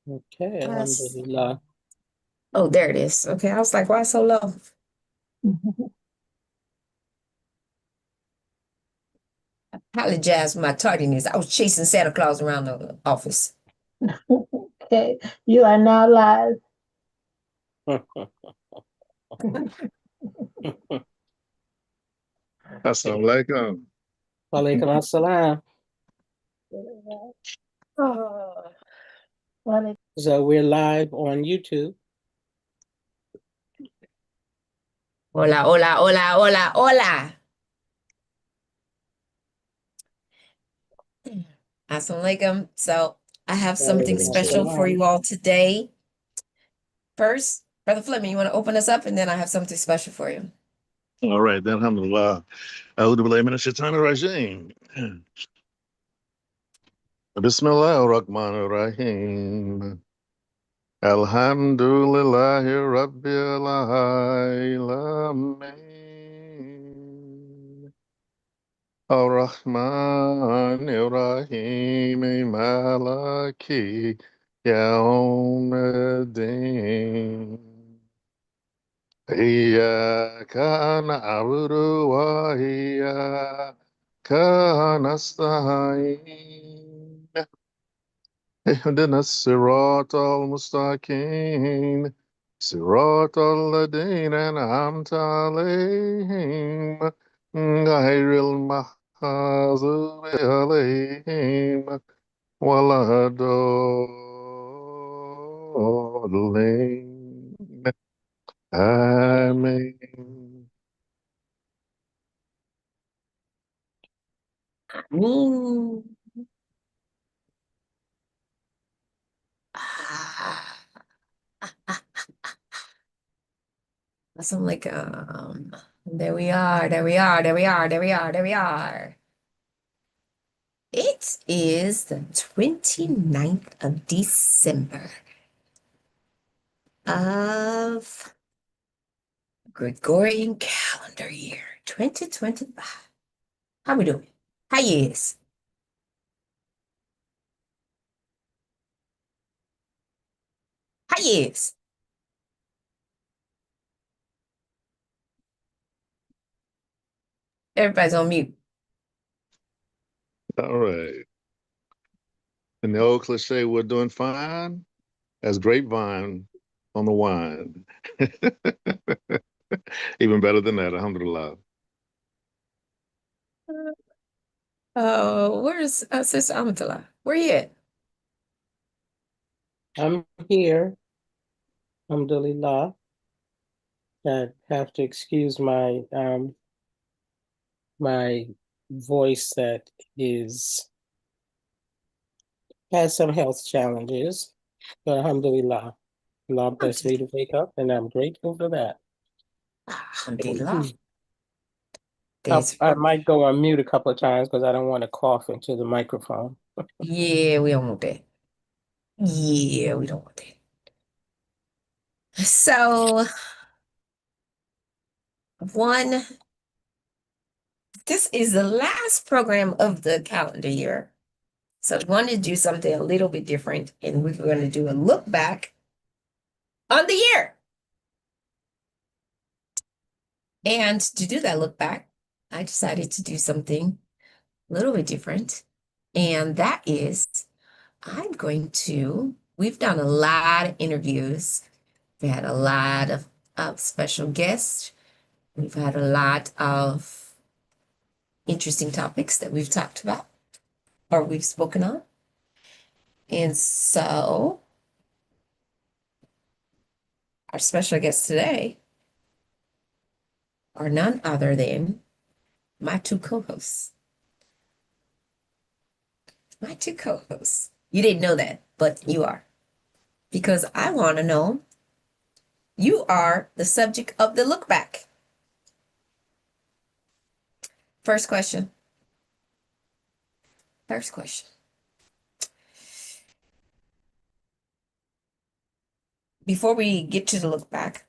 Okay, Yes. alhamdulillah. Oh, there it is. Okay, I was like, why so low? Apologize for my tardiness. I was chasing Santa Claus around the office. Okay, you are now live. Assalamualaikum. Walaikum assalam. Oh, So we're live on YouTube. Hola, hola, hola, hola, hola. Assalamu alaikum. So I have something Walaikum special for assalam. you all today. First, Brother Fleming, you want to open us up, and then I have something special for you. All right, then, alhamdulillah. A'udhu billahi minash shaitanir rajim. Bismillahir rahmanir rahim. Alhamdulillahi rabbil alamin. Ar-Rahmanir Rahim. Maliki Yawmiddin. إياك نعبد وإياك نستعين اهدنا الصراط المستقيم صراط الذين أنعمت عليهم غير المغضوب عليهم ولا الضالين آمين. Mm. Ah. Assalamu alaikum. There we are, there we are, there we are, there we are, there we are. It is the 29th of December of Gregorian calendar year 2025. How we doing? How you is? How you is? Everybody's on mute. All right. And the old cliche, we're doing fine as grapevine on the wine. Even better than that, alhamdulillah. Where's Sister Amatullah? Where you at? I'm here. Alhamdulillah. I have to excuse my voice that has some health challenges. But alhamdulillah. Allah blessed me to wake up, and I'm grateful for that. Alhamdulillah. I That's might go on mute a couple of times because I don't want to cough into the microphone. yeah, we don't want that. Yeah, we don't want that. So, this is the last program of the calendar year. So, we wanted to do something a little bit different, and we're going to do a look back on the year. And to do that look back, I decided to do something a little bit different. And that is, we've done a lot of interviews. We had a lot of special guests. We've had a lot of interesting topics that we've talked about or we've spoken on. And so our special guests today are none other than my two co-hosts. My two co-hosts. You didn't know that, but you are. Because I want to know, you are the subject of the look back. First question. Before we get to the look back,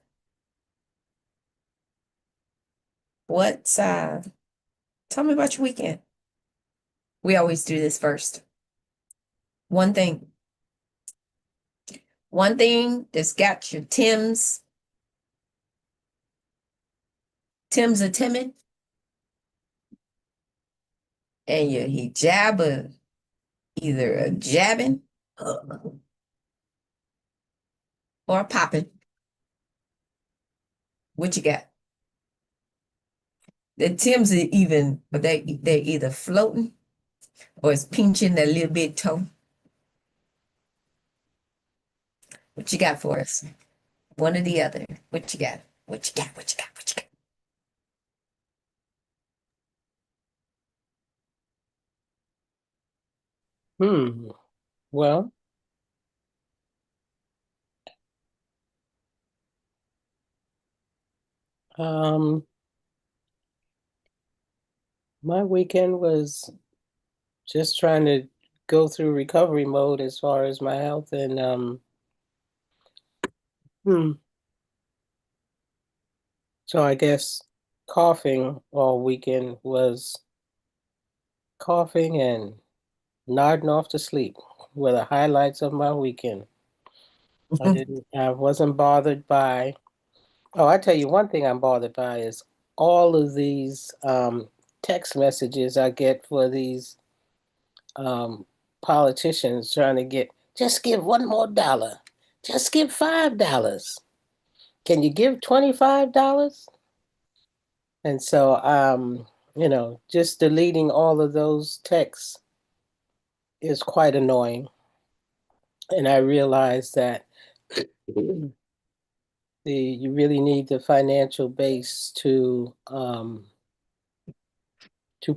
tell me about your weekend. We always do this first. One thing. One thing that's got your Tims are timid, and your hijab are either a jabbing or a popping. What you got? The Tims are even, but they're either floating or it's pinching that little bit toe. What you got for us? One or the other. What you got? What you got? What you got? What you got? Well, um, my weekend was just trying to go through recovery mode as far as my health and hmm, so I guess coughing all weekend was coughing and nodding off to sleep were the highlights of my weekend. I wasn't bothered by, oh, I tell you one thing I'm bothered by is all of these text messages I get for these um, politicians trying to get, just give one more dollar, just give $5. Can you give $25? And so, just deleting all of those texts is quite annoying. And I realize that you really need the financial base to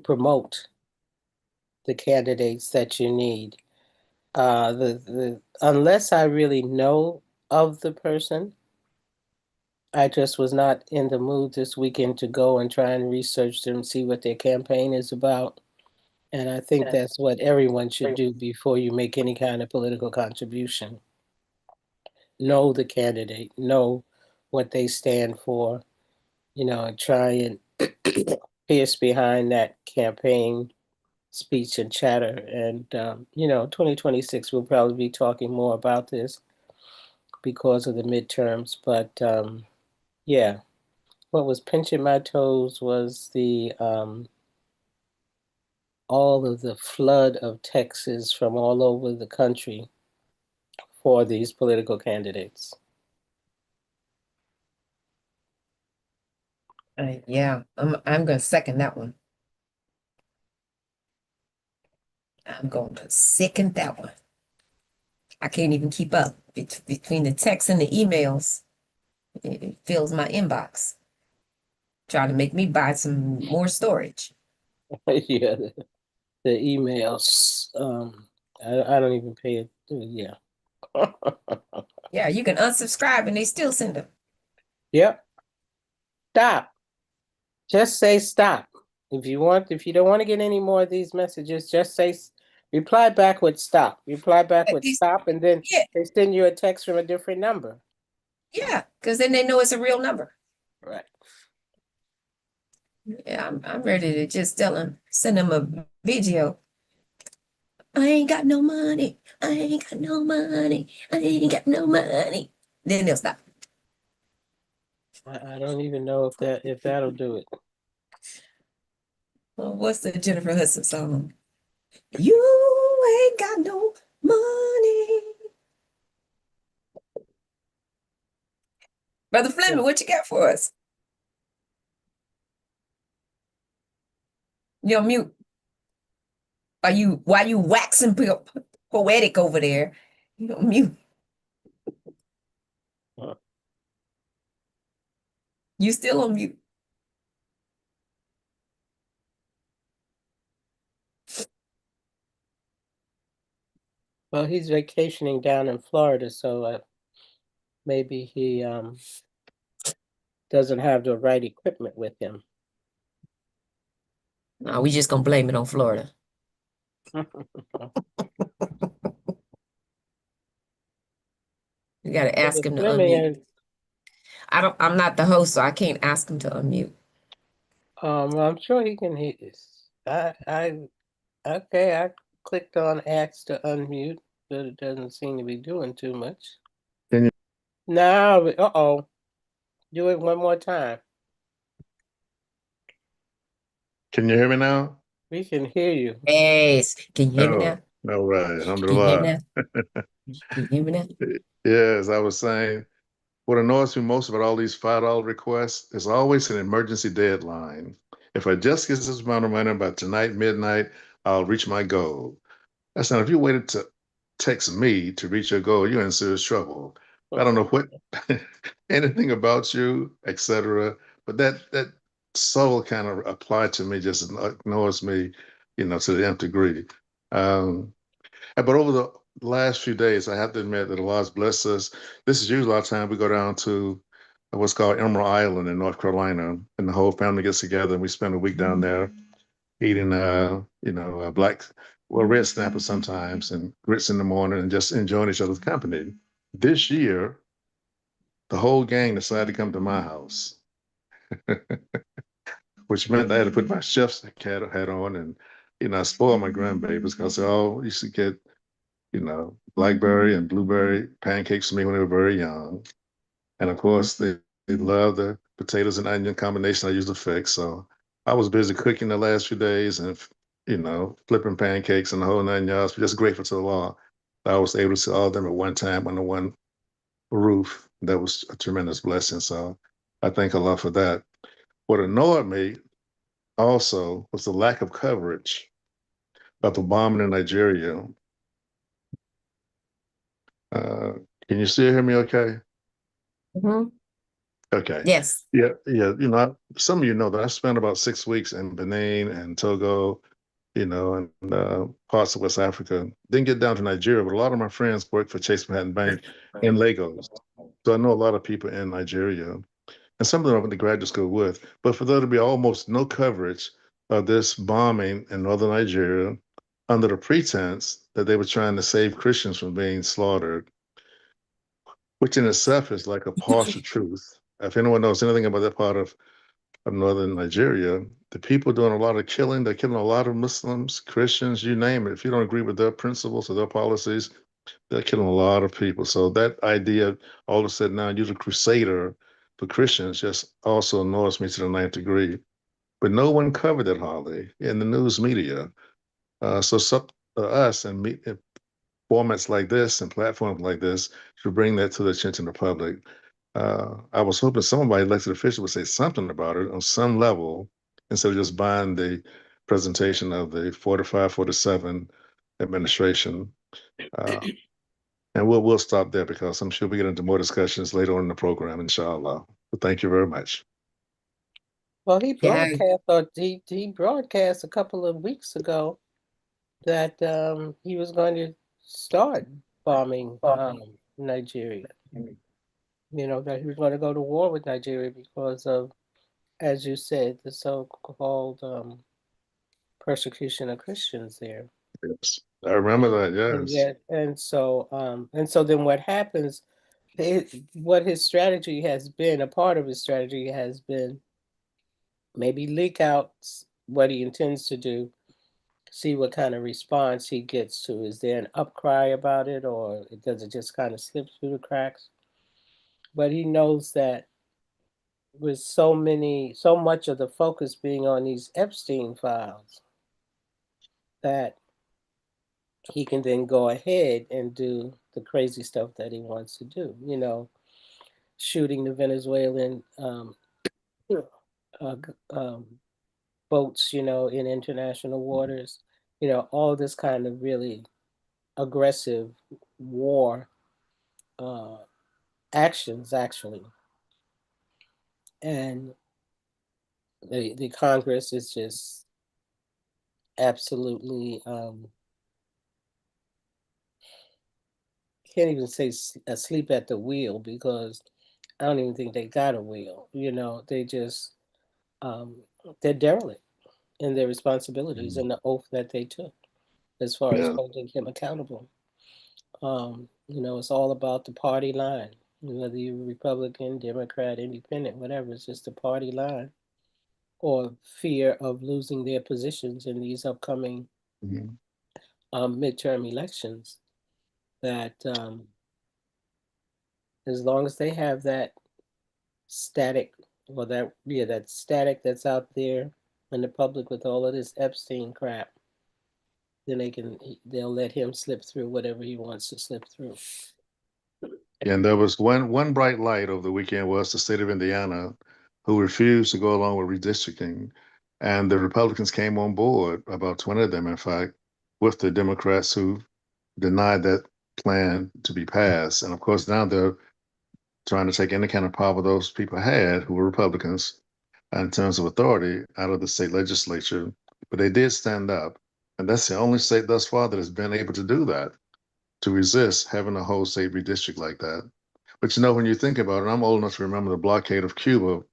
promote the candidates that you need. The unless I really know of the person, I just was not in the mood this weekend to go and try and research them, see what their campaign is about. And I think that's what everyone should do before you make any kind of political contribution. Know the candidate, know what they stand for, and try and pierce behind that campaign speech and chatter. And, 2026, we'll probably be talking more about this because of the midterms. But yeah, what was pinching my toes was the all of the flood of texts from all over the country for these political candidates. Yeah, I'm going to second that one. I'm going to second that one. I can't even keep up between the texts and the emails. It fills my inbox. Trying to make me buy some more storage. Yeah, the emails. I don't even pay it. Yeah. Yeah, you can unsubscribe and they still send them. Yep. Stop. Just say stop. If you don't want to get any more of these messages, just say reply back with stop. Reply back with stop, and then Yeah, they send you a text from a different number. yeah, because then they know it's a real number. Right. Yeah, I'm ready to just send them a video. I ain't got no money. I ain't got no money. I ain't got no money. Then they'll stop. I don't even know if that'll do it. Well, what's the Jennifer Hudson song? You ain't got no money. Brother Fleming, what you got for us? You're on mute. Why you waxing poetic over there? You're on mute. Huh. You still on mute. Well, he's vacationing down in Florida, so maybe he doesn't have the right equipment with him. No, we just gonna blame it on Florida. You gotta ask him to unmute. I'm not the host, so I can't ask him to unmute. I'm sure he can hear this. Okay, I clicked on ask to unmute, but it doesn't seem to be doing too much. No, uh-oh. Do it one more time. Can you hear me now? We can hear you. Yes. Can you hear me Oh, now? all right. Can you hear me Alhamdulillah. now? Can you hear me now? Yes, I was saying what annoys me most about all these $5 requests is always an emergency deadline. If I just get this amount of money by tonight, midnight, I'll reach my goal. That's not, if you waited to text me to reach your goal, you're in serious trouble. I don't know what anything about you, etc. But that soul kind of applied to me just ignores me, to the nth degree. Um, but over the last few days, I have to admit that Allah's blessed us. This is usually a lot of time we go down to what's called Emerald Island in North Carolina, and the whole family gets together and we spend a week down there eating, black, well, red snapper sometimes and grits in the morning and just enjoying each other's company. This year, the whole gang decided to come to my house, which meant I had to put my chef's hat on and, I spoiled my grandbabies because they all used to get, blackberry and blueberry pancakes for me when they were very young. And of course, they love the potatoes and onion combination I used to fix. So I was busy cooking the last few days and, flipping pancakes and the whole nine yards. But just grateful to Allah that I was able to see all of them at one time under one roof. That was a tremendous blessing. So I thank Allah for that. What annoyed me also was the lack of coverage of the bombing in Nigeria. Uh, can you still hear me okay? Mhm. Okay. Yes. Yeah, yeah. Some of you know that I spent about 6 weeks in Benin and Togo, and parts of West Africa. Didn't get down to Nigeria, but a lot of my friends work for Chase Manhattan Bank in Lagos. So I know a lot of people in Nigeria, and some of them I went to graduate school with. But for there to be almost no coverage of this bombing in northern Nigeria under the pretense that they were trying to save Christians from being slaughtered, which in itself is like a partial truth. If anyone knows anything about that part of northern Nigeria, the people doing a lot of killing, they're killing a lot of Muslims, Christians, you name it. If you don't agree with their principles or their policies, they're killing a lot of people. So that idea, all of a sudden now you're the crusader for Christians, just also annoys me to the ninth degree. But no one covered it hardly in the news media. So some, us and me, formats like this and platforms like this should bring that to the attention of the public. I was hoping somebody elected official would say something about it on some level instead of just buying the presentation of the 45, 47 administration. Uh, and we'll stop there because I'm sure we get into more discussions later on in the program, inshallah. But thank you very much. Well, he Yeah. broadcast, or he broadcast a couple of weeks ago that he was going to start bombing Nigeria. That he was going to go to war with Nigeria because of, as you said, the so-called persecution of Christians there. Yes, I remember that. And Yes. yet, and so then what happens? What his strategy has been, a part of his strategy has been maybe leak out what he intends to do, see what kind of response he gets to. Is there an upcry about it, or does it just kind of slip through the cracks? But he knows that with so much of the focus being on these Epstein files, that he can then go ahead and do the crazy stuff that he wants to do. Shooting the Venezuelan uh, um, boats, in international waters. All this kind of really aggressive war uh, actions, actually. And the Congress is just absolutely, can't even say asleep at the wheel, because I don't even think they got a wheel. They just, um, they're derelict in their responsibilities Mhm. and the oath that they took as far as Yeah. holding him accountable. It's all about the party line. Whether you're Republican, Democrat, Independent, whatever, it's just the party line, or fear of losing their positions in these upcoming Mhm. midterm elections. That As long as they have that static, or that static that's out there in the public with all of this Epstein crap, then they'll let him slip through whatever he wants to slip through. And there was one bright light over the weekend was the state of Indiana, who refused to go along with redistricting, and the Republicans came on board, about 20 of them, in fact, with the Democrats who denied that plan to be passed. And of course, now they're trying to take any kind of power those people had who were Republicans in terms of authority out of the state legislature. But they did stand up, and that's the only state thus far that has been able to do that, to resist having a whole state redistrict like that. But when you think about it, I'm old enough to remember the blockade of Cuba,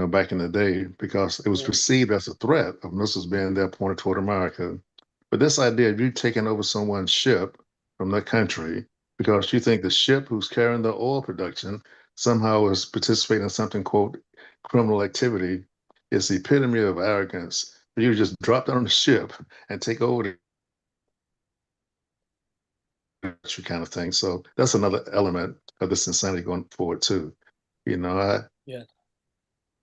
back in the day, because it was Yeah. perceived as a threat of missiles being there pointed toward America. But this idea of you taking over someone's ship from that country because you think the ship who's carrying the oil production somehow is participating in something, quote, criminal activity, is the epitome of arrogance. You just drop down on the ship and take over the kind of thing. So that's another element of this insanity going forward too. You know, I, Yeah.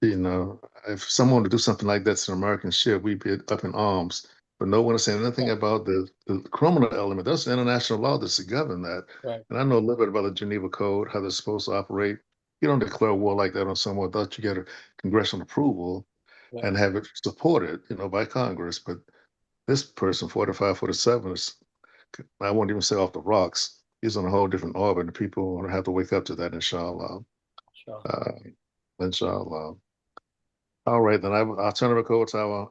if someone to do something like that to an American ship, we'd be up in arms. But no one is saying anything Right. about the criminal element. That's international law that's to govern that. Right. And I know a little bit about the Geneva Code, how they're supposed to operate. You don't declare war like that on someone without you get a congressional approval Right. and have it supported, by Congress. But this person, 45, 47, is, I won't even say off the rocks. He's on a whole different orbit, and people are going to have to wake up to that, inshallah. Sure. Uh, inshallah. All right, then I'll turn it back over to our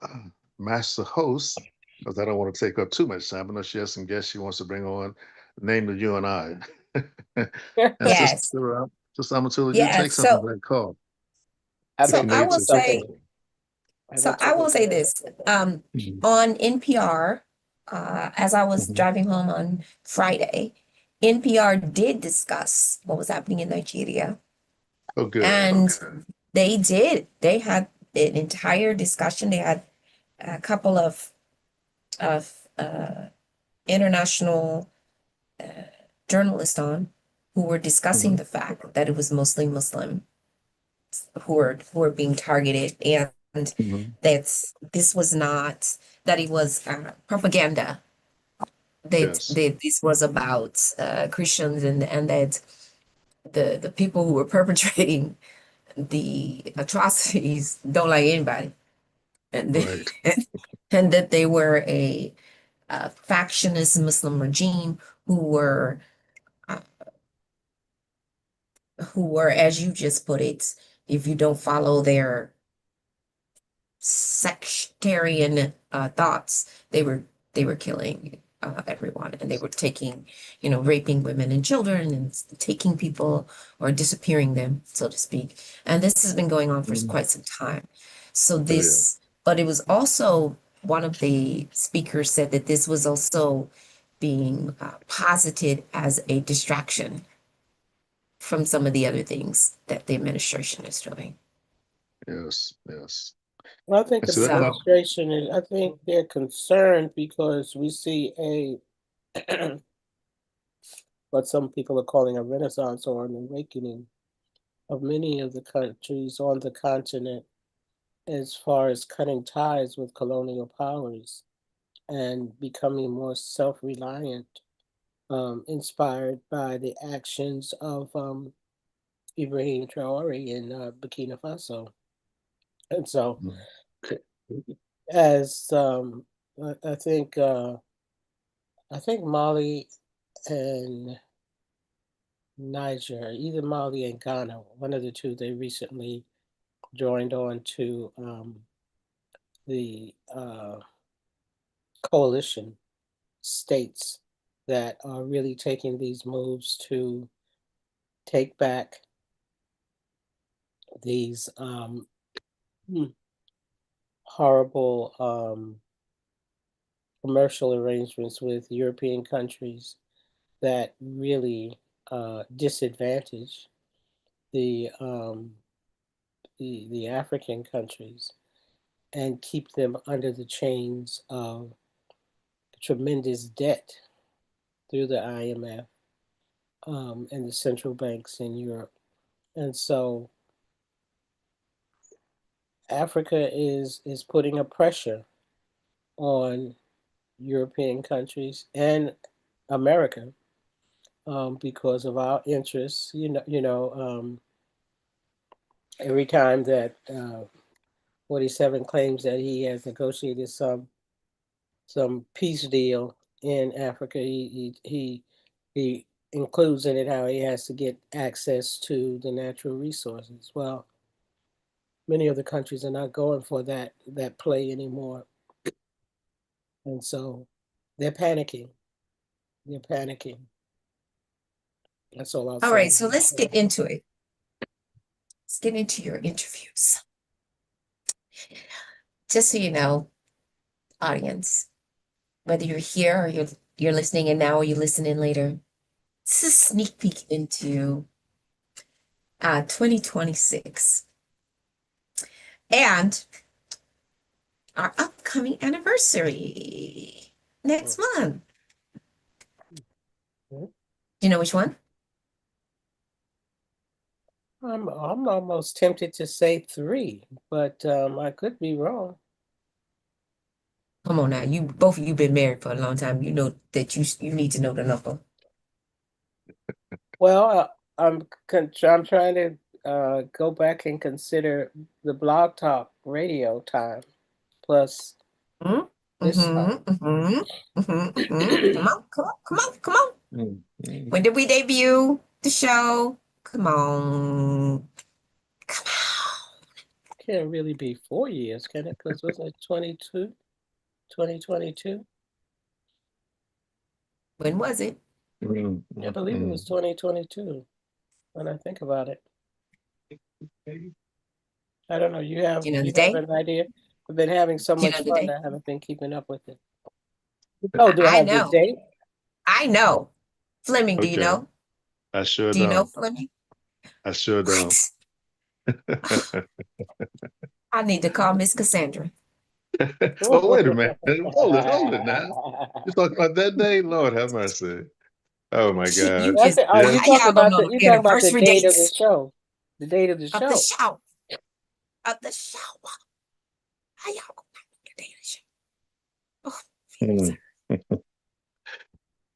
master host, because I don't want to take up too much time. I know she has some guests she wants to bring on, namely you and I. And Yes. Sister Amatullah, you take Yes. something that call. I've So been If you I need doing will to. say, something. I've so been I taking will say this, Mhm, on NPR, as I was mhm. driving home on Friday, NPR did discuss what was happening in Nigeria. Oh, good. And they had an entire discussion. They had a couple of international journalists on who were discussing Mhm, the fact that it was mostly Muslim who were being targeted, and mhm. this was not that it was propaganda, Yes. that this was about Christians, and that the people who were perpetrating the atrocities don't like anybody, and Right. and that they were a factionist Muslim regime who were uh, as you just put it, if you don't follow their sectarian thoughts, they were killing everyone, and they were taking, raping women and children, and taking people or disappearing them, so to speak. And this has been going on for Mhm. quite some time. So Oh, yeah. but it was also, one of the speakers said that this was also being posited as a distraction from some of the other things that the administration is doing. Yes. Yes. Well, I think And so that, So, administration is, I think they're concerned because we see what some people are calling a renaissance or an awakening of many of the countries on the continent as far as cutting ties with colonial powers and becoming more self-reliant, inspired by the actions of Ibrahim Traore in Burkina Faso. And so, Mhm. as I I think Mali and Niger, either Mali and Ghana, one of the two, they recently joined on to the coalition states that are really taking these moves to take back these hmm, horrible commercial arrangements with European countries that really disadvantage the, the African countries and keep them under the chains of tremendous debt through the IMF, and the central banks in Europe. And so Africa is putting a pressure on European countries and America, because of our interests. Every time that 47 claims that he has negotiated some peace deal in Africa, he includes in it how he has to get access to the natural resources. Well, many of the countries are not going for that play anymore, and so they're panicking. They're panicking. That's all I'll All say. right, so let's get into it. Let's get into your interviews. Just so you know, audience, whether you're here or you're listening in now or you're listening later, this is a sneak peek into 2026 and our upcoming anniversary next month. Mhm. Do you know which one? I'm almost tempted to say 3, but I could be wrong. Come on now, you both of you been married for a long time. You know that you need to know the number. Well, I'm trying to go back and consider the Blog Talk radio time plus Mm-hmm, this mm-hmm, mm-hmm, mm-hmm. Come on, come on, come on, come on. Mm. When did we debut the show? Come on. Come on. can't really be 4 years, can it? Because wasn't it 2022? When was it? Mm. I believe it was 2022 when I think about it. I don't know. You Do have you know the you have day? an idea? I've been having so Do you know much the fun. day? I haven't been keeping up with it. Oh, do I I have the know. date? I know. Fleming, do you Okay, know? I sure Do you know don't. Fleming? I sure don't. What? I need to call Miss Cassandra. Oh, wait a minute. Hold it now. You talking about that day? Lord have mercy. Oh my You God. just, Are Yeah. you how talking y'all don't about know the no you talking about the anniversary date of the dates show? The date of the of the show. show. Of the show. How y'all gonna know the date of the show? Oh, Hmm.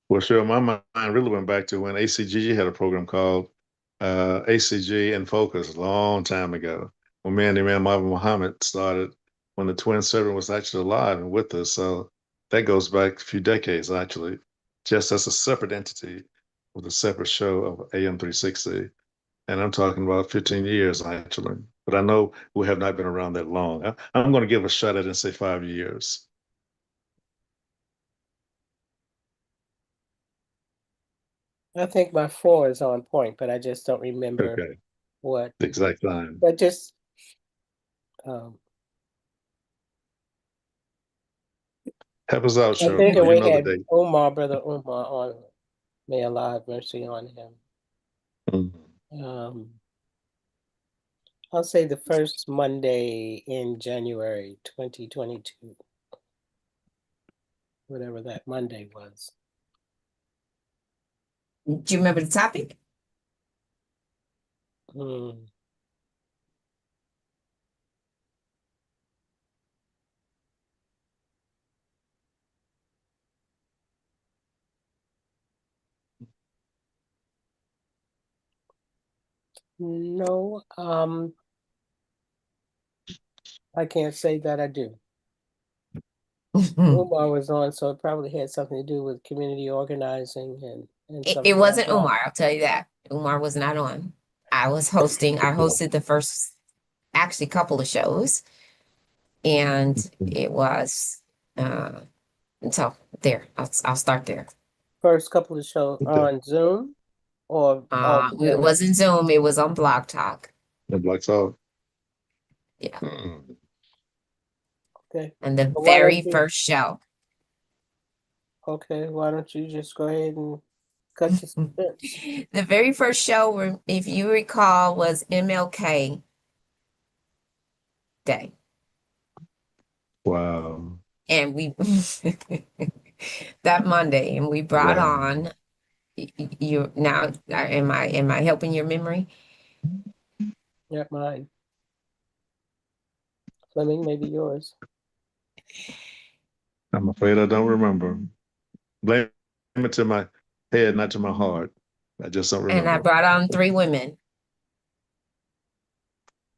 Well, sure. My mind really went back to when ACGG had a program called ACG in Focus a long time ago. When me and Imam Abu Muhammad started, when the twin servant was actually alive and with us. So that goes back a few decades, actually, just as a separate entity with a separate show of AM360. And I'm talking about 15 years, actually. But I know we have not been around that long. I'm going to give a shot at it and say 5 years. I think my 4 is on point, but I just don't remember Okay. what. The exact time. But just um, Help us out, I Cheryl. think Or you we know the had date. Brother Umar on. May Allah have mercy on him. Mhm. Um, I'll say the first Monday in January 2022, whatever that Monday was. do you remember the topic? Hmm. No, I can't say that I do. It, Umar was on, so it probably had something to do with community organizing and it something like wasn't that. Umar, I'll tell you that. Umar was not on. I was hosting, I hosted the first actually couple of shows, and it was so there. I'll start there. First couple of shows Okay. on Zoom or all It together. wasn't Zoom, it was on Blog Talk. The Black Salt. Yeah. Mm. Okay. And the But why don't very you? first show. Okay, why don't you just go ahead and cut the suspense? The very first show, if you recall, was MLK Day. Wow. And we that Monday, and we brought Wow. on You now, am I helping your memory? Not mine. Fleming, maybe yours. I'm afraid I don't remember. Blame it to my head, not to my heart. I just don't And I remember. brought on three women.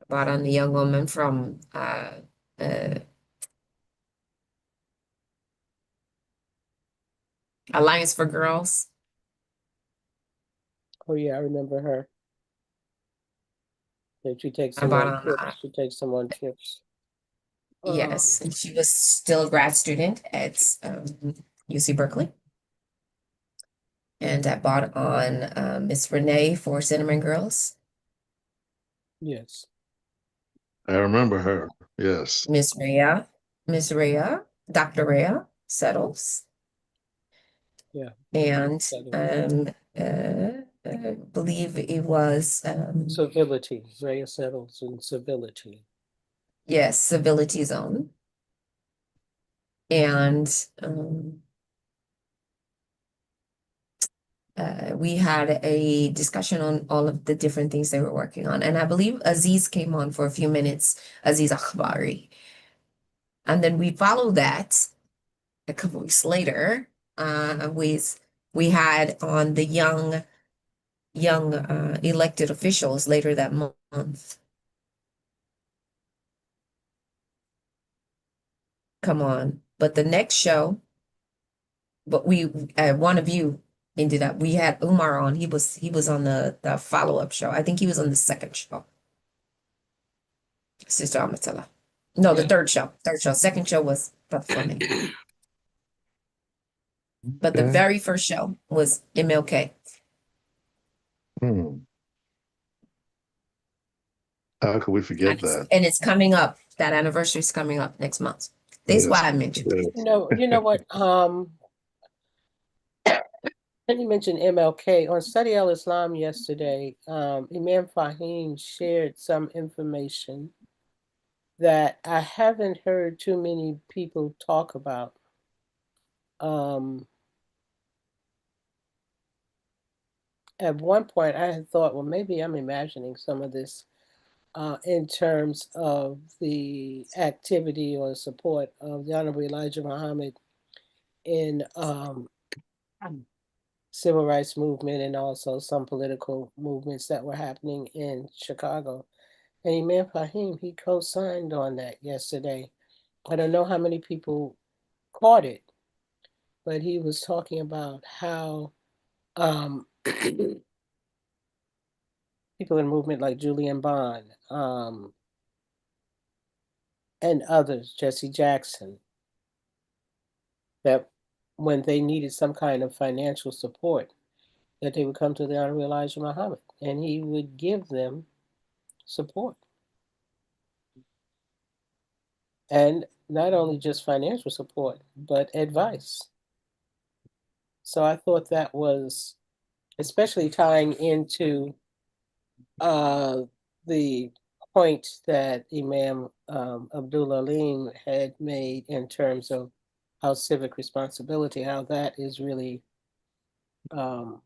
I brought on the young woman from uh, Alliance for Girls. Oh yeah, I remember her. That she takes I them brought on on trips. She takes them on trips. yes, and she was still a grad student at UC Berkeley. And I brought on Miss Renee for Cinnamon Girls, Yes. I remember her. Yes. Miss Rhea, Dr. Rhea Settles, Yeah. and That I believe it was civility. Rhea settles in civility. yes, Civility Zone. And we had a discussion on all of the different things they were working on. And I believe Aziz came on for a few minutes, Aziz Akhbari. And then we followed that a couple weeks later we had on the young elected officials later that month. Come on. But the next show, but we one of you ended up we had Umar on. He was on the follow-up show. I think he was on the second show. Sister Amatullah. No, the Yeah. third show. Third show. Second show was Brother Fleming. But the Okay. very first show was MLK. Hmm. How could we forget And that? it's coming up. That anniversary is coming up next month. This is why Yes. I mentioned it. Yes. You know what? When you mentioned MLK on Study Al-Islam yesterday, Imam Fahim shared some information that I haven't heard too many people talk about. At one point, I had thought, well, maybe I'm imagining some of this in terms of the activity or support of the Honorable Elijah Muhammad in civil rights movement and also some political movements that were happening in Chicago. And Imam Fahim, he co-signed on that yesterday. I don't know how many people caught it, but he was talking about how people in the movement like Julian Bond and others, Jesse Jackson, that when they needed some kind of financial support, that they would come to the Honorable Elijah Muhammad and he would give them support. And not only just financial support, but advice. So I thought that was especially tying into uh, the point that Imam Abdullah Alain had made in terms of how civic responsibility, how that is really um,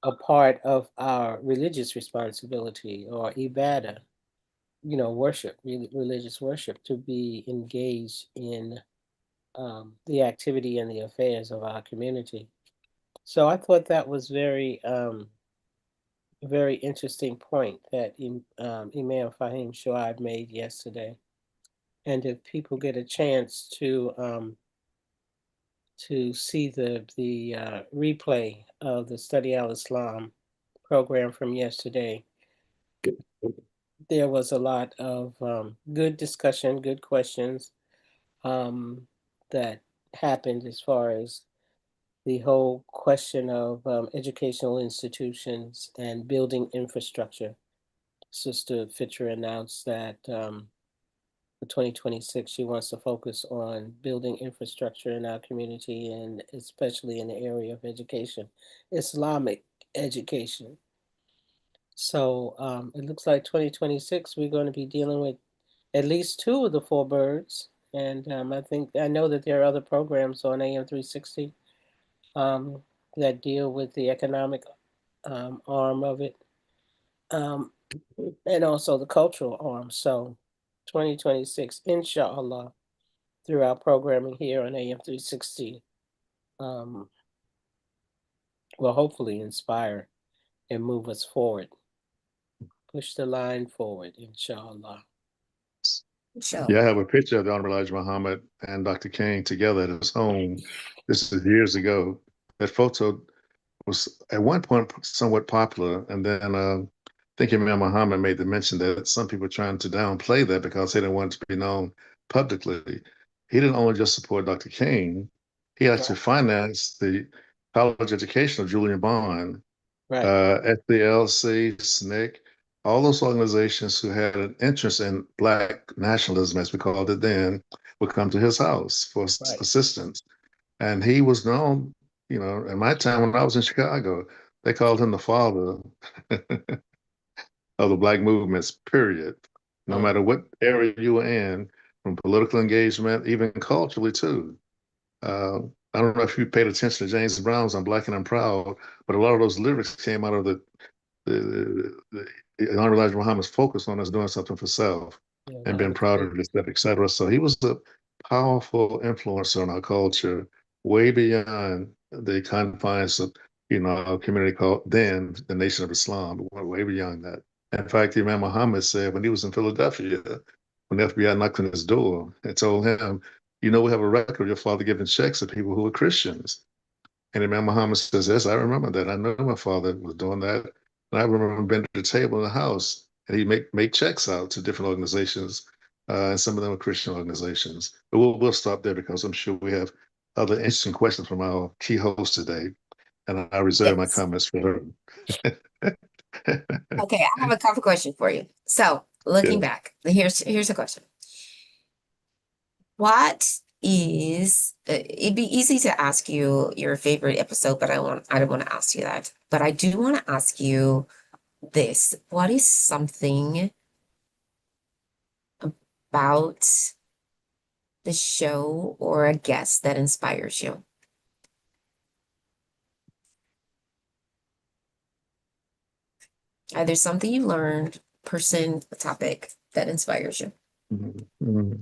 a part of our religious responsibility or ibadah, worship, religious worship, to be engaged in the activity and the affairs of our community. So I thought that was very interesting point that Imam Fahim Shuaib made yesterday. And if people get a chance to see the replay of the Study Al-Islam program from yesterday, there was a lot of good discussion, good questions um, that happened as far as the whole question of educational institutions and building infrastructure. Sister Fitcher announced that for 2026, she wants to focus on building infrastructure in our community and especially in the area of education, Islamic education. So it looks like 2026, we're going to be dealing with at least two of the four birds. And I know that there are other programs on AM360 um, that deal with the economic arm of it, um, and also the cultural arm. So 2026, inshallah, through our programming here on AM360, will hopefully inspire and move us forward, push the line forward, inshallah. So, Yeah, I have a picture of the Honorable Elijah Muhammad and Dr. King together at his home. This is years ago. That photo was at one point somewhat popular, and then I think Imam Muhammad made the mention that some people were trying to downplay that because they didn't want it to be known publicly. He didn't only just support Dr. King, he actually financed the college education of Julian Bond, Right, SCLC, SNCC, all those organizations who had an interest in Black nationalism, as we called it then, would come to his house for right, assistance. And he was known, you know, in my time when I was in Chicago, they called him the father of the Black movements, period. No mm, matter what area you were in, from political engagement, even culturally too. Uh, I don't know if you paid attention to James Brown's "I'm Black and I'm Proud," but a lot of those lyrics came out of the Honorable Elijah Muhammad's focus on us doing something for self yeah, and that being was proud good. of yourself, et cetera. So he was a powerful influencer on our culture, way beyond the confines of, you know, a community called then the Nation of Islam, but went way beyond that. In fact, Imam Muhammad said when he was in Philadelphia, when the FBI knocked on his door and told him, you know, we have a record of your father giving checks to people who are Christians. And Imam Muhammad says, yes, I remember that. I know my father was doing that. And I remember being at the table in the house and he make checks out to different organizations. And some of them are Christian organizations. But we'll stop there because I'm sure we have other interesting questions from our key host today. And I reserve my yes. comments for her. Okay, I have a couple questions for you. So, Yeah. looking back, here's a question. What is it'd be easy to ask you your favorite episode, but I don't want to ask you that. But I do want to ask you this. What is something about the show or a guest that inspires you? Either something you learned, person, a topic that inspires you. Mhm.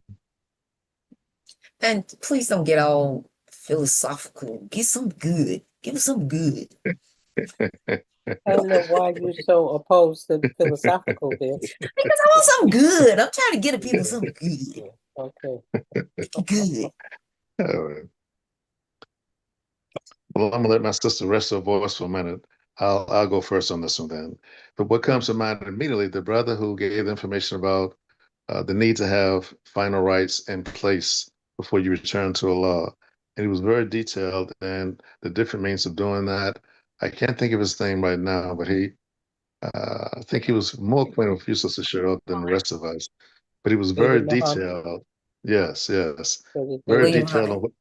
And please don't get all philosophical. Get some good. Give us some good. I don't know why you're so opposed to philosophical bits. Because I want some good. I'm trying to get the people some good. Yeah, okay. Good. Oh, well, I'm gonna let my sister rest her voice for a minute. I'll go first on this one then. But what comes to mind immediately, the brother who gave the information about the need to have final rights in place before you return to Allah. And he was very detailed and the different means of doing that. I can't think of his name right now, but I think he was more acquainted with you, Sister Cheryl, than the rest of us. But he was very William Muhammad, detailed. Yes, yes. Very William William detailed Muhammad.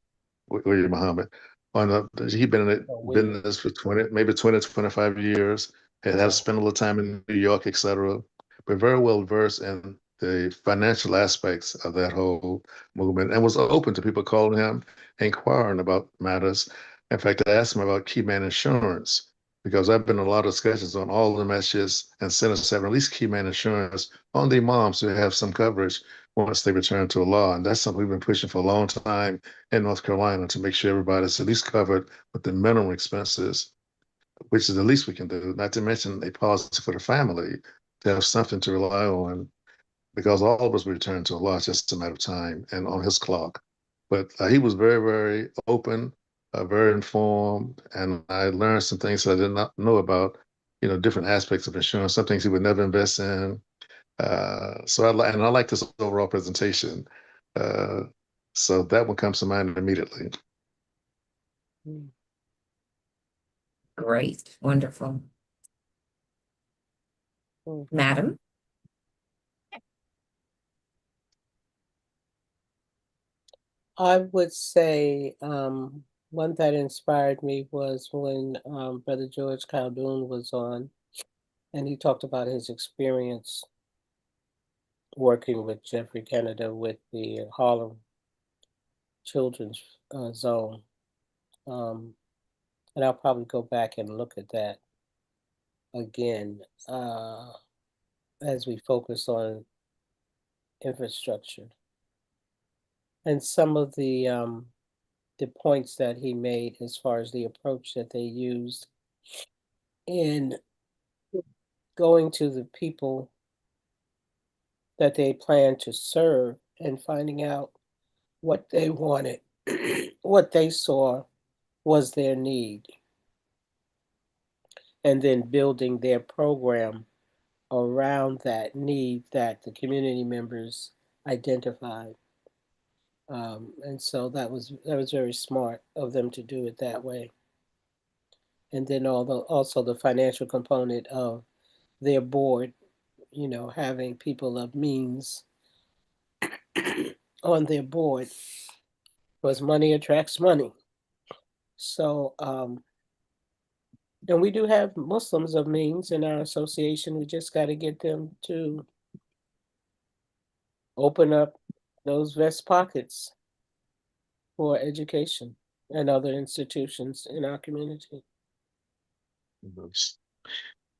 on William Muhammad. On he been in it, or been William. in this for 20, maybe 20, 25 years. Had Wow. spent a little time in New York, etc. But very well versed in the financial aspects of that whole movement and was open to people calling him, inquiring about matters. In fact, I asked him about key man insurance because I've been in a lot of discussions on all the messages and centers having at least key man insurance on the imams to have some coverage once they return to Allah. And that's something we've been pushing for a long time in North Carolina to make sure everybody's at least covered with the minimum expenses, which is the least we can do, not to mention a policy for the family to have something to rely on because all of us return to Allah, it's just a matter of time and on his clock. But he was very, very open, very informed, and I learned some things that I did not know about, you know, different aspects of insurance, some things he would never invest in. So I like this overall presentation. Uh, so that one comes to mind immediately. Mm, Great. Wonderful. mm. Madam? I would say one that inspired me was when Brother George Caldoun was on, and he talked about his experience working with Jeffrey Kennedy with the Harlem Children's Zone. Um, And I'll probably go back and look at that again as we focus on infrastructure. And some of the points that he made as far as the approach that they used in going to the people that they plan to serve and finding out what they wanted, what they saw was their need, and then building their program around that need that the community members identified. And so that was very smart of them to do it that way. And then also the financial component of their board, having people of means on their board, because money attracts money. So, and we do have Muslims of means in our association. We just got to get them to open up those vest pockets for education and other institutions in our community.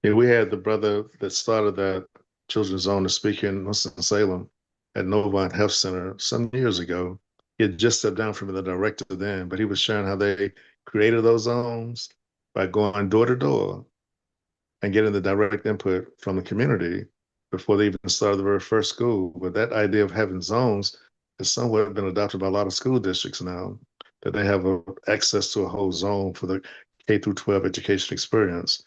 Yeah, we had the brother that started that children's zone to speak in Winston-Salem at Novant Health Center some years ago. He had just stepped down from the director then, but he was sharing how they created those zones by going door to door and getting the direct input from the community before they even started the very first school. But that idea of having zones has somewhat been adopted by a lot of school districts now, that they have access to a whole zone for the K through 12 education experience.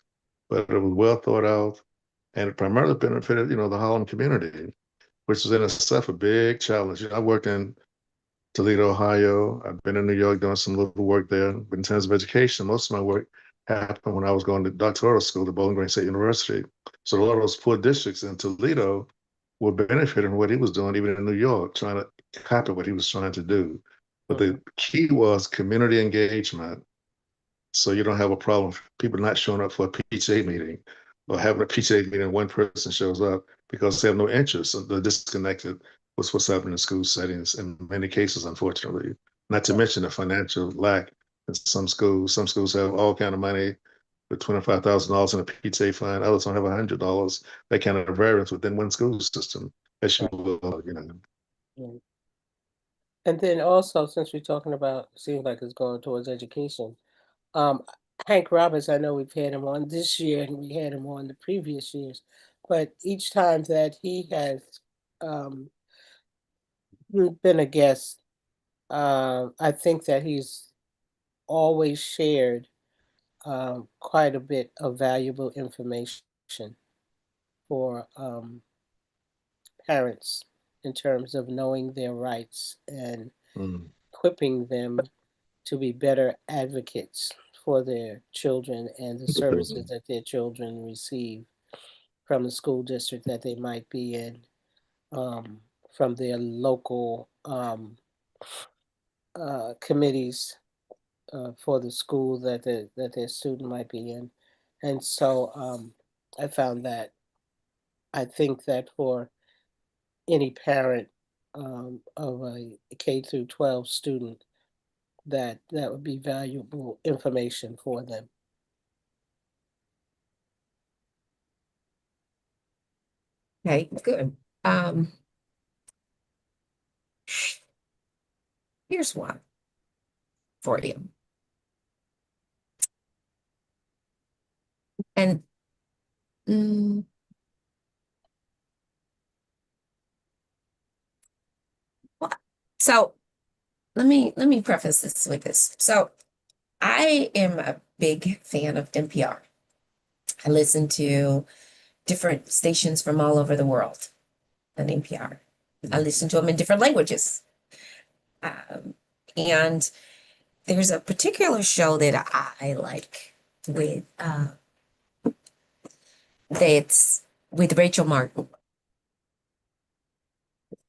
But it was well thought out, and it primarily benefited, the Harlem community, which was in itself a big challenge. I worked in Toledo, Ohio. I've been in New York doing some little work there. But in terms of education, most of my work happened when I was going to doctoral school at Bowling Green State University. So a lot of those poor districts in Toledo were benefiting from what he was doing, even in New York, trying to copy what he was trying to do. But the key was community engagement. So you don't have a problem with people not showing up for a PTA meeting or having a PTA meeting and one person shows up because they have no interest. So they're disconnected with what's happening in school settings in many cases, unfortunately. Not to mention the financial lack in some schools. Some schools have all kind of money with $25,000 in a PTA fund. Others don't have $100. That kind of variance within one school system, as you will. Right. And then also, since we're talking about, seems like it's going towards education, um, Hank Roberts, I know we've had him on this year and we had him on the previous years, but each time that he has um, been a guest, I think that he's always shared quite a bit of valuable information for parents in terms of knowing their rights and equipping them to be better advocates for their children and the services that their children receive from the school district that they might be in, from their local committees for the school that their student might be in. And so I found that I think that for any parent of a K through 12 student, that would be valuable information for them. Okay, good. Here's one for you. And so let me preface this with this. So I am a big fan of NPR. I listen to different stations from all over the world on NPR. I listen to them in different languages. And there's a particular show that I like with that's with Rachel Martin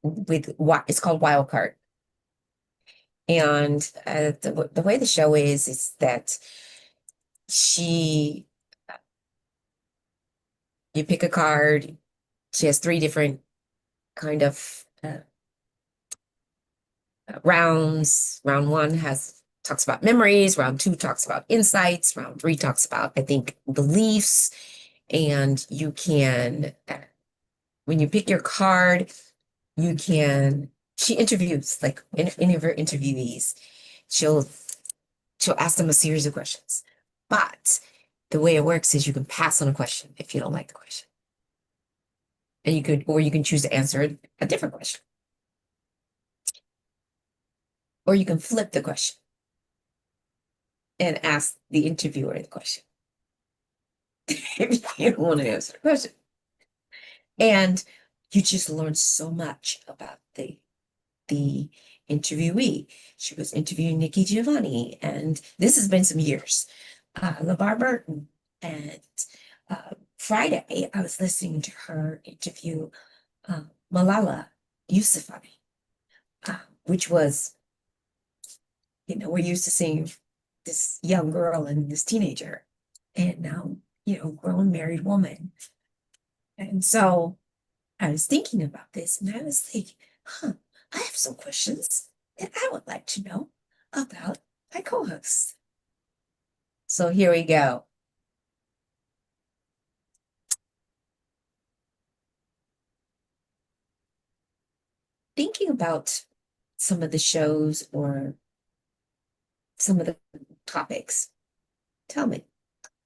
with what it's called Wild Card. And the way the show is that she you pick a card. She has three different kind of rounds. Round one has talks about memories. Round 2 talks about insights. Round 3 talks about, I think, beliefs. And you can, when you pick your card, you can, she interviews, like any of her interviewees, she'll ask them a series of questions. But the way it works is you can pass on a question if you don't like the question. And you can choose to answer a different question. Or you can flip the question and ask the interviewer the question if you don't want to answer the question. And you just learn so much about the interviewee. She was interviewing Nikki Giovanni, and this has been some years. LeVar Burton, and Friday I was listening to her interview Malala Yousafzai, which was, we're used to seeing this young girl and this teenager, and now, grown married woman. And so I was thinking about this, and I was thinking, I have some questions that I would like to know about my co-host. So here we go. Thinking about some of the shows or some of the topics, tell me,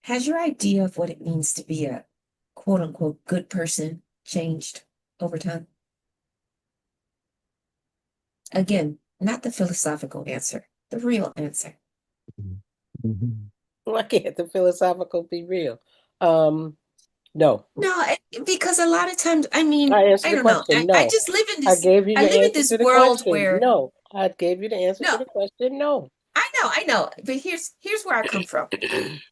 has your idea of what it means to be a quote unquote good person changed over time? Again, not the philosophical answer, the real answer. Why can't the philosophical be real? No. No, because a lot of times, I mean, I I answered the don't know. question. I No. just live in I this, gave you I the live in answer this to the world question. where, No. I gave you the answer to no, the question. No. I know, but here's where I come from.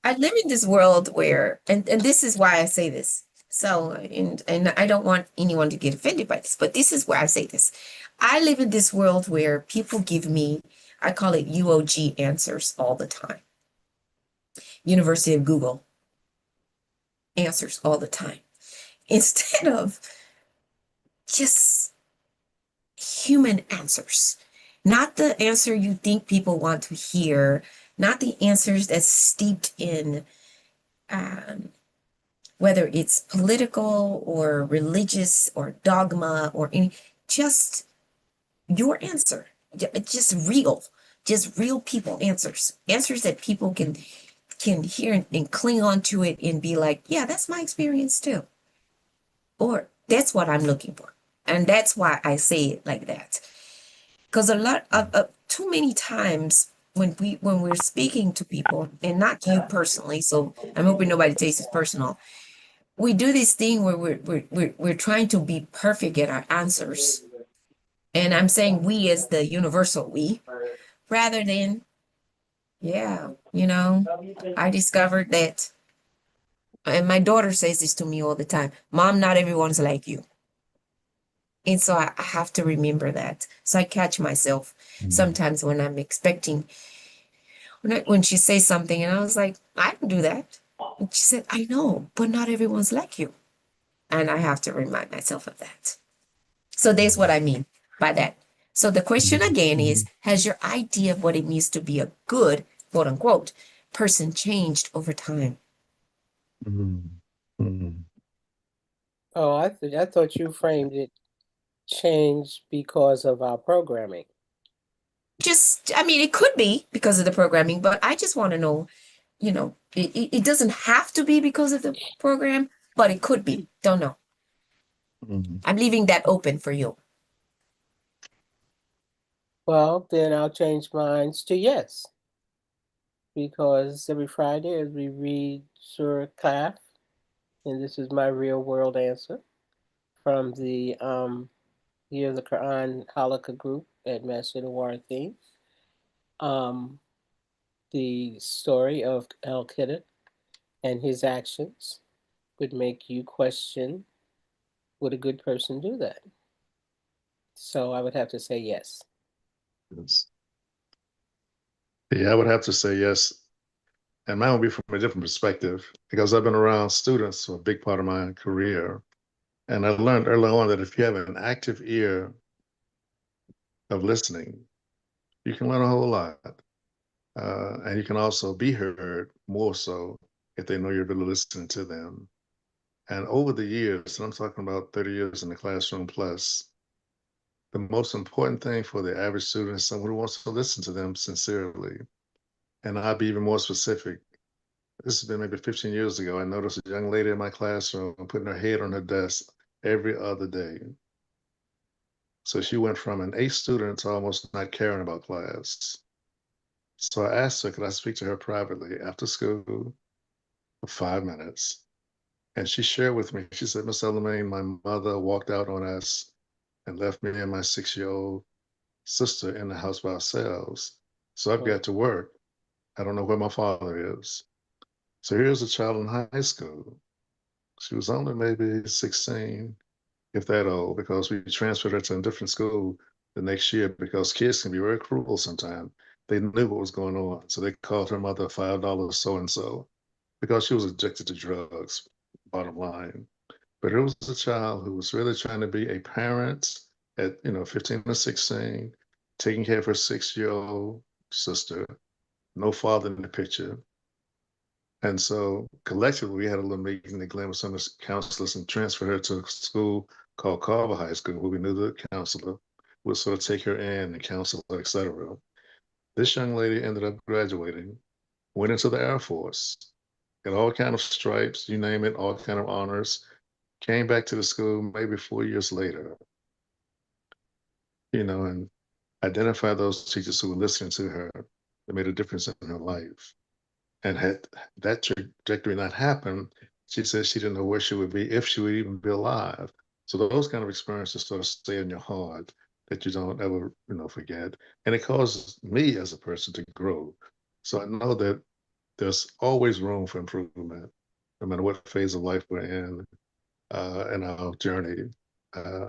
I live in this world where, and this is why I say this. So, and I don't want anyone to get offended by this, but this is where I say this. I live in this world where people give me, I call it UOG answers all the time. University of Google answers all the time. Instead of just human answers, not the answer you think people want to hear, not the answers that's steeped in whether it's political or religious or dogma or any, just your answer, just real people answers that people can hear and cling on to it and be like, yeah, that's my experience too, or that's what I'm looking for. And that's why I say it like that, because a lot of too many times when we're speaking to people, and not you personally, so I'm hoping nobody takes it personal, we do this thing where we're trying to be perfect at our answers. And I'm saying we as the universal we, rather than, yeah, I discovered that, and my daughter says this to me all the time, Mom, not everyone's like you. And so I have to remember that. So I catch myself sometimes when I'm expecting, when she says something and I was like, I can do that. And she said, I know, but not everyone's like you. And I have to remind myself of that. So that's what I mean by that. So the question again is, has your idea of what it means to be a good, quote unquote, person changed over time? Oh, I thought you framed it changed because of our programming. Just, I mean, it could be because of the programming, but I just want to know, it doesn't have to be because of the program, but it could be. Don't know. I'm leaving that open for you. Well, then I'll change mine to yes. Because every Friday as we read Surah Kaf, and this is my real world answer from the Year of the Quran Halakha group at Masjid al-Warathin. The story of Al-Qaeda and his actions would make you question, would a good person do that? So I would have to say yes. Yes. Yeah, I would have to say yes. And mine would be from a different perspective because I've been around students for a big part of my career. And I learned early on that if you have an active ear of listening, you can learn a whole lot. And you can also be heard more so if they know you're really listening to them. And over the years, and I'm talking about 30 years in the classroom plus, the most important thing for the average student is someone who wants to listen to them sincerely. And I'll be even more specific. This has been maybe 15 years ago. I noticed a young lady in my classroom putting her head on her desk every other day. So she went from an A student to almost not caring about class. So I asked her, could I speak to her privately after school for 5 minutes? And she shared with me, she said, Miss El-Amin, my mother walked out on us and left me and my 6-year-old sister in the house by ourselves. So I've got to work. I don't know where my father is. So here's a child in high school. She was only maybe 16, if that old, because we transferred her to a different school the next year because kids can be very cruel sometimes. They knew what was going on. So they called her mother $5 so and so because she was addicted to drugs, bottom line. But it was a child who was really trying to be a parent at 15 or 16, taking care of her 6-year-old sister, no father in the picture. And so collectively, we had a little meeting to Glenn with some of the counselors and transferred her to a school called Carver High School, where we knew the counselor would sort of take her in and counsel her, et cetera. This young lady ended up graduating, went into the Air Force, got all kind of stripes, you name it, all kind of honors, came back to the school maybe 4 years later, and identified those teachers who were listening to her that made a difference in her life. And had that trajectory not happened, she said she didn't know where she would be, if she would even be alive. So those kind of experiences sort of stay in your heart that you don't ever, forget. And it causes me as a person to grow. So I know that there's always room for improvement, no matter what phase of life we're in our journey. Uh,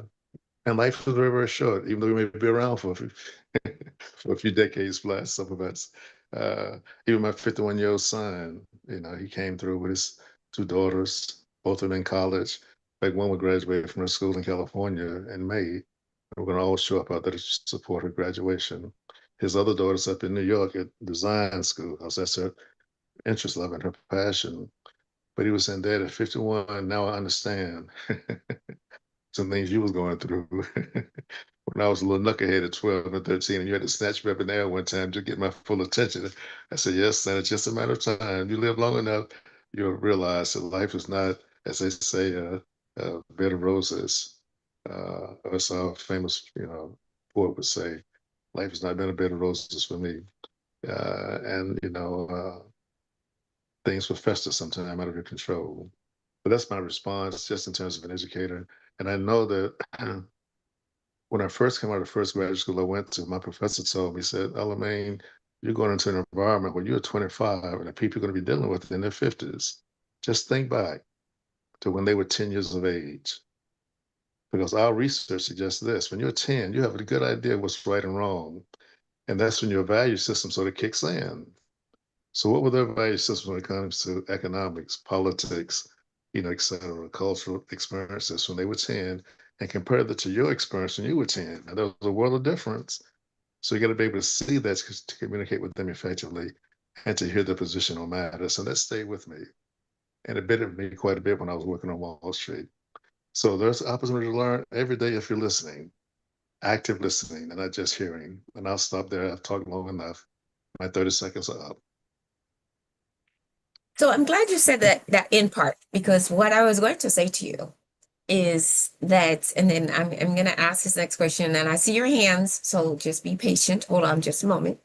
and life is very, very short, even though we may be around for for a few decades plus, some of us. Uh, Even my 51-year-old son, he came through with his two daughters, both of them in college. Like one will graduate from her school in California in May. We're going to all show up out there to support her graduation. His other daughter's up in New York at design school, because that's her interest level and her passion. But he was saying, Dad, at 51, now I understand some things you was going through when I was a little knucklehead at 12 and 13, and you had to snatch me up in the air one time to get my full attention. I said, yes, son, it's just a matter of time. You live long enough, you'll realize that life is not, as they say, a bed of roses. As our famous, poet would say, life has not been a bed of roses for me. And, things will fester sometime out of your control. But that's my response, just in terms of an educator. And I know that when I first came out of the first graduate school I went to, my professor told me, he said, El-Amin, you're going into an environment where you're 25 and the people you're going to be dealing with in their 50s. Just think back to when they were 10 years of age. Because our research suggests this: when you're 10, you have a good idea of what's right and wrong. And that's when your value system sort of kicks in. So what were their value systems when it comes to economics, politics, et cetera, cultural experiences when they were 10, and compare that to your experience when you were 10? And there was a world of difference. So you got to be able to see that to communicate with them effectively and to hear their position on matters. And that stayed with me. And it bettered me quite a bit when I was working on Wall Street. So there's opportunity to learn every day if you're listening, active listening, and not just hearing. And I'll stop there. I've talked long enough. My 30 seconds are up. So I'm glad you said that in part, because what I was going to say to you is that, and then I'm going to ask this next question, and I see your hands, so just be patient. Hold on just a moment.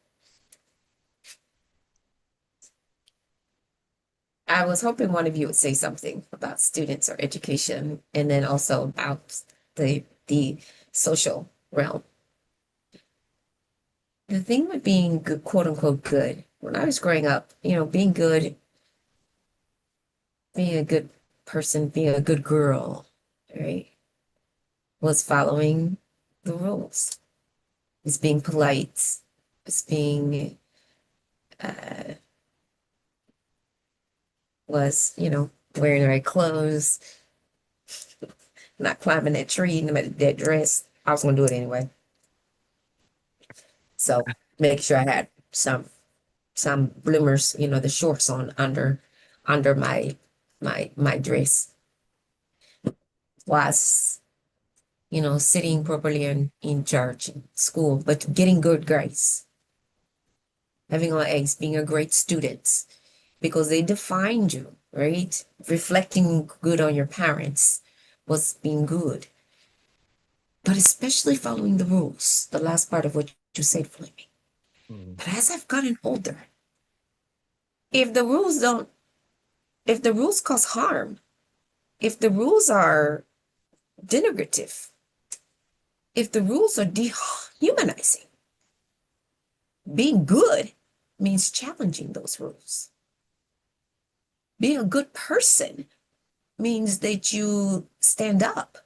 I was hoping one of you would say something about students or education, and then also about the social realm. The thing with being good, quote unquote good, when I was growing up, being good, being a good person, being a good girl, right, was following the rules. It's being polite. It's being uh wearing the right clothes, not climbing that tree, no matter that dress. I was gonna do it anyway. So make sure I had some some bloomers, the shorts on under my dress, was sitting properly in church, in school, but getting good grades, having all A's, being a great student, because they defined you, right? Reflecting good on your parents was being good, but especially following the rules. The last part of what you said, Fleming. Mm. But as I've gotten older, if the rules don't, if the rules cause harm, if the rules are denigrative, if the rules are dehumanizing, being good means challenging those rules. Being a good person means that you stand up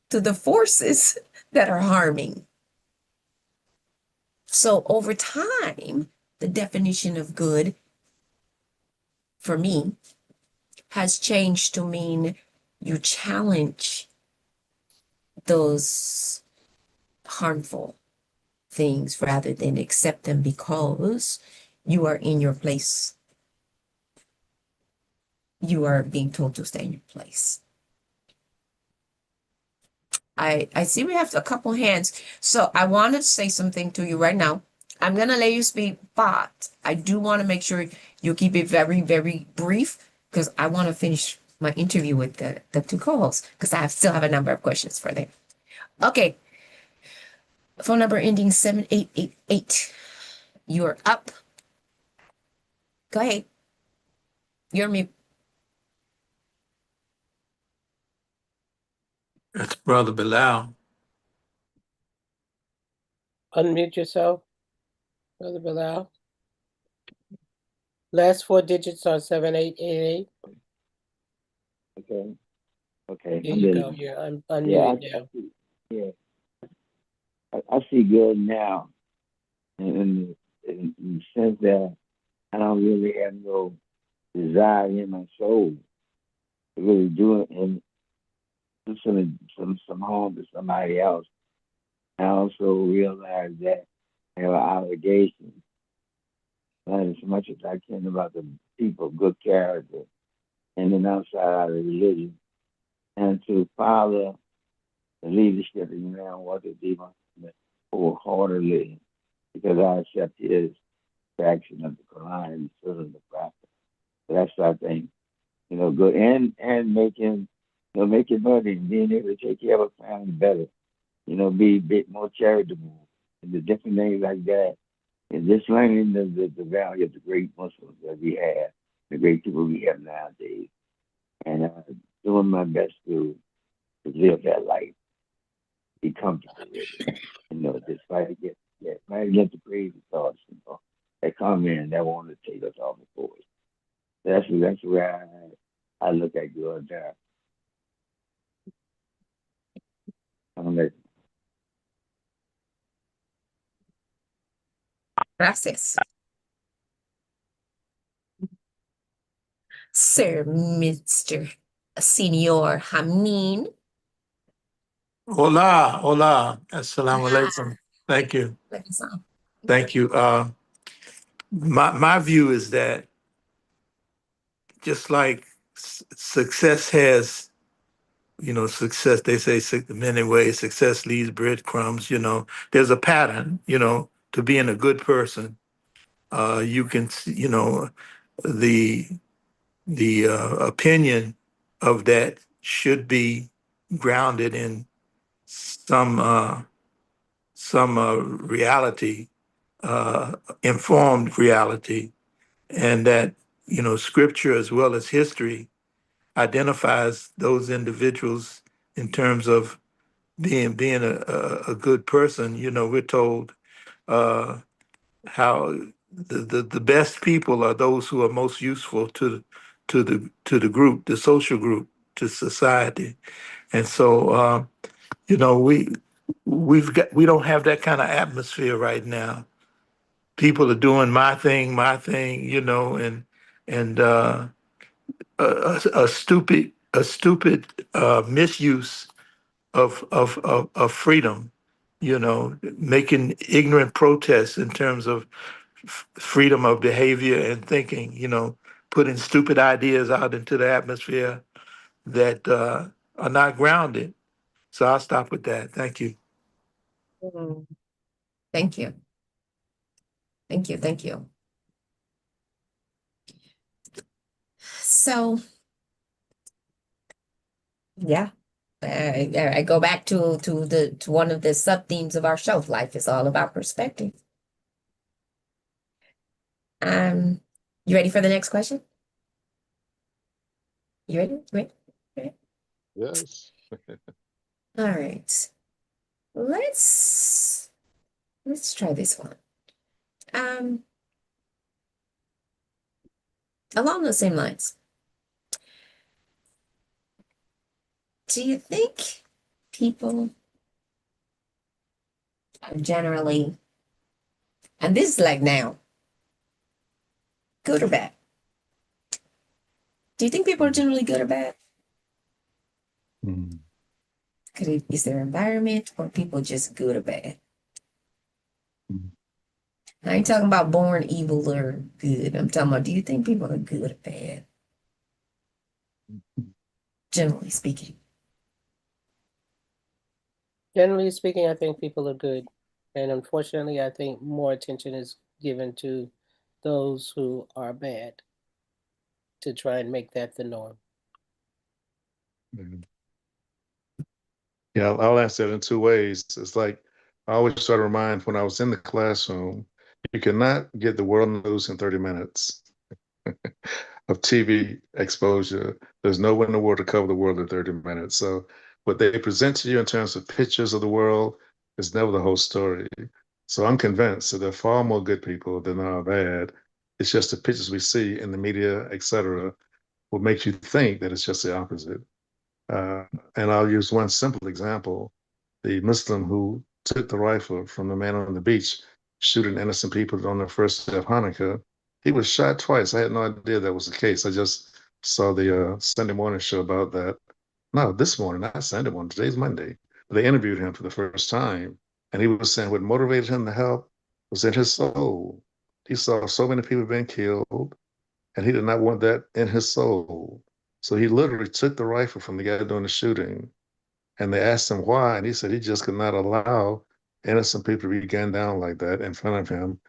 to the forces that are harming. So over time, the definition of good for me has changed to mean you challenge those harmful things rather than accept them because you are in your place. You are being told to stay in your place. I see we have a couple hands. So I want to say something to you right now. I'm going to let you speak, but I do want to make sure you keep it very, very brief because I want to finish my interview with the two co-hosts because still have a number of questions for them. Okay. Phone number ending 7888. You're up. Go ahead. You're me. That's Brother Bilal. Unmute yourself, Brother Bilal. Last four digits are 7888. Okay. Okay. There I'm you ready. go. You're Yeah, unmuted now. yeah. I see good now, in the sense that I don't really have no desire in my soul to really do it and do some harm to somebody else. I also realize that I have an obligation, not as much as I can about the people of good character and then outside of religion, and to follow the leadership and now what to do wholeheartedly because I accept his fraction of the Quran and the Sunnah of the Prophet. So that's what I think, good and making making money and being able to take care of a family better, be a bit more charitable and the different things like that. And just learning the value of the great Muslims that we have, the great people we have nowadays, and doing my best to live that life, be comfortable with it. Just fight against the crazy thoughts, that come in that want to take us off the course. That's where I look at good there. I'm like, Gracias. Sir, Mr. Senior Hameen. Hola, hola. Assalamu alaikum. Thank you. Thank you. My view is that just like success has, success, they say many ways, success leaves breadcrumbs, there's a pattern, to being a good person. You can, the opinion of that should be grounded in some reality, informed reality, and that scripture as well as history identifies those individuals in terms of being a good person. We're told uh, how the best people are those who are most useful to the group, the social group, to society, and so we don't have that kind of atmosphere right now. People are doing my thing, and a stupid misuse of freedom, making ignorant protests in terms of freedom of behavior and thinking, putting stupid ideas out into the atmosphere that are not grounded. So I'll stop with that. Thank you. Mm. Thank you. Thank you. Thank you. So, yeah, I go back to one of the sub themes of our show. Life is all about perspective. You ready for the next question? You ready? Ready? Yes. All right. Let's try this one. Along those same lines, do you think people are generally, and this is like now, good or bad? Do you think people are generally good or bad? Mm. Is their environment or people just good or bad? Mm. I ain't talking about born evil or good. I'm talking about, do you think people are good or bad? Generally speaking. Generally speaking, I think people are good. And unfortunately, I think more attention is given to those who are bad to try and make that the norm. Mm. Yeah, I'll answer that in two ways. It's like I always try to remind when I was in the classroom, you cannot get the world news in 30 minutes of TV exposure. There's no way in the world to cover the world in 30 minutes. So what they present to you in terms of pictures of the world is never the whole story. So I'm convinced that there are far more good people than there are bad. It's just the pictures we see in the media, et cetera, will make you think that it's just the opposite. Uh, and I'll use one simple example. The Muslim who took the rifle from the man on the beach shooting innocent people on the first day of Hanukkah, he was shot twice. I had no idea that was the case. I just saw the Sunday morning show about that. No, this morning, not Sunday morning, today's Monday. They interviewed him for the first time, and he was saying what motivated him to help was in his soul. He saw so many people being killed, and he did not want that in his soul. So he literally took the rifle from the guy doing the shooting, and they asked him why, and he said he just could not allow innocent people to be gunned down like that in front of him.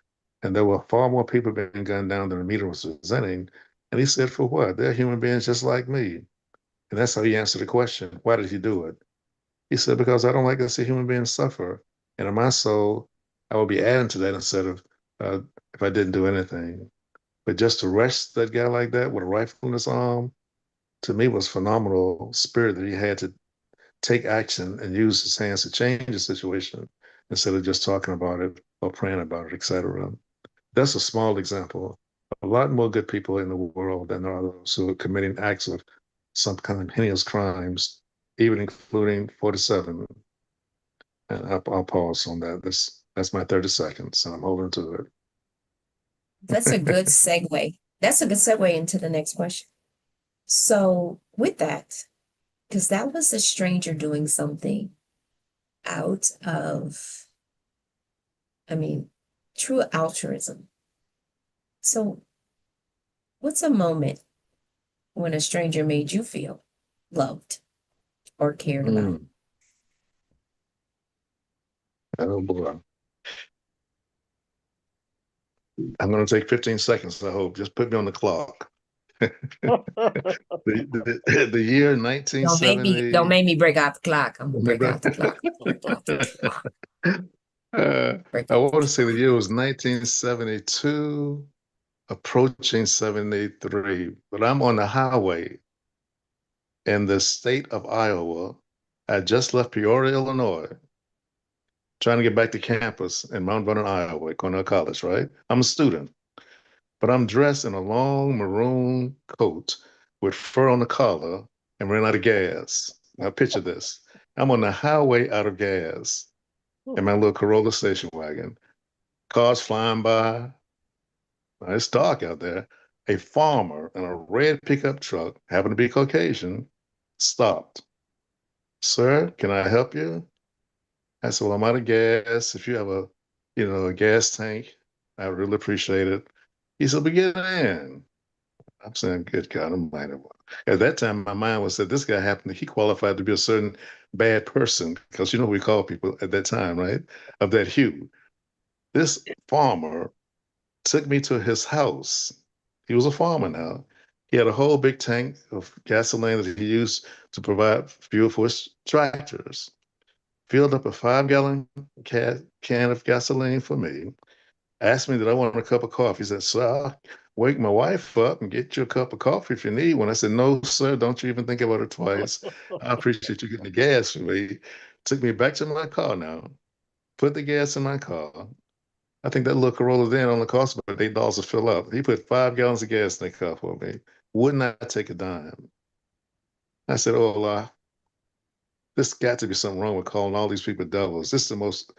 And there were far more people being gunned down than the media was presenting. And he said, for what? They're human beings just like me. And that's how he answered the question. Why did he do it? He said, because I don't like to see human beings suffer. And in my soul, I would be adding to that instead of if I didn't do anything. But just to arrest that guy like that with a rifle in his arm, to me was phenomenal spirit that he had to take action and use his hands to change the situation instead of just talking about it or praying about it, etc. That's a small example. A lot more good people in the world than there are those who are committing acts of some kind of heinous crimes, even including 47. And I'll pause on that. That's my 30 seconds, and I'm over to it. That's a good segue. That's a good segue into the next question. So with that, because that was a stranger doing something out of, true altruism. So what's a moment when a stranger made you feel loved or cared about? Oh boy. I'm going to take 15 seconds, I hope. Just put me on the clock. The year Don't 1970. make me break out the clock. I'm gonna break out the clock. Break out the clock. Break I out the want to say the clock. year was 1972, approaching 73, but I'm on the highway in the state of Iowa. I just left Peoria, Illinois, trying to get back to campus in Mount Vernon, Iowa, Cornell College, right? I'm a student, but I'm dressed in a long maroon coat with fur on the collar and ran out of gas. Now picture this. I'm on the highway out of gas in my little Corolla station wagon. Cars flying by. It's dark out there. A farmer in a red pickup truck, happened to be Caucasian, stopped. Sir, can I help you? I said, well, I'm out of gas. If you have a gas tank, I really appreciate it. He said, "Begin in." I'm saying, good God Almighty. At that time, my mind was that this guy happened, he qualified to be a certain bad person, because you know what we call people at that time, right? Of that hue. This farmer took me to his house. He was a farmer now. He had a whole big tank of gasoline that he used to provide fuel for his tractors. Filled up a 5-gallon can of gasoline for me, asked me that I wanted a cup of coffee. He said, "Sir, I'll wake my wife up and get you a cup of coffee if you need one." I said, "No, sir, don't you even think about it twice. I appreciate you getting the gas for me." Took me back to my car now, put the gas in my car. I think that little Corolla then only cost about $8 to fill up. He put 5 gallons of gas in the car for me. Wouldn't I take a dime? I said, "Oh, Allah, there's got to be something wrong with calling all these people devils. This is the most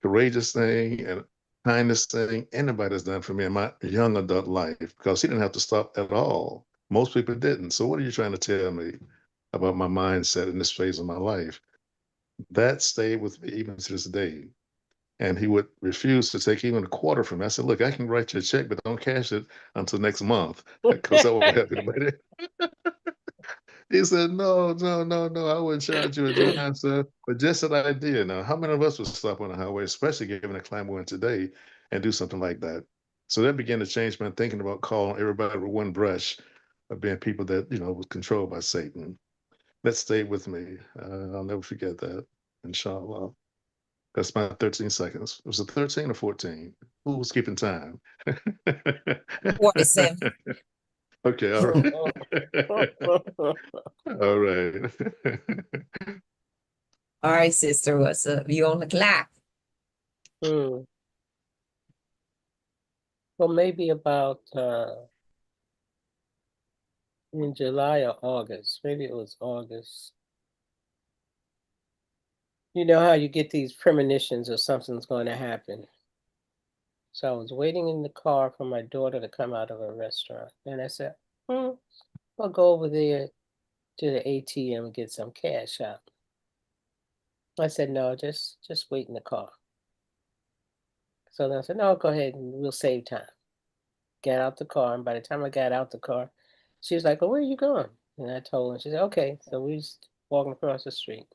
courageous thing and kindest thing anybody's done for me in my young adult life, because he didn't have to stop at all. Most people didn't. So what are you trying to tell me about my mindset in this phase of my life?" That stayed with me even to this day. And he would refuse to take even a quarter from me. I said, "Look, I can write you a check, but don't cash it until next month," because I won't have any money. He said, "No, no, no, no, I wouldn't charge you a dime, sir." But just an idea. Now, how many of us would stop on the highway, especially given the climate we're in today, and do something like that? So that began to change my thinking about calling everybody with one brush of being people that, was controlled by Satan. That stayed with me. I'll never forget that, inshallah. That's my 13 seconds. Was it 13 or 14? Who was keeping time? 47. Okay, all right. All right. All right, sister, what's up? You on the clock? Hmm. Well, maybe about in July or August. Maybe it was August. You know how you get these premonitions of something's going to happen. So I was waiting in the car for my daughter to come out of a restaurant. And I said, I'll go over there to the ATM and get some cash out. I said, no, just wait in the car. So then I said, no, go ahead and we'll save time. Get out the car. And by the time I got out the car, she was like, well, where are you going? And I told her, she said, okay. So we just walking across the street.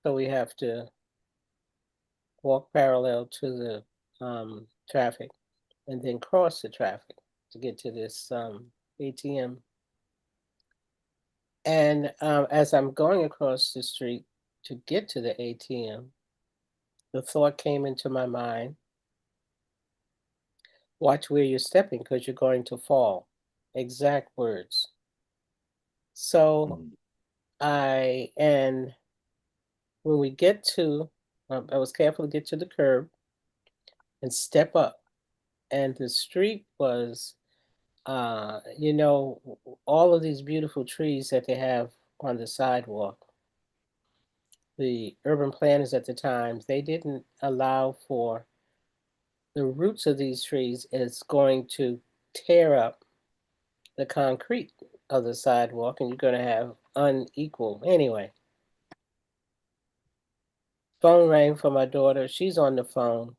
So we have to walk parallel to the traffic and then cross the traffic to get to this ATM. And as I'm going across the street to get to the ATM, the thought came into my mind, watch where you're stepping because you're going to fall. Exact words. So and when we get to, I was careful to get to the curb and step up. And the street was, all of these beautiful trees that they have on the sidewalk. The urban planners at the time, they didn't allow for the roots of these trees is going to tear up the concrete of the sidewalk and you're going to have unequal. Anyway, phone rang for my daughter. She's on the phone.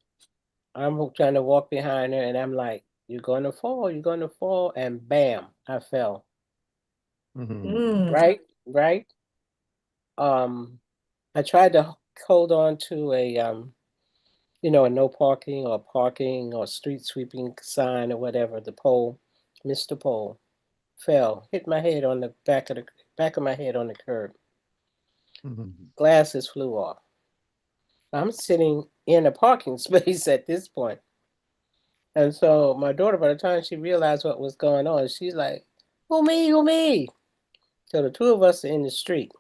I'm trying to walk behind her and I'm like, you're going to fall, you're going to fall. And bam, I fell. Right, right. I tried to hold on to a no parking or street sweeping sign or whatever, the pole, missed the pole, fell, hit my head on the back of my head on the curb. Glasses flew off. I'm sitting in a parking space at this point. And so my daughter, by the time she realized what was going on, she's like, who me, who me? So the two of us are in the street.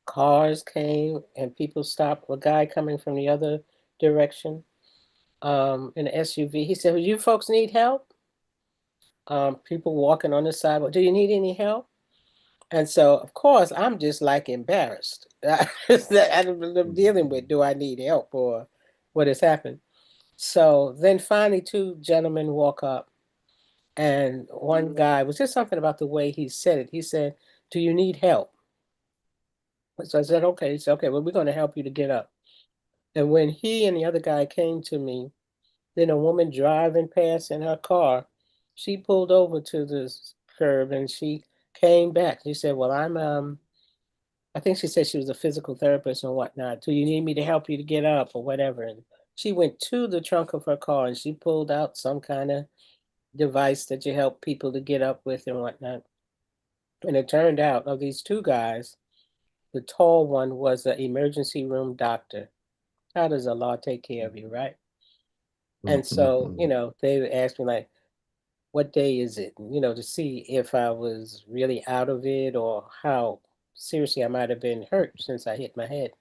Cars came and people stopped. A guy coming from the other direction in an SUV. He said, well, you folks need help? People walking on the sidewalk. Do you need any help? And so, of course, I'm just like embarrassed. I'm dealing with, do I need help or what has happened? So then finally, two gentlemen walk up, and one guy was just something about the way he said it. He said, do you need help? So I said, okay. He said, okay, well, we're going to help you to get up. And when he and the other guy came to me, then a woman driving past in her car, she pulled over to the curb and she came back. She said, "Well, I think she said she was a physical therapist and whatnot. Do you need me to help you to get up or whatever?" And she went to the trunk of her car and she pulled out some kind of device that you help people to get up with and whatnot. And it turned out of these two guys, the tall one was an emergency room doctor. How does the law take care of you, right? And so, Mhm. they asked me like, what day is it? To see if I was really out of it or how seriously I might have been hurt since I hit my head.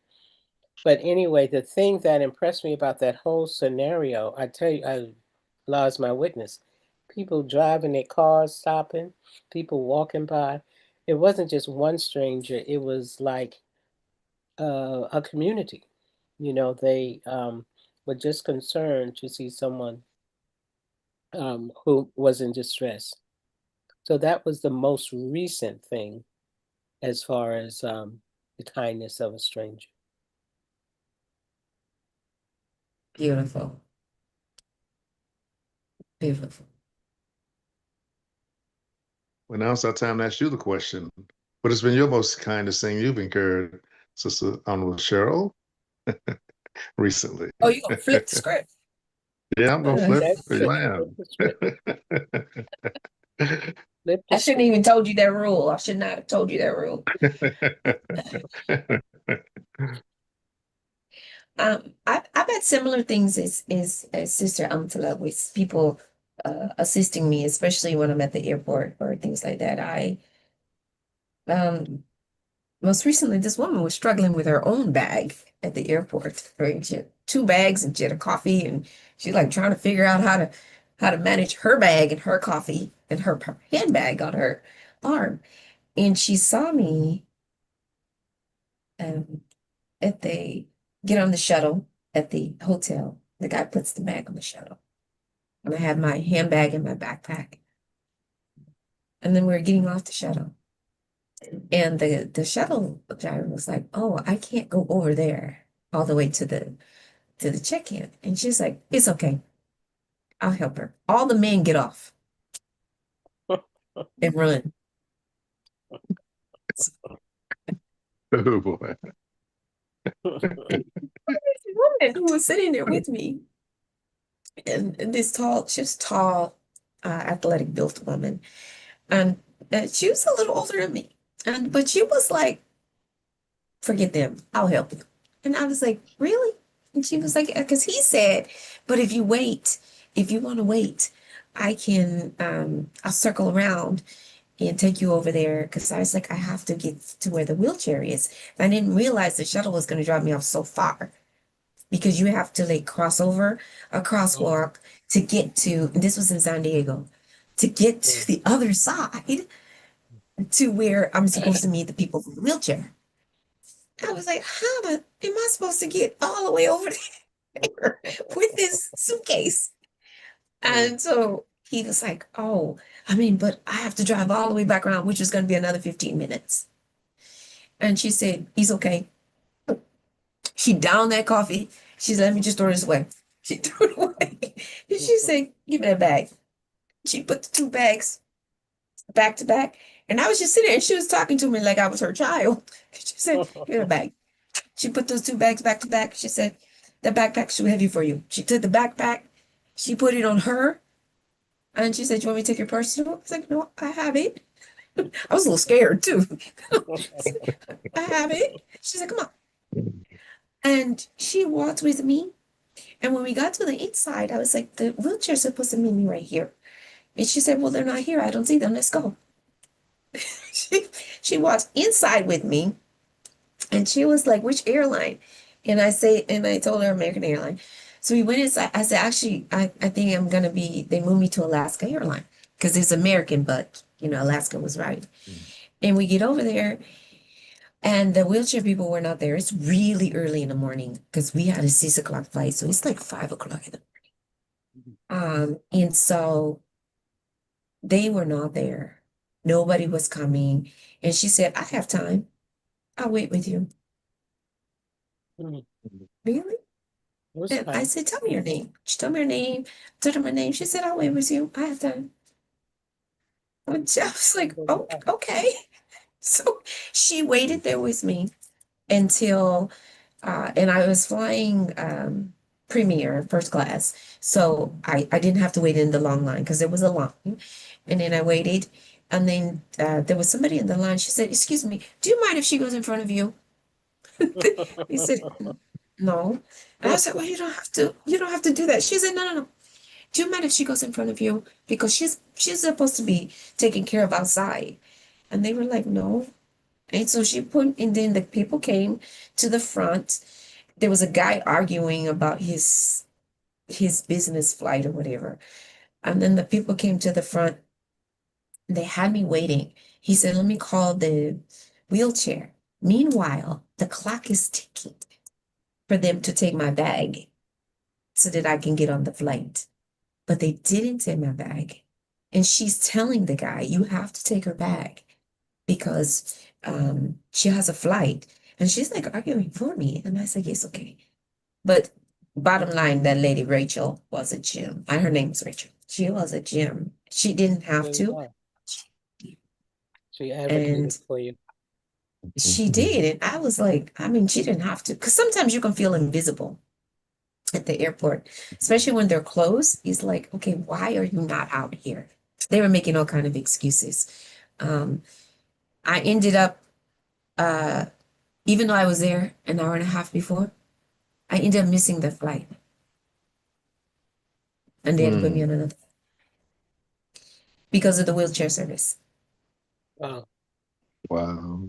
But anyway, the thing that impressed me about that whole scenario, I tell you, I lost my witness. People driving their cars, stopping, people walking by. It wasn't just one stranger, it was like a community. They were just concerned to see someone who was in distress. So that was the most recent thing as far as the kindness of a stranger. Beautiful. Beautiful. Well, now it's our time to ask you the question. What has been your most kindest thing you've incurred, Sister Honorable Cheryl, recently? Oh, you gonna flip the script? Yeah, I'm gonna flip That's the true. Flip land. the script. Flip I the shouldn't script. even told you that rule. I should not have told you that rule. I've had similar things as Sister Amatullah with people assisting me, especially when I'm at the airport or things like that. I um most recently this woman was struggling with her own bag at the airport. Right? She had two bags and she had a coffee and she's like trying to figure out how to manage her bag and her coffee and her handbag on her arm. And she saw me um at the get on the shuttle at the hotel. The guy puts the bag on the shuttle. And I had my handbag and my backpack. And then we were getting off the shuttle. And the shuttle driver was like, "Oh, I can't go over there all the way to the check-in." And she's like, "It's okay. I'll help her." All the men get off and run. So, Oh boy. this woman who was sitting there with me, and this tall, just tall, athletic built woman. And she was a little older than me. But she was like, "Forget them. I'll help you." And I was like, "Really?" And she was like, "Because he said, but if you want to wait, I'll circle around and take you over there." Because I was like, I have to get to where the wheelchair is. And I didn't realize the shuttle was going to drop me off so far because you have to like cross over a crosswalk to get to, and this was in San Diego, to get to the other side to where I'm supposed to meet the people from the wheelchair. I was like, am I supposed to get all the way over there with this suitcase? And so he was like, "Oh, I mean, but I have to drive all the way back around, which is going to be another 15 minutes." And she said, "He's okay." She downed that coffee. She said, "Let me just throw this away." She threw it away. And she said, "Give me that bag." She put the two bags back to back. And I was just sitting there and she was talking to me like I was her child. She said, "Give me the bag." She put those two bags back to back. She said, "That backpack's too heavy for you." She took the backpack, she put it on her, and she said, "You want me to take your purse?" No, I was like, "No, I have it." I was a little scared too. "I have it." She's like, "Come on." And she walked with me. And when we got to the inside, I was like, "The wheelchair's supposed to meet me right here." And she said, "Well, they're not here. I don't see them. Let's go." She, she walked inside with me. And she was like, "Which airline?" And I told her American Airline. So we went inside. I said, "Actually, I think they moved me to Alaska Airline because it's American, but Alaska was right." And we get over there and the wheelchair people were not there. It's really early in the morning because we had a 6 o'clock flight. So it's like 5 o'clock in the and so they were not there. Nobody was coming. And she said, "I have time. I'll wait with you." Mhm. Really? What's And I fine? said, tell me your name. She told me her name. I told her my name. She said, I'll wait with you. I have time. And I was like, oh, okay. So she waited there with me until, and I was flying Premier first class. So I didn't have to wait in the long line because there was a line. And then I waited. And then there was somebody in the line. She said, excuse me, do you mind if she goes in front of you? He said, no. And I said, well, you don't have to do that. She said, no, no, no. Do you mind if she goes in front of you? Because she's supposed to be taken care of outside. And they were like, no. And so and then the people came to the front. There was a guy arguing about his business flight or whatever. And then the people came to the front. They had me waiting. He said, let me call the wheelchair. Meanwhile, the clock is ticking for them to take my bag so that I can get on the flight. But they didn't take my bag. And she's telling the guy, you have to take her bag because she has a flight. And she's like arguing for me. And I said, yes, okay. But bottom line, that lady Rachel was a gem. Her name was Rachel. She was a gem. She didn't have There you to. are. She advocated And for you. she did. And I was like, I mean, she didn't have to. Because sometimes you can feel invisible at the airport, especially when they're closed. It's like, okay, why are you not out here? They were making all kind of excuses. Um, I ended up, uh, even though I was there an hour and a half before, I ended up missing the flight, and they had to put me Mm. on another because of the wheelchair service. Oh. Wow.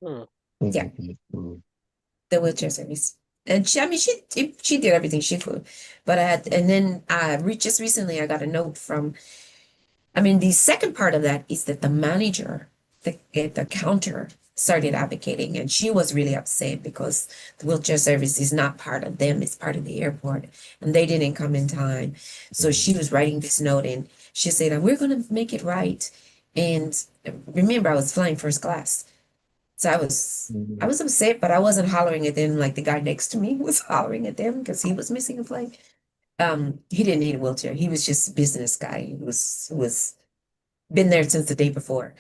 Hmm. Yeah, Mm. the wheelchair service. And I mean, she did everything she could, but and then just recently I got a note from. I mean, the second part of that is that the manager at the counter started advocating, and she was really upset because the wheelchair service is not part of them, it's part of the airport, and they didn't come in time. So she was writing this note, and she said, we're going to make it right. And remember, I was flying first class. So I Mm. was upset, but I wasn't hollering at them like the guy next to me was hollering at them because he was missing a flight. He didn't need a wheelchair. He was just a business guy who was been there since the day before.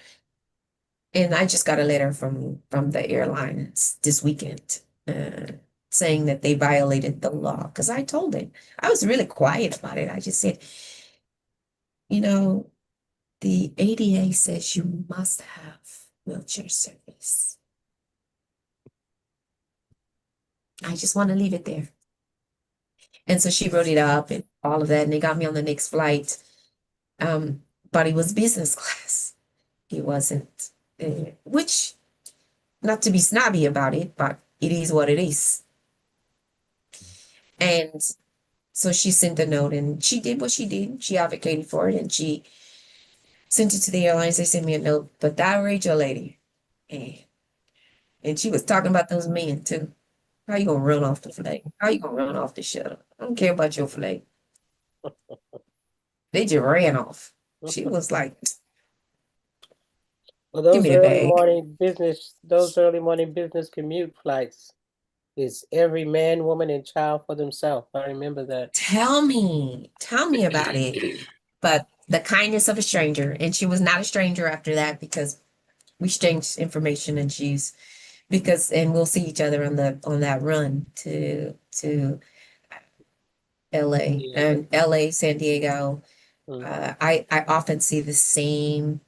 And I just got a letter from the airlines this weekend saying that they violated the law because I told it. I was really quiet about it. I just said, you know, the ADA says you must have wheelchair service. I just want to leave it there. And so she wrote it up and all of that, and they got me on the next flight. But it was business class. It wasn't, which not to be snobby about it, but it is what it is. And so she sent a note and she did what she did. She advocated for it and she sent it to the airlines. They sent me a note. But that Rachel lady, eh, and she was talking about those men too. How you gonna run off the flag? How you gonna run off the shuttle? I don't care about your flag. They just ran off. She was like, Well, give me the bag. those early morning business commute flights is every man, woman, and child for themselves. I remember that. Tell me about it. But the kindness of a stranger, and she was not a stranger after that because we exchanged information and and we'll see each other on that run to LA Yeah. and LA, San Diego. Mm. I often see the same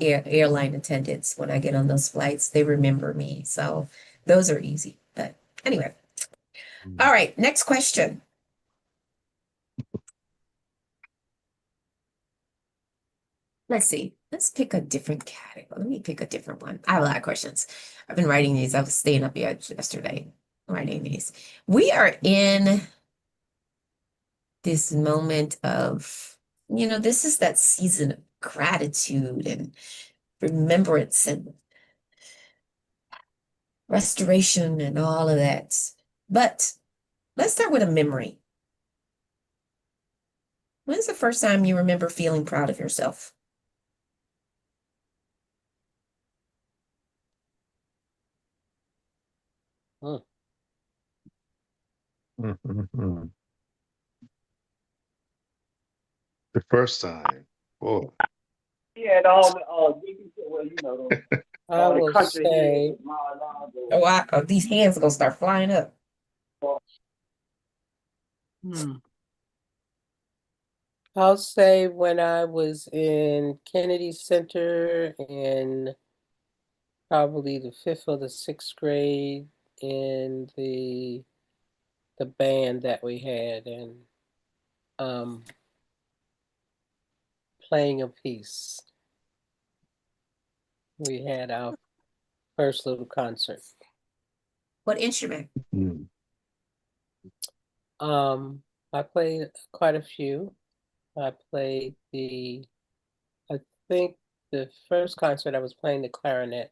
airline attendants when I get on those flights. They remember me. So those are easy. But anyway. All right, next question. Let's see. Let's pick a different category. Let me pick a different one. I have a lot of questions. I've been writing these. I was staying up yesterday writing these. We are in this moment of, this is that season of gratitude and remembrance and restoration and all of that. But let's start with a memory. When's the first time you remember feeling proud of yourself? Mm. Mm-hmm. The first time. Oh, He had all the well, you know, I the will country say, heads, Mar-a-Lago. These hands are gonna start flying up. hmm, I'll say when I was in Kennedy Center in probably the fifth or the sixth grade in the band that we had and um, playing a piece. We had our first little concert. What instrument? mm. Um, I played quite a few. I played I think the first concert I was playing the clarinet,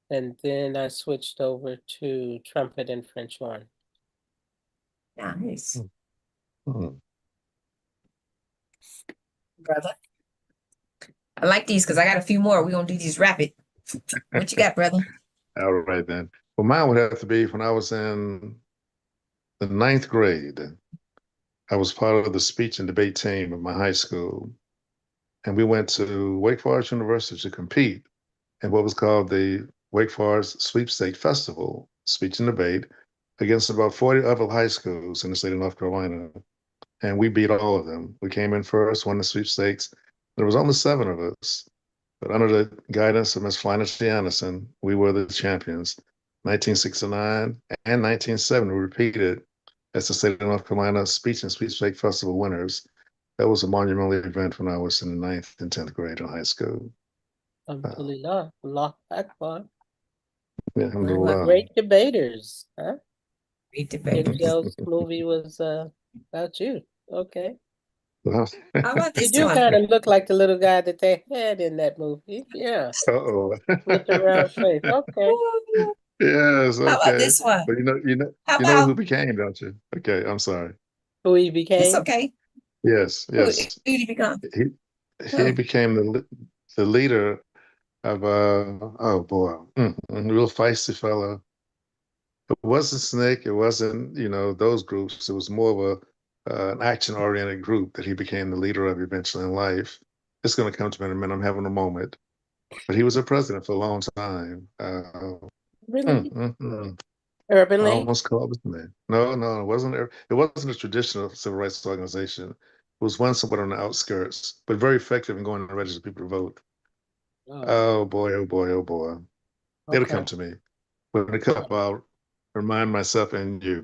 and then I switched over to trumpet and French horn. Nice, Mm. brother. I like these because I got a few more. We're gonna do these rapid. What you got, brother? All right then. Well, mine would have to be when I was in the ninth grade. I was part of the speech and debate team of my high school, and we went to Wake Forest University to compete in what was called the Wake Forest Sweepstake Festival, speech and debate, against about 40 other high schools in the state of North Carolina. And we beat all of them. We came in first, won the sweepstakes. There was only seven of us, but under the guidance of Miss Flannery Anderson, we were the champions. 1969 and 1970 repeated as the state of North Carolina Speech and Sweepstake Festival winners. That was a monumental event when I was in the ninth and 10th grade in high school. Alhamdulillah, Allah Akbar. Yeah, Oh, wow. Great debaters, huh? Great Big debaters. Joe's movie was about you. Okay. Well, How about You this do one? kind of look like the little guy that they had in that movie. Yeah. uh-oh. With the round face. Okay. Yes, How about okay. this one? But How you know who about became, don't you? Okay, I'm sorry. Who he it's became? okay? Yes, Who yes. did he become? He he Who? became the leader of oh boy, real feisty fella. It wasn't Snake, it wasn't, those groups. It was more of an action-oriented group that he became the leader of eventually in life. It's gonna come to me in a minute. I'm having a moment. But he was a president for a long time. Really? Mm, mm. Urban I League? almost called his name. No, no, it wasn't. It wasn't a traditional civil rights organization. It was one somewhat on the outskirts, but very effective in going to register people to vote. Oh, Oh boy, oh boy, oh boy. It'll come okay. to me. When it comes, I'll remind myself and you.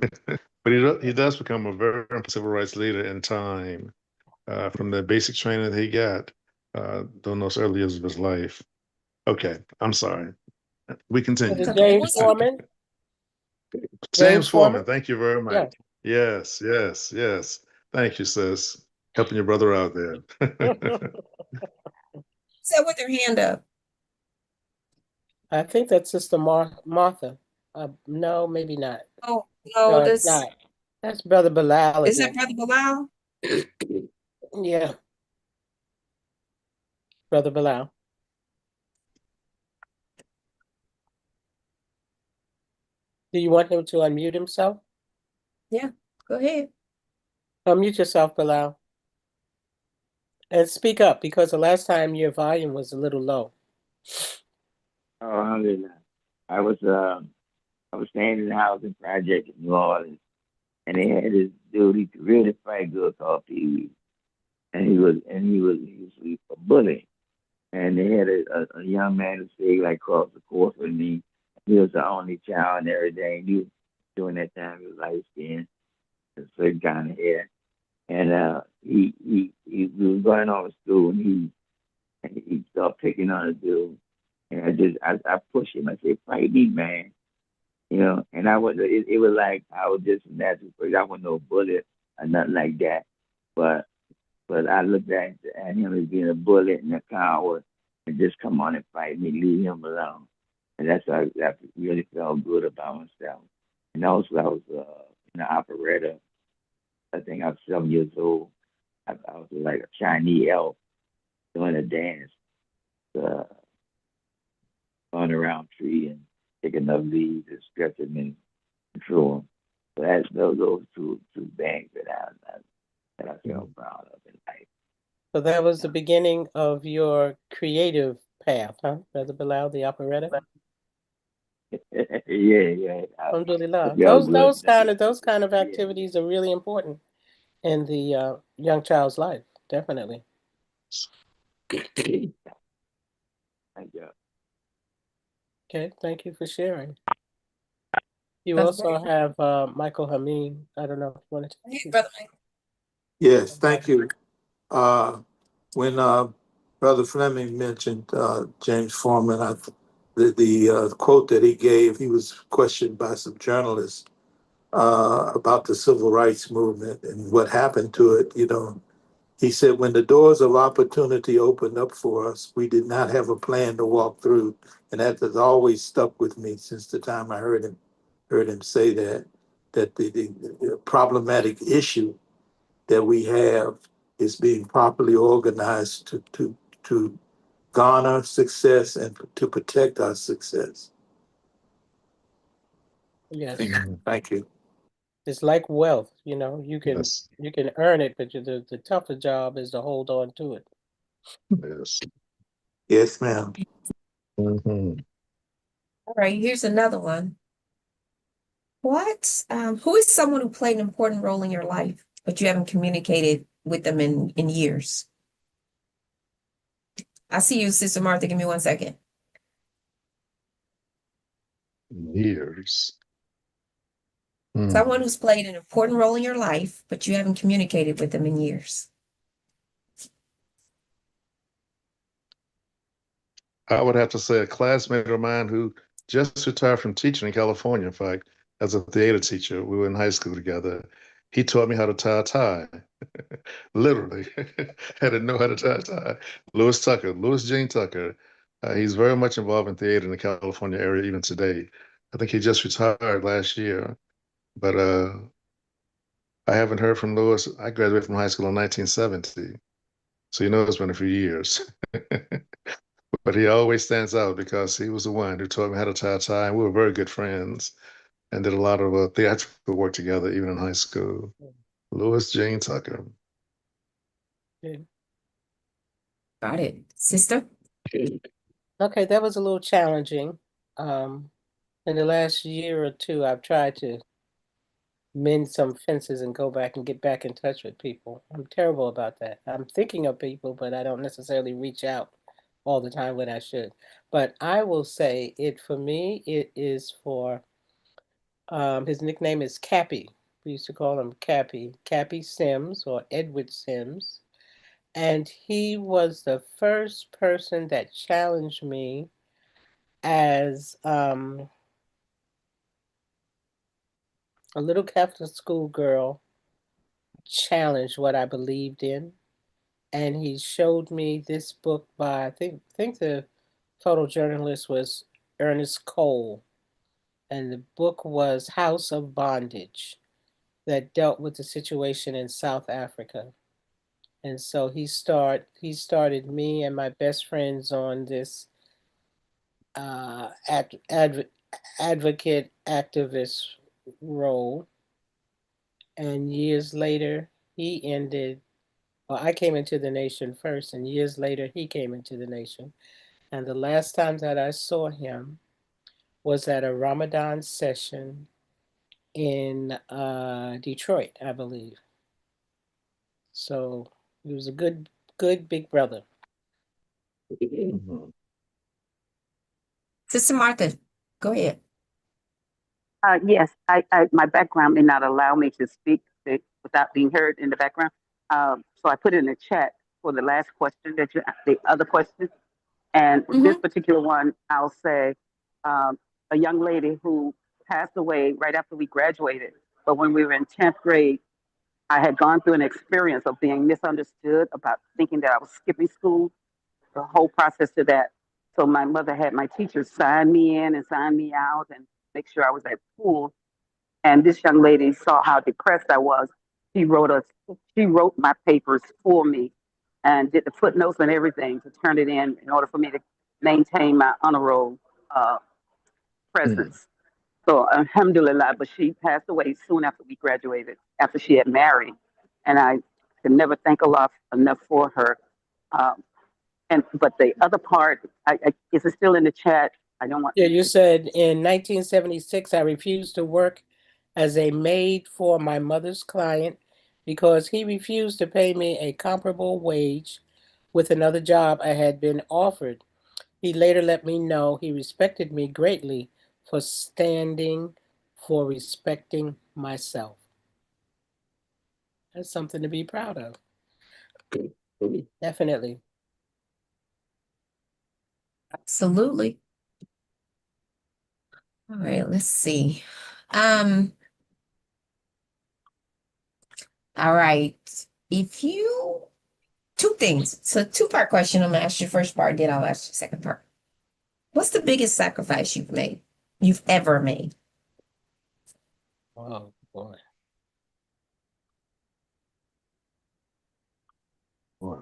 But he does become a very important civil rights leader in time from the basic training that he got during those early years of his life. Okay, I'm sorry. We Was It's continue. it okay. James What's up? Foreman? James James Foreman, Foreman? thank you very Yeah. much. Yes, yes, yes. Thank you, sis. Helping your brother out there. Say with their hand up. I think that's Sister Martha. No, maybe not. Oh no, No, it's this not. That's Brother Bilal is that again. Brother Bilal? Yeah, Brother Bilal. Do you want him to unmute himself? Yeah, go ahead. Unmute yourself, Bilal. And speak up because the last time your volume was a little low. Oh, alhamdulillah. I was I was staying in the housing project in New Orleans, and they had this dude. He could really fight good called Pee Wee, and he was a bully. And they had a young man who stayed like across the course with me. He was the only child and everything. He was during that time he was light skinned, a certain kind of hair, and he we was going on to school, and he started picking on the dude, and I pushed him. I said, "Fight me, man." And it was like I was just a natural person. I wasn't no bully or nothing like that. But I looked at him as being a bully and a coward and just come on and fight me, leave him alone. And that's why I really felt good about myself. And also I was in the operetta. I think I was 7 years old. I was like a Chinese elf doing a dance, uh, going around tree and picking up leaves and stretching them and throw them. those two things that I feel proud of in life. So that was the beginning of your creative path, huh? Brother Bilal, the operetta? Yeah. Hope Alhamdulillah. y'all Those good. those kind of those kind of Yeah. activities are really important in the young child's life, definitely. Thank you. Okay, thank you for sharing. You Brother also Mike. have Michael Hameen. I don't know if you wanted Hey, to. Brother Mike. Yes, thank you. When Brother Fleming mentioned James Foreman, the quote that he gave, he was questioned by some journalists about the civil rights movement and what happened to it. You know, he said, when the doors of opportunity opened up for us, we did not have a plan to walk through. And that has always stuck with me since the time I heard him say that, that the problematic issue that we have is being properly organized to garner success and to protect our success. Yes, Thank you. it's like wealth. You can Yes. you can earn it, but the tougher job is to hold on to it. Yes. Yes, ma'am. Mm-hmm. All right, here's another one. Who is someone who played an important role in your life, but you haven't communicated with them in years? I see you, Sister Martha. Give me 1 second. Years. Someone who's played an important role in your life, but you haven't communicated with them in years. I would have to say a classmate of mine who just retired from teaching in California, in fact, as a theater teacher. We were in high school together. He taught me how to tie a tie. Literally. I didn't know how to tie a tie. Louis Jean Tucker. He's very much involved in theater in the California area even today. I think he just retired last year. But I haven't heard from Louis. I graduated from high school in 1970. So it's been a few years. But he always stands out because he was the one who taught me how to tie a tie, and we were very good friends and did a lot of theatrical work together, even in high school. Louis Jean Tucker. Yeah. Got it. Sister? Okay, that was a little challenging. Um, in the last year or two, I've tried to mend some fences and go back and get back in touch with people. I'm terrible about that. I'm thinking of people, but I don't necessarily reach out all the time when I should. But I will say it for me, it is for his nickname is Cappy. We used to call him Cappy, Cappy Sims or Edward Sims. And he was the first person that challenged me as a little Catholic school girl, challenged what I believed in. And he showed me this book by I think the photojournalist was Ernest Cole, and the book was House of Bondage that dealt with the situation in South Africa. And so he started me and my best friends on this uh, ad, adv- advocate activist role. And years later, he ended. Well, I came into the nation first, and years later, he came into the nation. And the last time that I saw him was at a Ramadan session in Detroit, I believe. So he was a good big brother. Mhm. Sister Martha, go ahead. Yes, my background may not allow me to speak without being heard in the background. So I put in the chat for the last question the other question. And this Mm-hmm. particular one, I'll say a young lady who passed away right after we graduated. But when we were in 10th grade, I had gone through an experience of being misunderstood about thinking that I was skipping school, the whole process to that. So my mother had my teachers sign me in and sign me out and make sure I was at school. And this young lady saw how depressed I was. She wrote us. She wrote my papers for me and did the footnotes and everything to turn it in order for me to maintain my honor roll Mhm. presence. So alhamdulillah, but she passed away soon after we graduated, after she had married. And I can never thank Allah enough for her. Um, but the other part, is it still in the chat? I don't want. Yeah, you said in 1976, I refused to work as a maid for my mother's client because he refused to pay me a comparable wage with another job I had been offered. He later let me know he respected me greatly for standing for respecting myself. That's something to be proud of. Definitely. Absolutely. All right, let's see. Um, all right. If you two things. So two-part question. I'm gonna ask you the first part, then I'll ask you the second part. What's the biggest sacrifice you've made? You've ever made? Oh boy. Boy.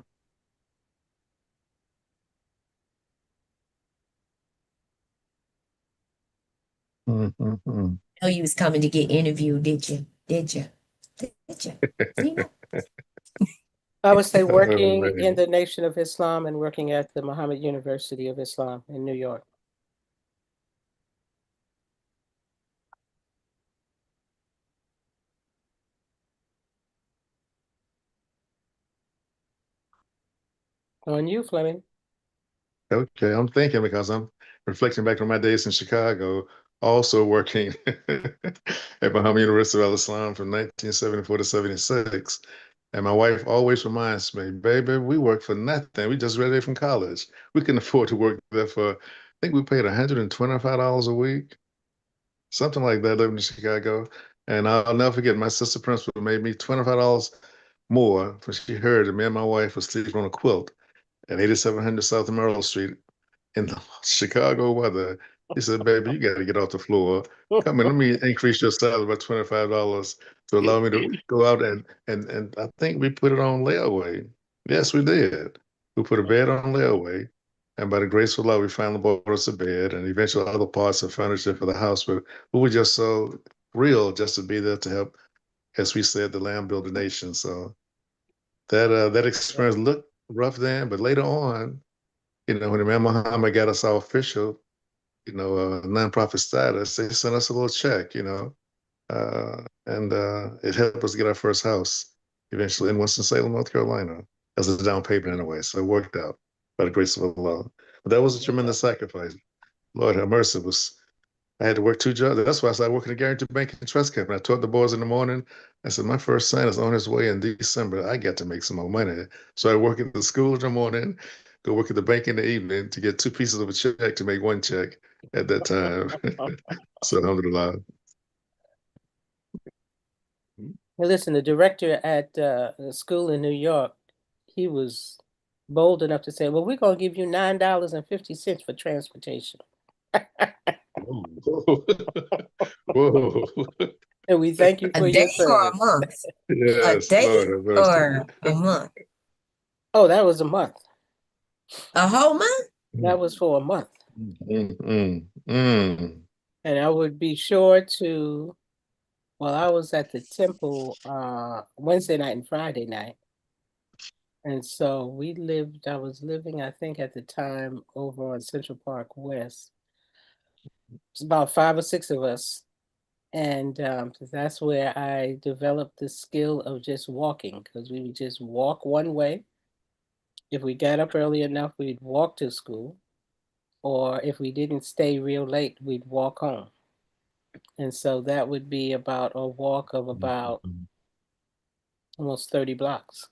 Mm-hmm. I know you was coming to get interviewed, did you? Did you? Did you? You know? I would say Oh, working in man. the Nation of Islam and working at the Muhammad University of Islam in New York. On you, Fleming. Okay, I'm thinking because I'm reflecting back on my days in Chicago, also working at Muhammad University of Islam from 1974 to 76. And my wife always reminds me, baby, we work for nothing. We just graduated from college. We can afford to work there for, I think we paid $125 a week, something like that, living in Chicago. And I'll never forget, my sister principal made me $25 more when she heard that me and my wife were sleeping on a quilt at 8700 South Merrill Street in the Chicago weather. He said, baby, you got to get off the floor. Come in, let me increase your salary by $25 to allow me to go out and I think we put it on layaway. Yes, we did. We put a bed on layaway. And by the grace of Allah, we finally bought us a bed and eventually other parts of furniture for the house. But we were just so real just to be there to help, as we said, the land build the nation. So that experience looked rough then, but later on, when Imam Muhammad got us our official, nonprofit status, they sent us a little check, and it helped us get our first house eventually in Winston-Salem, North Carolina, as a down payment anyway. So it worked out by the grace of Allah. But that was a tremendous sacrifice. Lord have mercy. I had to work two jobs. That's why I started working at Guaranty Bank and Trust Company. I told the boys in the morning, I said, my first son is on his way in December. I got to make some more money. So I work at the school in the morning, go work at the bank in the evening to get two pieces of a check to make one check at that time. So alhamdulillah. Well, listen, the director at the school in New York, he was bold enough to say, well, we're going to give you $9.50 for transportation. Whoa. Whoa. And we thank you A for day your or a service. month? A Yes, day Lord have mercy. or a month? Oh, that was a month. A whole month? That was for a month. Mm. And I would be sure to, well, I was at the temple Wednesday night and Friday night. And so I was living, I think at the time over on Central Park West. It's about 5 or 6 of us. And that's where I developed the skill of just walking because we would just walk one way. If we got up early enough, we'd walk to school. Or if we didn't stay real late, we'd walk home. And so that would be about a walk of about almost 30 blocks.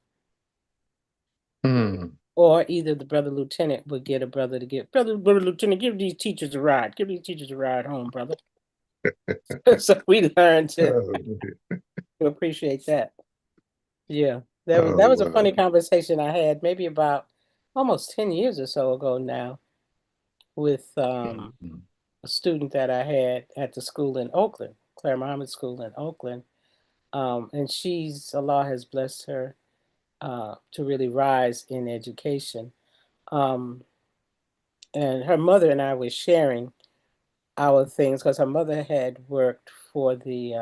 Mm. Or either the brother lieutenant would get a brother to get, brother lieutenant, give these teachers a ride. Give these teachers a ride home, brother. So we learned to appreciate that. Yeah, that was a funny wow. conversation I had maybe about almost 10 years or so ago now with a student that I had at the school in Oakland, Claire Muhammad School in Oakland. And Allah has blessed her to really rise in education. Um, and her mother and I were sharing our things, because her mother had worked for the,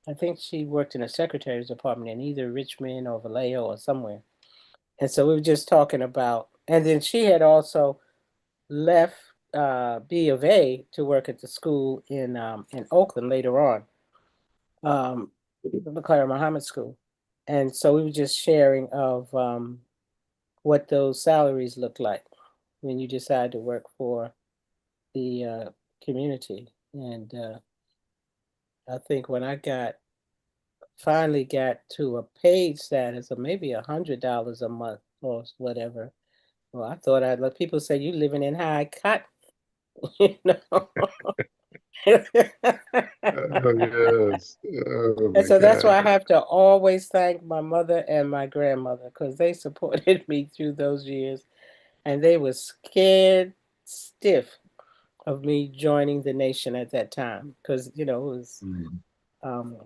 I think she worked in the secretary's department in either Richmond or Vallejo or somewhere. And so we were just talking about, and then she had also left B of A to work at the school in Oakland later on, the Claire Muhammad School. And so we were just sharing of what those salaries look like when you decide to work for the community. And I think when I finally got to a paid status of maybe $100 a month or whatever, well, I thought I'd let people say you living in high cotton, you know. Oh yes. Oh And my so that's why I God. have to always thank my mother and my grandmother because they supported me through those years and they were scared stiff of me joining the nation at that time because, it was Mm. um,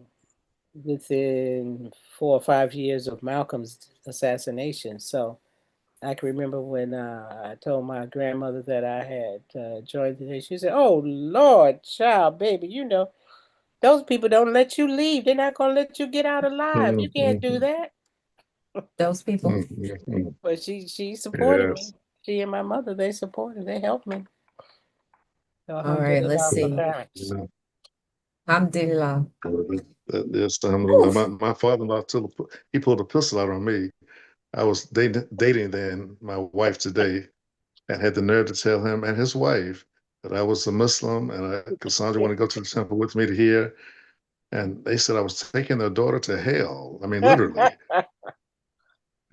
within 4 or 5 years of Malcolm's assassination. So I can remember when I told my grandmother that I had joined the nation. She said, "Oh Lord, child, baby, those people don't let you leave. They're not gonna let you get out alive. You Mm, can't mm, do that." Those people. mm. But she supported Yes. me. She and my mother, they supported, they helped me. So All right, let's alhamdulillah for see. parents. Yeah. Alhamdulillah. Yes, alhamdulillah. Ooh, My father-in-law he pulled a pistol out on me. I was dating then my wife today, and had the nerve to tell him and his wife that I was a Muslim, and Cassandra wanted to go to the temple with me to hear. And they said I was taking their daughter to hell. I mean, literally.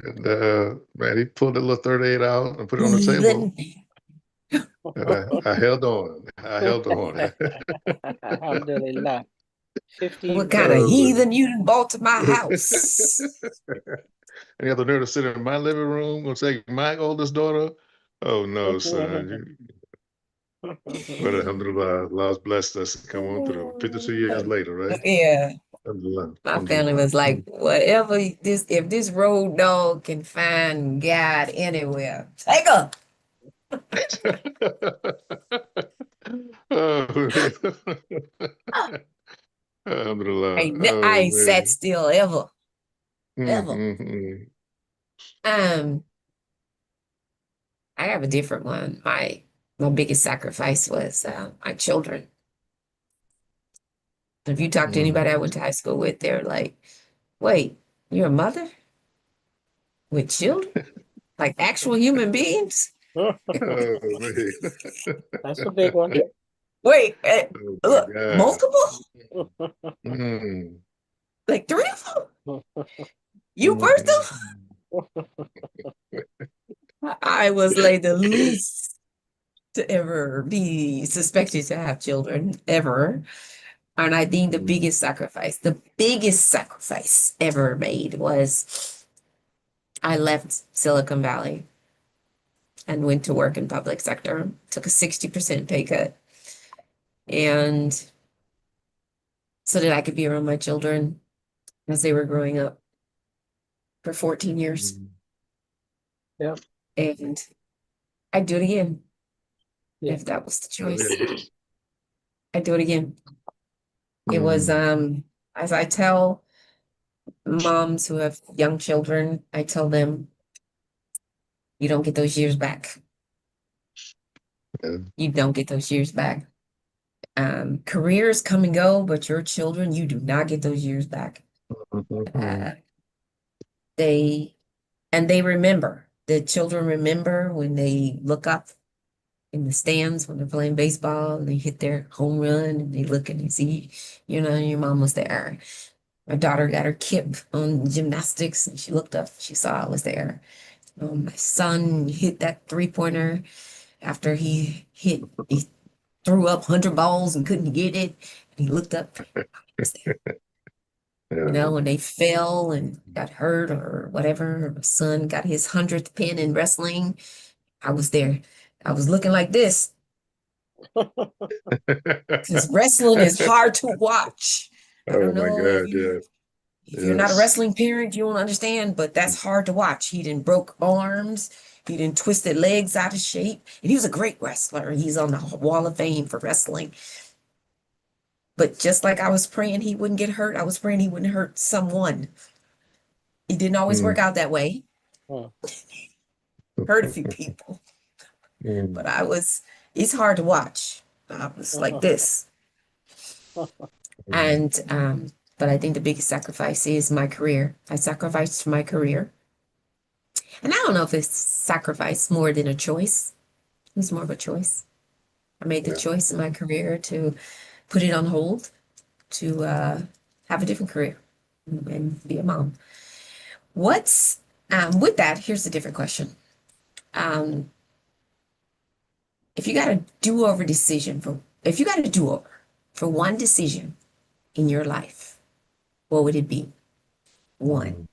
And man, he pulled that little 38 out and put it on the table. heathen. I held on. I held on. Alhamdulillah. 50 What kind of years. Oh, heathen you done brought to my and house? you have the nerve to sit in my living room and take my oldest daughter. Oh no, son. But alhamdulillah, Allah's blessed us to come on through. 52 years later, right? Yeah, Alhamdulillah. my family Alhamdulillah. was like, whatever if this road dog can find God anywhere, take her. Oh, alhamdulillah. I Oh ain't sat man. still ever, ever. Mm-hmm. Um, I have a different one. My biggest sacrifice was my children. If you talk to anybody I went to high school with, they're like, wait, you're a mother with children? Like actual human beings? Oh man. That's a big one. Wait, Oh my look, God. multiple? Mm. Like three of them? You birthed Mhm. them? I was like the least to ever be suspected to have children, ever. And I think the biggest sacrifice ever made was I left Silicon Valley and went to work in public sector, took a 60% pay cut, and so that I could be around my children as they were growing up for 14 years. Yep. And I'd do it again Yeah. if that was the Oh choice. yeah. I'd do it again. It was Mm. as I tell moms who have young children, I tell them, you don't get those years back. Yeah. You don't get those years back. Careers come and go, but your children, you do not get those years back. Mhm. Uh, they and they remember. The children remember when they look up in the stands when they're playing baseball and they hit their home run and they look and they see, your mom was there. My daughter got her kip on gymnastics and she looked up, she saw I was there. My son hit that three-pointer after he threw up 100 balls and couldn't get it. And he looked up, I was there. Yeah. When they fell and got hurt or whatever, my son got his 100th pin in wrestling. I was there. I was looking like this because wrestling is hard to watch. I Oh don't my know God, yeah. if you're not a Yes. wrestling parent, you won't understand, but that's hard to watch. He didn't broke arms. He didn't twisted legs out of shape. And he was a great wrestler. He's on the Wall of Fame for wrestling. But just like I was praying he wouldn't get hurt, I was praying he wouldn't hurt someone. It didn't always work out that way. Hurt a few people. But it's hard to watch. I was like this. And but I think the biggest sacrifice is my career. I sacrificed my career. And I don't know if it's sacrifice more than a choice. It's more of a choice. I made the choice in my career to put it on hold, to have a different career and be a mom. With that, here's a different question. If you got a do-over for one decision in your life, what would it be? One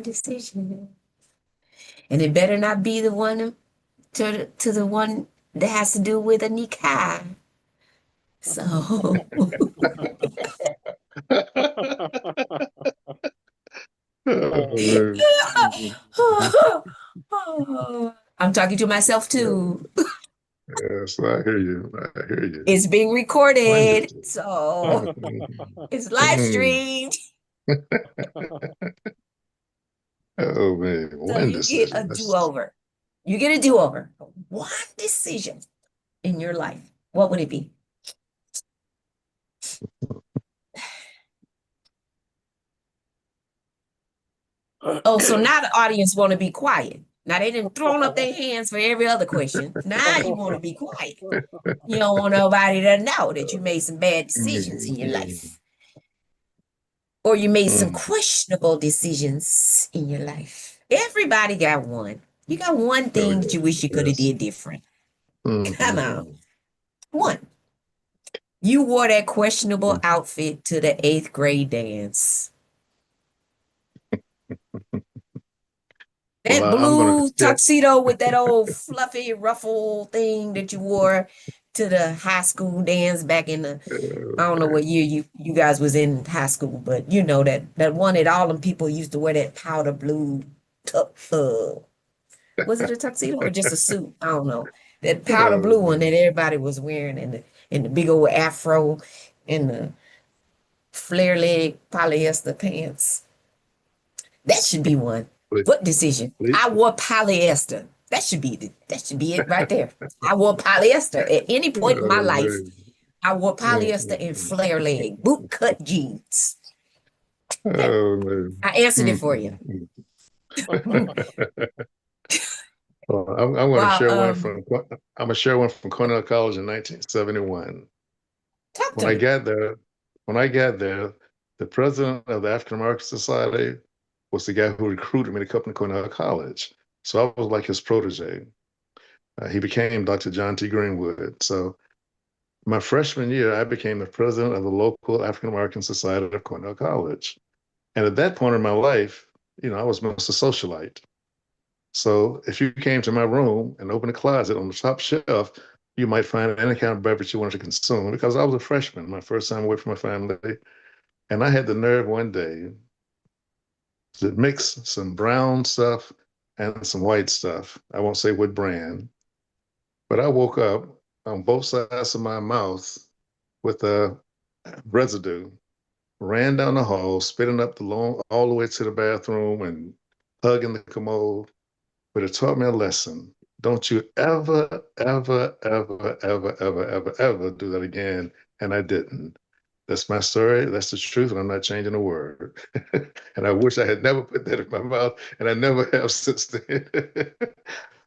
decision. And it better not be the one to the one that has to do with a nikah. So I'm talking to myself too. Yes, I hear you. I hear you. It's being recorded, Wonderful. so it's live streamed. Oh man, So one you get a decision. do-over. You get a do-over. One decision in your life. What would it be? Oh, so now the audience want to be quiet. Now they didn't thrown up their hands for every other question. Now you want to be quiet. You don't want nobody to know that you made some bad decisions in your life. Or you made some questionable decisions in your life. Everybody got one. You got one thing that you wish you could have did different. Come on. One. You wore that questionable outfit to the 8th grade dance. That Well, I'm gonna blue tuxedo with that old fluffy ruffle thing that you wore to the high school dance back in the, I don't know what year you guys was in high school, but you know that one that all them people used to wear, that powder blue was it a tuxedo or just a suit? I don't know. That powder blue one that everybody was wearing, and the big old afro and the flare leg polyester pants. That should be one. What decision? I wore polyester. That should be it right there. I wore polyester at any point in my life. I wore polyester and flare leg, boot cut jeans. Okay. I answered it for you. Well, I'm going to share Wow. one from I'm gonna share one from Cornell College in 1971. Talk to When I me. got there, the president of the African American Society was the guy who recruited me to come to Cornell College. So I was like his protege. He became Dr. John T. Greenwood. So my freshman year, I became the president of the local African American Society of Cornell College. And at that point in my life, I was most a socialite. So if you came to my room and opened a closet on the top shelf, you might find any kind of beverage you wanted to consume, because I was a freshman, my first time away from my family. And I had the nerve one day to mix some brown stuff and some white stuff. I won't say what brand, but I woke up on both sides of my mouth with a residue, ran down the hall, spitting up all the way to the bathroom and hugging the commode. But it taught me a lesson. Don't you ever, ever, ever, ever, ever, ever, ever do that again. And I didn't. That's my story. That's the truth. And I'm not changing a word. And I wish I had never put that in my mouth. And I never have since then.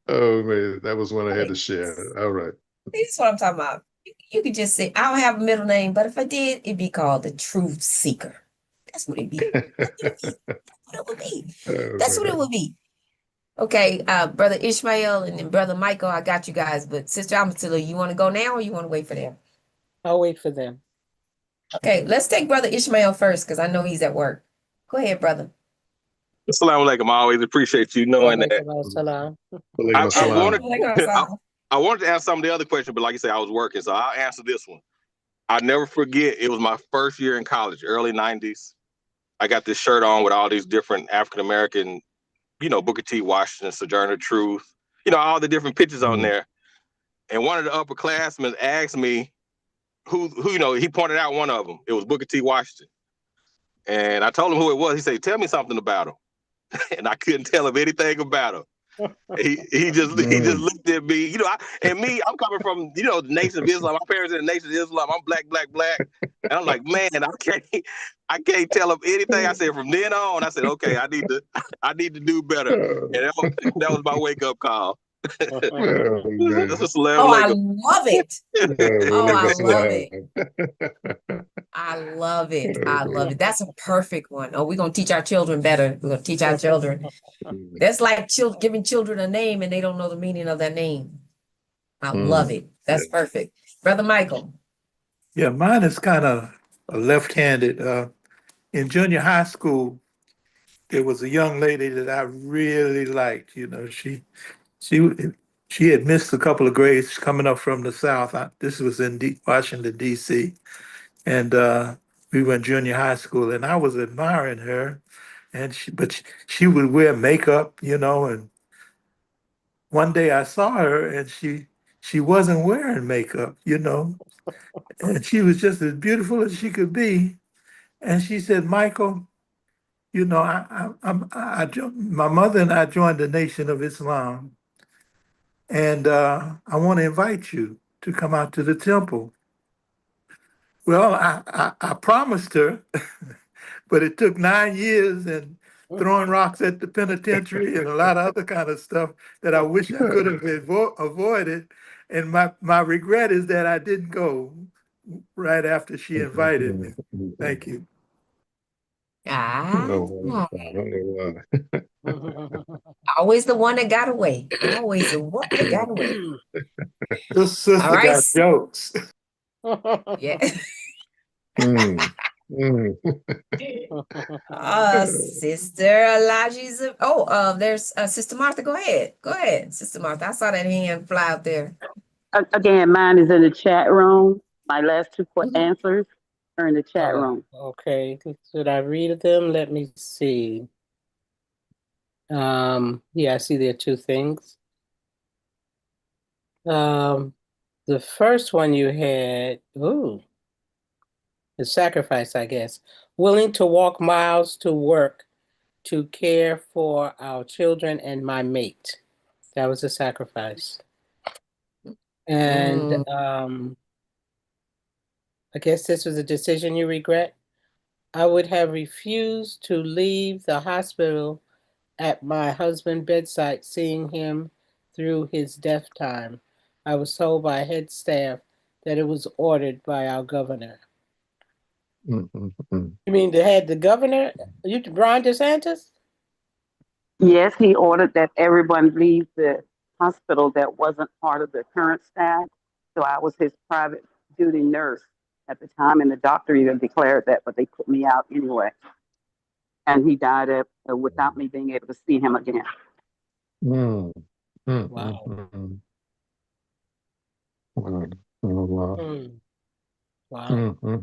Oh, man. That was one I had to share. All right. This is what I'm talking about. You could just say, I don't have a middle name, but if I did, it'd be called the Truth Seeker. That's what it'd be. That's what it would be. That's what it would be. Okay, Brother Ishmael and then Brother Michael, I got you guys. But Sister Amatullah, you want to go now or you want to wait for them? I'll wait for them. Okay, let's take Brother Ishmael first because I know he's at work. Go ahead, brother. Assalamu alaikum. I always appreciate you knowing that. I wanted to ask some of the other questions, but like you said, I was working, so I'll answer this one. I'll never forget, it was my first year in college, early 90s. I got this shirt on with all these different African-American Booker T. Washington, Sojourner Truth, all the different pictures on there. And one of the upperclassmen asked me who, he pointed out one of them. It was Booker T. Washington. And I told him who it was. He said, "Tell me something about him." And I couldn't tell him anything about him. He just looked at me, I'm coming from, the Nation of Islam. My parents in the Nation of Islam. I'm black. And I'm like, man, I can't tell him anything. I said from then on, I said, okay, I need to do better. And that was my wake up call. That's a celebrity. Oh, I love it. Oh, I love it. I love it. I love it. That's a perfect one. Oh, we're going to teach our children better. We're going to teach our children. That's like giving children a name and they don't know the meaning of their name. I love it. That's perfect. Brother Michael. Yeah, mine is kind of left-handed. In junior high school, there was a young lady that I really liked. She had missed a couple of grades coming up from the South. This was in Washington, D.C. And we went junior high school, and I was admiring her. And she would wear makeup, and one day I saw her, and she wasn't wearing makeup, and she was just as beautiful as she could be. And she said, "Michael, my mother and I joined the Nation of Islam, and I want to invite you to come out to the temple." Well, I promised her, but it took 9 years and throwing rocks at the penitentiary and a lot of other kind of stuff that I wish I could have avoided. And my regret is that I didn't go right after she invited me. Thank you. Always the one that got away. Always the one that got away. This sister All right. got jokes. Yeah. Sister Alaji-Sabrie. There's Sister Martha. Go ahead, Sister Martha. I saw that hand fly out there. Again, mine is in the chat room. My last two answers are in the chat room. Okay, should I read them? Let me see. Yeah, I see there are two things. The first one you had, the sacrifice, I guess. Willing to walk miles to work to care for our children and my mate. That was a sacrifice. And I guess this was a decision you regret. I would have refused to leave the hospital at my husband's bedside, seeing him through his death time. I was told by head staff that it was ordered by our governor. You mean they had the governor, Ron DeSantis? Yes, he ordered that everyone leave the hospital that wasn't part of the current staff. So I was his private duty nurse at the time, and the doctor even declared that, but they put me out anyway. And he died without me being able to see him again. Wow. Wow.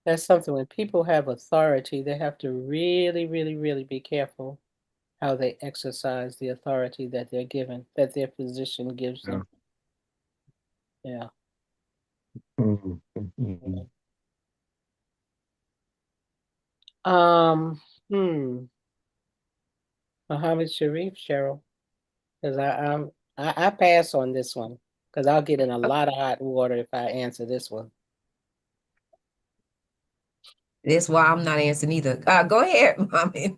That's something. When people have authority, they have to really, really, really be careful how they exercise the authority that they're given, that their position gives them. Yeah. Muhammad Sharif, Cheryl, because I pass on this one because I'll get in a lot of hot water if I answer this one. That's why I'm not answering either. Go ahead, Mommy.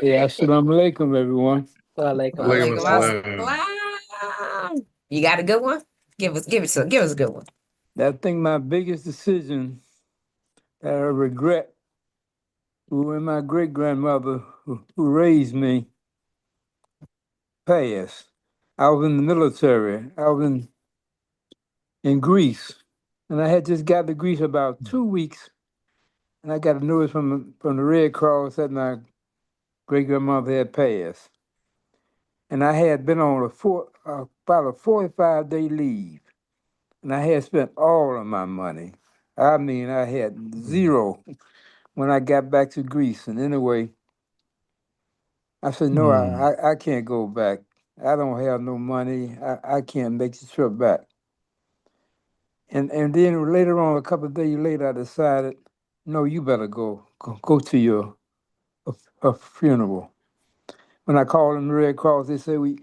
Yeah, assalamu alaikum, everyone. Walaikum assalam. You got a good one? Give us a good one. I think my biggest decision that I regret when my great grandmother who raised me passed. I was in the military. I was in Greece, and I had just got to Greece about 2 weeks, and I got a notice from the Red Cross that my great grandmother had passed, and I had been on about a 45-day leave, and I had spent all of my money. I mean, I had zero when I got back to Greece. And anyway, I said, no, I can't go back. I don't have no money. I can't make the trip back. And then later on, a couple of days later, I decided, no, you better go to your a funeral. When I called them the Red Cross, they said you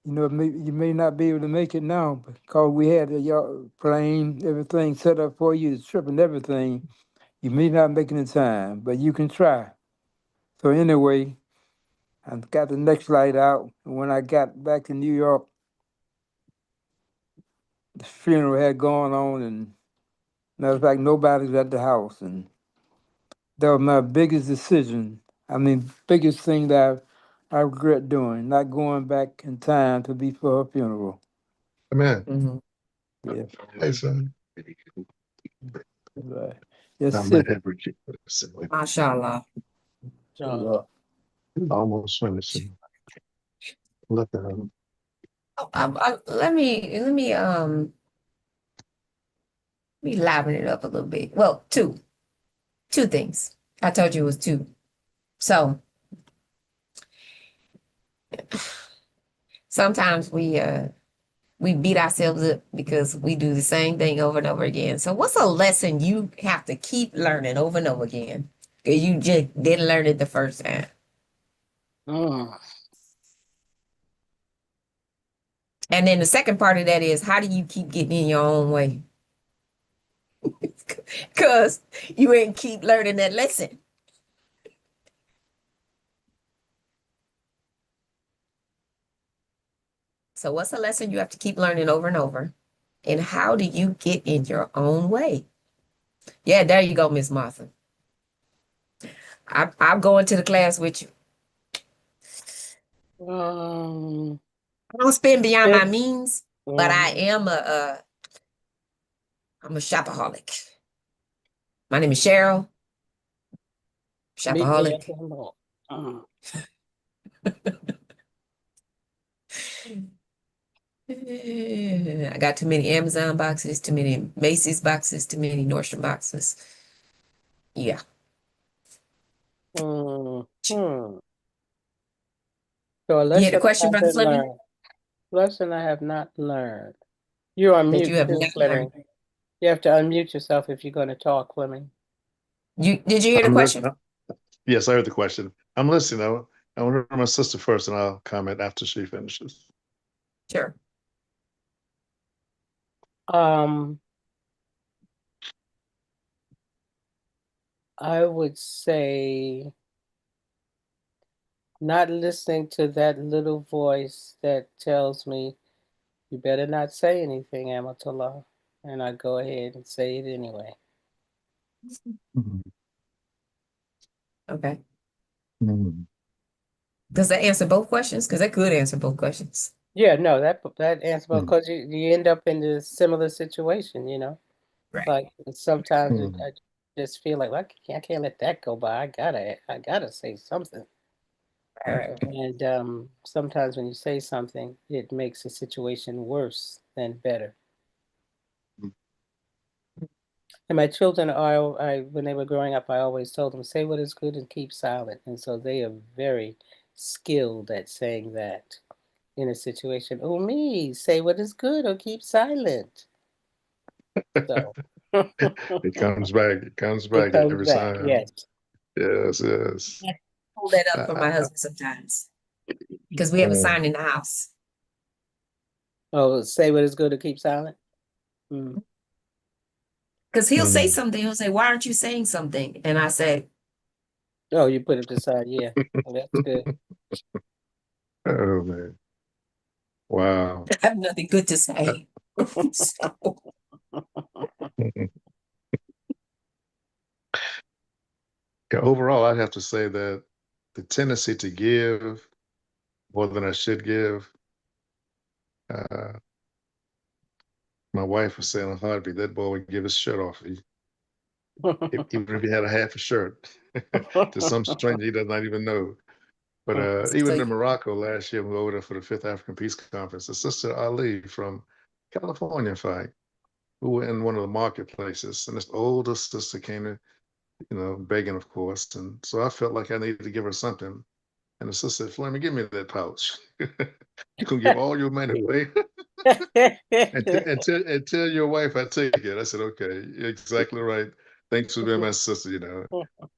may not be able to make it now because we had your plane, everything set up for you, the trip and everything. You may not make it in time, but you can try. So anyway, I got the next flight out, and when I got back to New York, the funeral had gone on, and matter of fact, nobody was at the house, and that was my biggest decision. I mean, biggest thing that I regret doing, not going back in time to be for her funeral. Amen. Mhm. Yeah, Hey, son. right. Yes, Now my sit. head reaching. Mashallah. Oh, Almost finishing. Look at him. Let me liven it up a little bit. Well, two things. I told you it was two. So sometimes we beat ourselves up because we do the same thing over and over again. So what's a lesson you have to keep learning over and over again? Because you just didn't learn it the first time. mm. And then the second part of that is how do you keep getting in your own way? Because you ain't keep learning that lesson. So what's a lesson you have to keep learning over and over? And how do you get in your own way? Yeah, there you go, Miss Martha. I'll go into the class with you. Um, I don't spend beyond my it, means, but mhm. I'm a shopaholic. My name is Cheryl, Meet me at shopaholic. the mall. I got too many Amazon boxes, too many Macy's boxes, too many Nordstrom boxes. Yeah. Hmm. So a You had a lesson I question, Brother haven't Fleming, learned. Lesson I have not learned. You're on that you mute have too, not Fleming. learned? You have to unmute yourself if you're going to talk, Fleming. Did you hear the I'm question? listening. Yes, I heard the question. I'm listening. I want to hear my sister first, and I'll comment after she finishes. Sure. Um, I would say not listening to that little voice that tells me you better not say anything, Amatullah, and I go ahead and say it anyway. Mhm. Okay. Mhm. Does that answer both questions? Because that could answer both questions. Yeah, no, that answer Mhm. because you end up in a similar situation, Right. Like sometimes Mhm. I just feel like, well, I can't let that go by. I gotta say something. Right. And sometimes when you say something, it makes the situation worse than better. And my children when they were growing up, I always told them, say what is good and keep silent. And so they are very skilled at saying that in a situation. Oh, me, say what is good or keep silent. So It comes back. It comes it back comes every back. time. Yes. Yes, yes. I pull that up I, for I, my I, husband sometimes because we have a sign in the house. Oh, say what is good or keep silent. Mm. Because he'll say mm. something, he'll say, "Why aren't you saying something?" And I say, Oh, you put it aside. Yeah. Well, that's good. Oh man! Wow. "I have nothing good to say." So, Yeah, overall, I'd have to say that the tendency to give more than I should give. Uh, my wife was saying in a heartbeat, that boy would give his shirt off, even if he had a half a shirt, to some stranger he does not even know. But so even in Morocco last year, we were over there for the Fifth African Peace Conference. The sister Ali from California, in fact, who were in one of the marketplaces, and this older sister came in. begging, of course. And so I felt like I needed to give her something. And the sister said, Fleming, give me that pouch. You can give all your money away and tell your wife I take it. I said, okay, you're exactly right. Thanks for being my sister.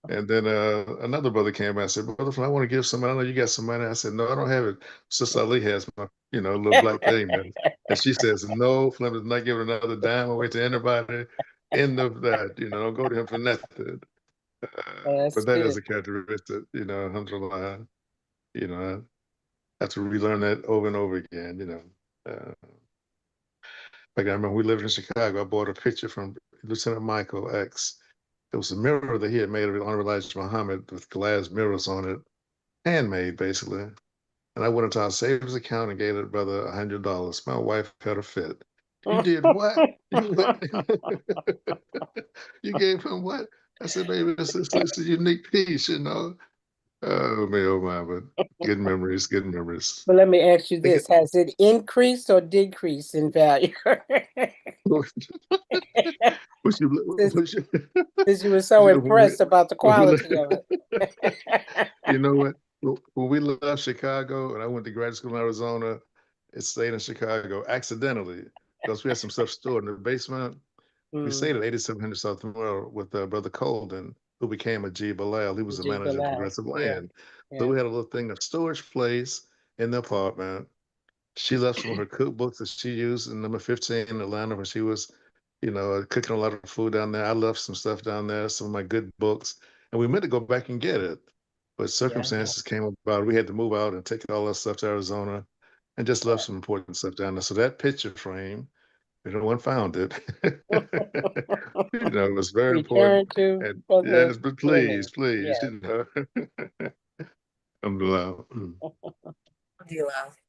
And then another brother came by and said, Brother Fleming, I want to give somebody. I know you got some money. I said, no, I don't have it. Sister Ali has my, little black thing there. And she says, no, Fleming's not giving another dime away to anybody. End of that. Don't go to him for nothing. That's But that is good. a characteristic, alhamdulillah, I have to relearn that over and over again. Like I remember we lived in Chicago. I bought a picture from Lieutenant Michael X. It was a mirror that he had made of Honorable Elijah Muhammad with glass mirrors on it, handmade basically. And I went into our savings account and gave that brother $100. My wife had a fit. You did what? You gave him what? I said, baby, it's a unique piece. Oh, man, oh, my, but good memories, good memories. But let me ask you this, has it increased or decreased in value? Since you were so impressed about the quality of it. You know what? When we left Chicago and I went to graduate school in Arizona, it stayed in Chicago accidentally because we had some stuff stored in the basement. We stayed at 8700 South Memorial with Brother Colden, who became a G. Bilal. He was the manager of Progressive Land. So we had a little thing of storage place in the apartment. She left some of her cookbooks that she used in number 15 in Atlanta when she was, cooking a lot of food down there. I left some stuff down there, some of my good books, and we meant to go back and get it. But circumstances came about. We had to move out and take all that stuff to Arizona and just left some important stuff down there. So that picture frame, no one found it. It was very important. And yes, but please, Alhamdulillah.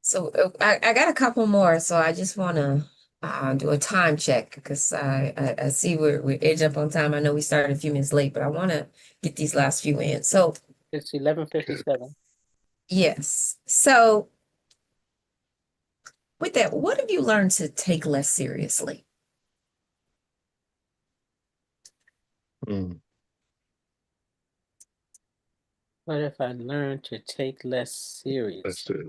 So I got a couple more, so I just want to do a time check because I see we're edge up on time. I know we started a few minutes late, but I want to get these last few in. So it's 11:57. Yes. So with that, what have you learned to take less seriously? What if I learned to take less seriously?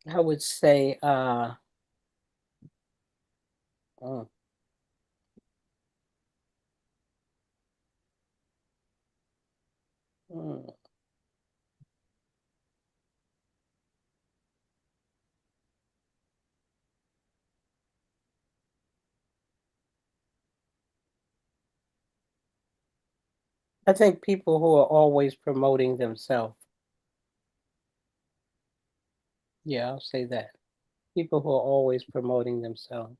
I would say, I think people who are always promoting themselves. Yeah, I'll say that. People who are always promoting themselves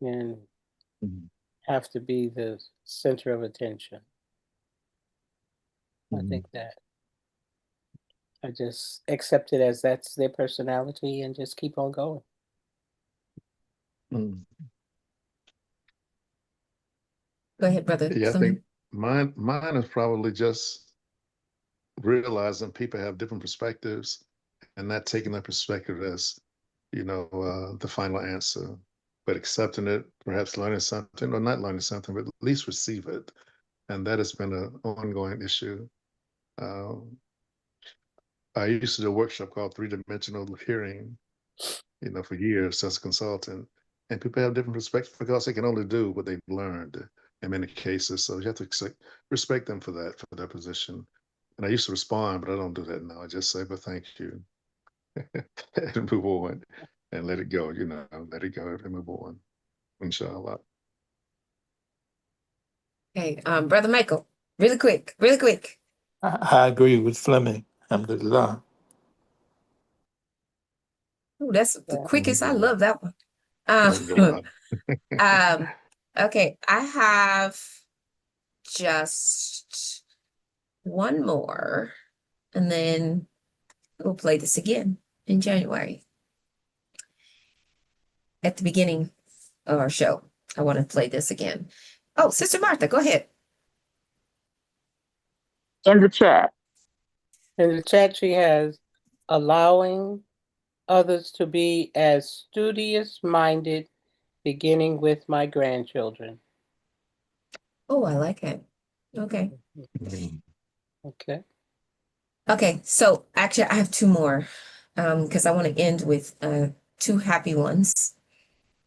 and have to be the center of attention. I think that I just accept it as that's their personality and just keep on going. Go ahead, brother. Yeah, I think mine is probably just realizing people have different perspectives and not taking that perspective as, the final answer, but accepting it, perhaps learning something or not learning something, but at least receive it. And that has been an ongoing issue. I used to do a workshop called Three-Dimensional Hearing, for years as a consultant. And people have different perspectives because they can only do what they've learned in many cases. So you have to respect them for that, for their position. And I used to respond, but I don't do that now. I just say, but thank you. And move on and let it go, let it go and move on. Inshallah. Okay, Brother Michael, really quick, really quick. I agree with Fleming. Alhamdulillah. Oh, that's the quickest. I love that one. Okay, I have just one more, and then we'll play this again in January. At the beginning of our show, I want to play this again. Oh, Sister Martha, go ahead. In the chat. And the chat tree has allowing others to be as studious-minded, beginning with my grandchildren. Oh, I like it. Okay. Okay. Okay, so actually I have two more because I want to end with two happy ones.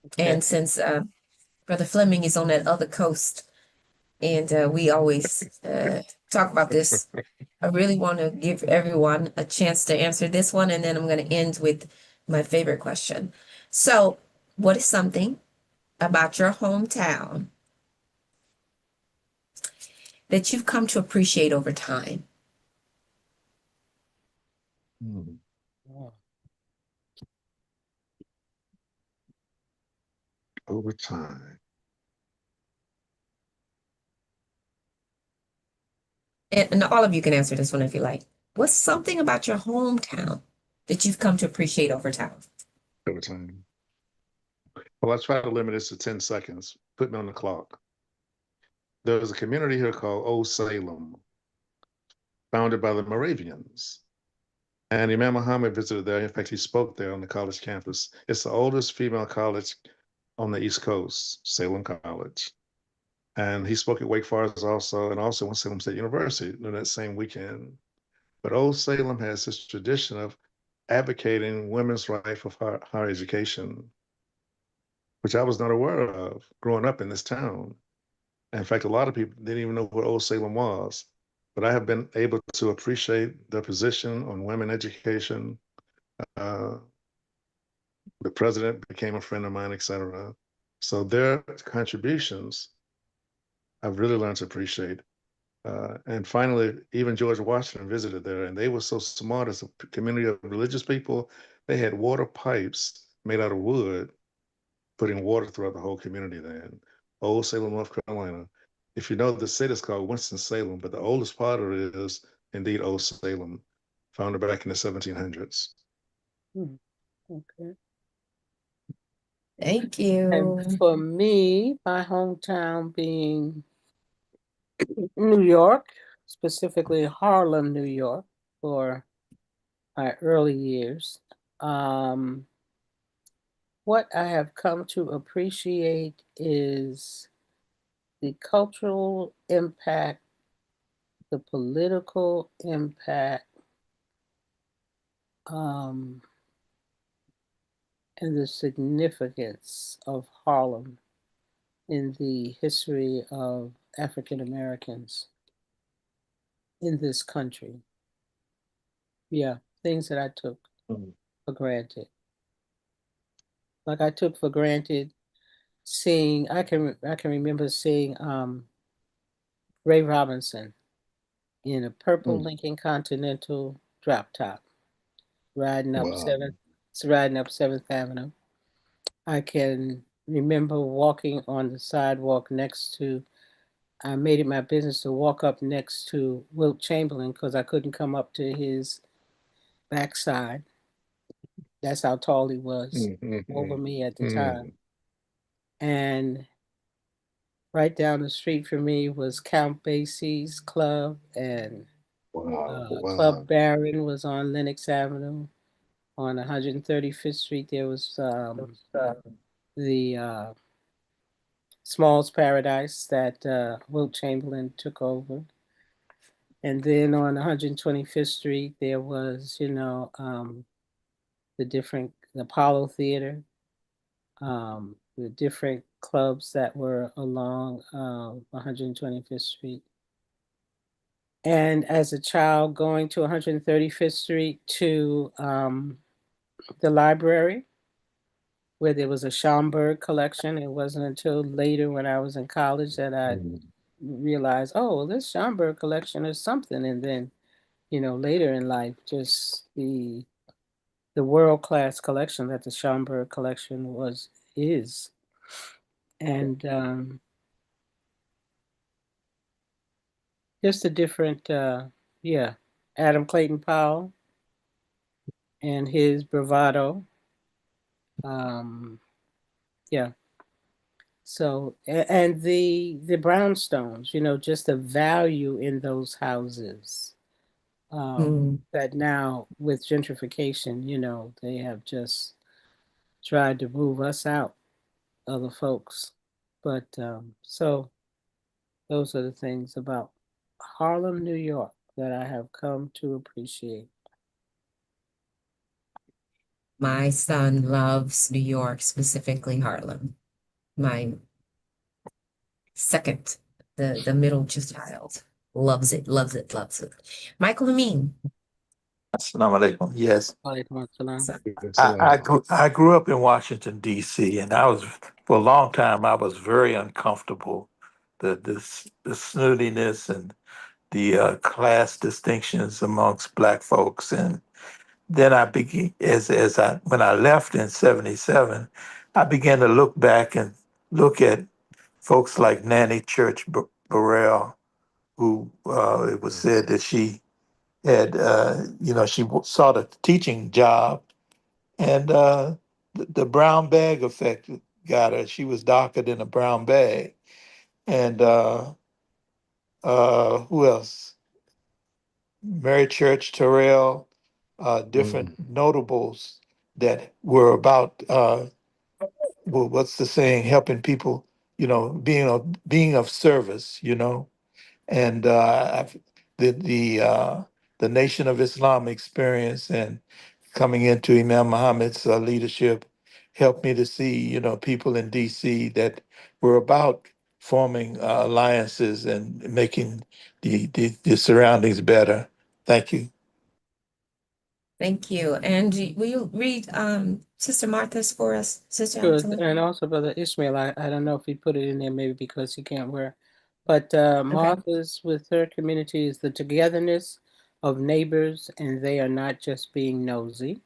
Okay. And since Brother Fleming is on that other coast and we always talk about this, I really want to give everyone a chance to answer this one, and then I'm going to end with my favorite question. So, what is something about your hometown that you've come to appreciate over time? Over time. And all of you can answer this one if you like. What's something about your hometown that you've come to appreciate over time? Over time. Well, I try to limit this to 10 seconds. Put me on the clock. There's a community here called Old Salem, founded by the Moravians. And Imam Muhammad visited there. In fact, he spoke there on the college campus. It's the oldest female college on the East Coast, Salem College. And he spoke at Wake Forest also, and also at Salem State University during that same weekend. But Old Salem has this tradition of advocating women's right for higher education, which I was not aware of growing up in this town. In fact, a lot of people didn't even know what Old Salem was. But I have been able to appreciate their position on women education. Uh, the president became a friend of mine, et cetera. So their contributions I've really learned to appreciate. And finally, even George Washington visited there, and they were so smart as a community of religious people. They had water pipes made out of wood, putting water throughout the whole community there in Old Salem, North Carolina. If you know, the city is called Winston-Salem, but the oldest part of it is indeed Old Salem, founded back in the 1700s. Okay. Thank And you. for me, my hometown being New York, specifically Harlem, New York, for my early years. What I have come to appreciate is the cultural impact, the political impact, um, and the significance of Harlem in the history of African Americans in this country. Yeah, things that I took for granted. Like I took for granted seeing, I can remember seeing Ray Robinson in a purple Lincoln Continental drop top, riding up Wow. Seventh Avenue. I can remember walking on the sidewalk next to, I made it my business to walk up next to Wilt Chamberlain because I couldn't come up to his backside. That's how tall he was over me at the time. And right down the street from me was Count Basie's club, and Wow. Club Baron was on Lenox Avenue. On 135th Street, there was the Smalls Paradise that Wilt Chamberlain took over. And then on 125th Street, there was, the Apollo Theater, the different clubs that were along 125th Street. And as a child, going to 135th Street to the library, where there was a Schomburg collection. It wasn't until later when I was in college that I realized, oh, well, this Schomburg collection is something. And then, later in life, just the world-class collection that the Schomburg collection is. And just a different, yeah, Adam Clayton Powell and his bravado. Yeah. So, and the brownstones, just the value in those houses. that now with gentrification, they have just tried to move us out, other folks. But so those are the things about Harlem, New York that I have come to appreciate. My son loves New York, specifically Harlem. My second, the middle child, loves it, loves it, loves it. Michael Amin. Assalamu alaikum. Yes. Walaikum assalam. So, I grew up in Washington, D.C., and for a long time, I was very uncomfortable. The snootiness and the class distinctions amongst black folks. And then I began, when I left in 77, I began to look back and look at folks like Nanny Church Burrell, who it was said that she had, sought a teaching job, and the brown bag effect got her. She was darker than a brown bag. And who else? Mary Church Terrell, different notables that were about, what's the saying, helping people, being of service, and the Nation of Islam experience and coming into Imam Muhammad's leadership helped me to see, people in D.C. that were about forming alliances and making the surroundings better. Thank you. thank you. And will you read Sister Martha's for us, Sister Sure. Amatullah? And also Brother Ishmael, I don't know if he put it in there, maybe because he can't wear. But Okay. Martha's with her community is the togetherness of neighbors, and they are not just being nosy.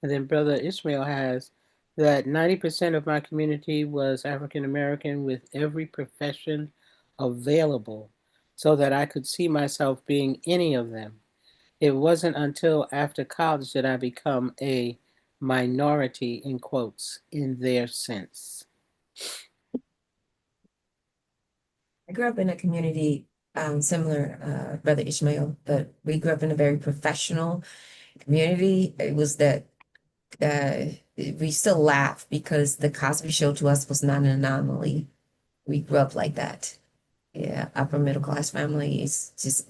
And then Brother Ishmael has that 90% of my community was African American with every profession available so that I could see myself being any of them. It wasn't until after college that I become a minority, in quotes, in their sense. I grew up in a community similar, Brother Ishmael, but we grew up in a very professional community. It was that we still laugh because the Cosby Show to us was not an anomaly. We grew up like that. Yeah, upper middle class families, just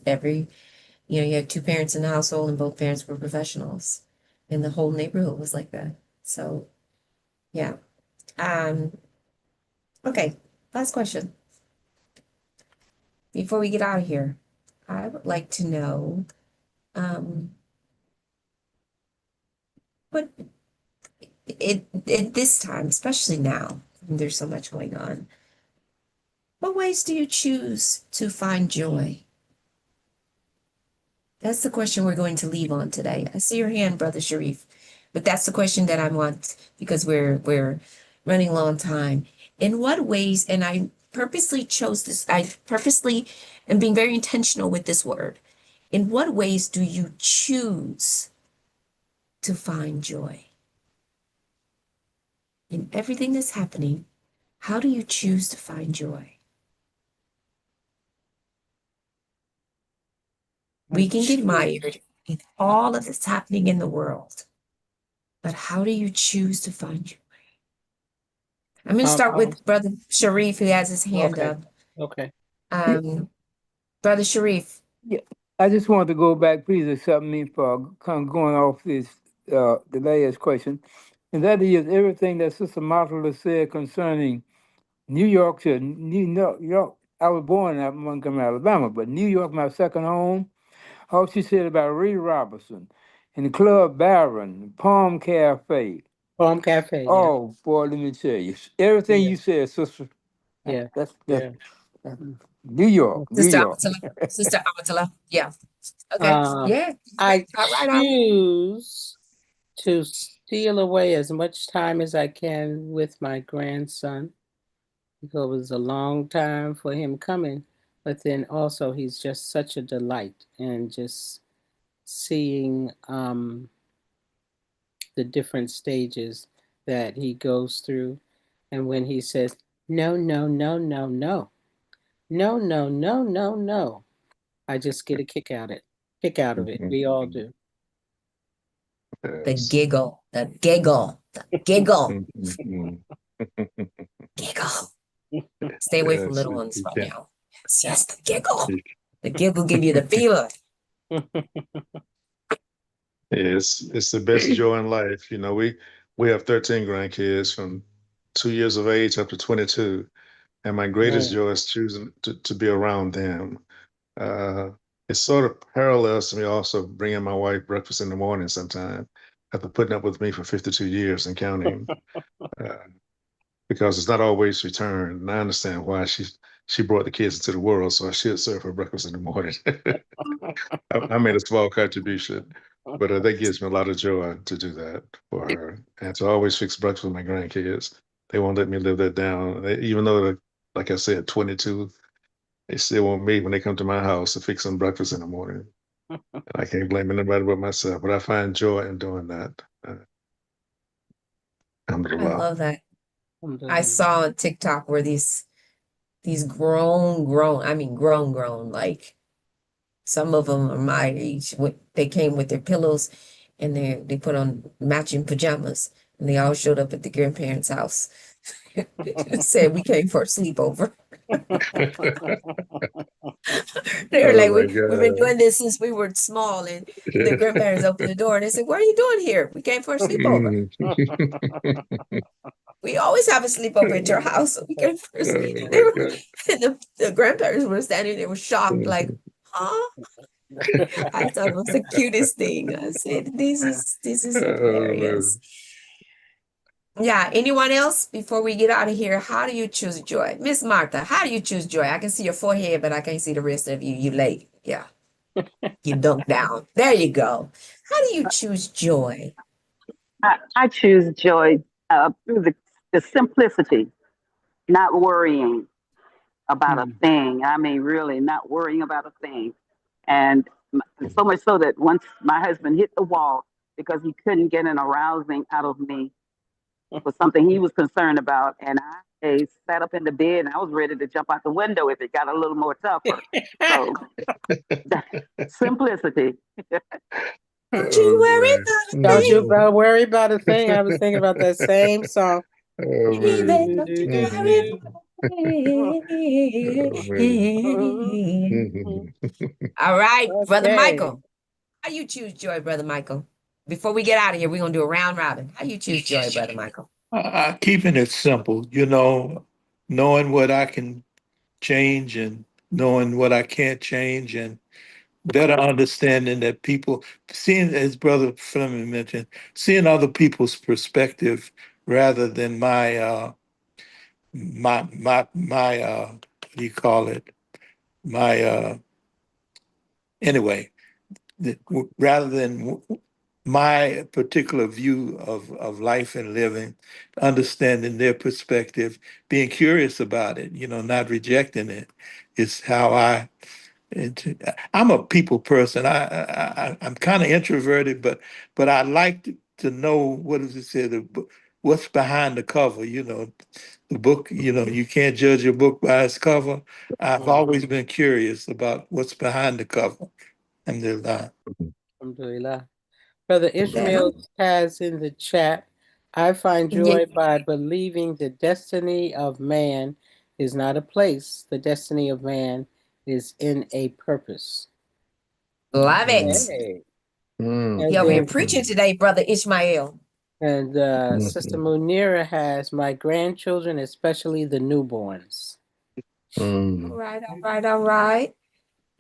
you had two parents in the household and both parents were professionals. And the whole neighborhood was like that. So, yeah. Um, okay, last question. Before we get out of here, I would like to know um, what at this time, especially now, when there's so much going on, what ways do you choose to find joy? That's the question we're going to leave on today. I see your hand, Brother Sharif, but that's the question that I want because we're running low on time. In what ways, and I purposely chose this, I purposely am being very intentional with this word. In what ways do you choose to find joy? In everything that's happening, how do you choose to find joy? We can get mired in all of this happening in the world, but how do you choose to find joy? I'm going to start with Brother Sharif, who has his hand Okay. up. Okay. Brother Sharif. Yeah, I just wanted to go back. Please accept me for kind of going off this the last question, and that is everything that Sister Martha said concerning New York to New York. I was born in Montgomery, Alabama, but New York, my second home. All she said about Ray Robinson and the Club Baron, Palm Cafe. Palm Cafe, yeah. Oh boy, let me tell you, everything Yeah. you said, sister. Yeah. That's Yeah. New York, New Sister York. Amatullah. Sister Amatullah. Yeah. Okay. Yeah. I Right on. choose to steal away as much time as I can with my grandson because it was a long time for him coming, but then also he's just such a delight and just seeing the different stages that he goes through. And when he says, no, no, no, no, no, no, no, no, no, no, I just get a kick out of it. kick out of it. We all do. The Yes. giggle, the giggle, the giggle, Mhm. giggle. Stay away from Yes, little ones you right can't. now. Yes, the giggle. You- The giggle give you the fever. It's the best joy in life. You know, we have 13 grandkids from 2 years of age up to 22, and my greatest Man. joy is choosing to be around them. Uh, it sort of parallels to me also bringing my wife breakfast in the morning sometime after putting up with me for 52 years and counting. Uh, because it's not always returned. And I understand why she brought the kids into the world, so I should serve her breakfast in the morning. I made a small contribution, but that gives me a lot of joy to do that for her and to always fix breakfast with my grandkids. They won't let me live that down. Even though, like I said, 22, they still want me when they come to my house to fix them breakfast in the morning. And I can't blame anybody but myself, but I find joy in doing that. I Alhamdulillah. love that. I Alhamdulillah. saw on TikTok where these grown, like some of them are my age. They came with their pillows and they put on matching pajamas and they all showed up at the grandparents' house. Said we came for a sleepover. They were Oh like, my we've been God. doing this since we were small, and the grandparents opened the door and they said, "What are you doing here? We came for a sleepover. We always have a sleepover at your house. So we came for a Oh They my were, God. and the grandparents were standing there, were shocked, like, huh? I thought it was the cutest thing. I said, this is Oh, hilarious. Yeah, anyone else before we get out of here? How do you choose joy? Miss Martha, how do you choose joy? I can see your forehead, but I can't see the rest of you. You late. Yeah. You dunk down. There you go. How do you choose joy? I choose joy through the simplicity, not worrying about a Mm. thing. I mean, really, not worrying about a thing. And so much so that once my husband hit the wall because he couldn't get an arousing out of me for something he was concerned about. And I sat up in the bed and I was ready to jump out the window if it got a little more tougher. So simplicity. Don't you oh worry man. about a Don't you thing. Mhm. about worry about a thing. I was thinking about that same song. Oh man. Baby, Do, don't do, you do, worry Mhm. about Oh man. a thing. Mhm. All right, Brother Okay. Michael. How you choose joy, Brother Michael? Before we get out of here, we're gonna do a round robin. How you choose joy, Brother Michael? Keeping it simple, knowing what I can change and knowing what I can't change, and better understanding that people seeing, as Brother Fleming mentioned, seeing other people's perspective rather than my what do you call it? My anyway, rather than my particular view of life and living, understanding their perspective, being curious about it, not rejecting it, is how I'm a people person. I'm kind of introverted, but I like to know, what does it say, what's behind the cover. The book. You can't judge a book by its cover. I've Mm. always been curious about what's behind the cover. Alhamdulillah. Alhamdulillah. Brother That, Ishmael has in the chat, I find yeah, joy by believing the destiny of man is not a place. The destiny of man is in a purpose. love it. Okay. Mhm. And You over here then preaching today, Brother Ishmael. Sister Mhm. Munira has my grandchildren, especially the newborns. All Mhm. right, all right, all right.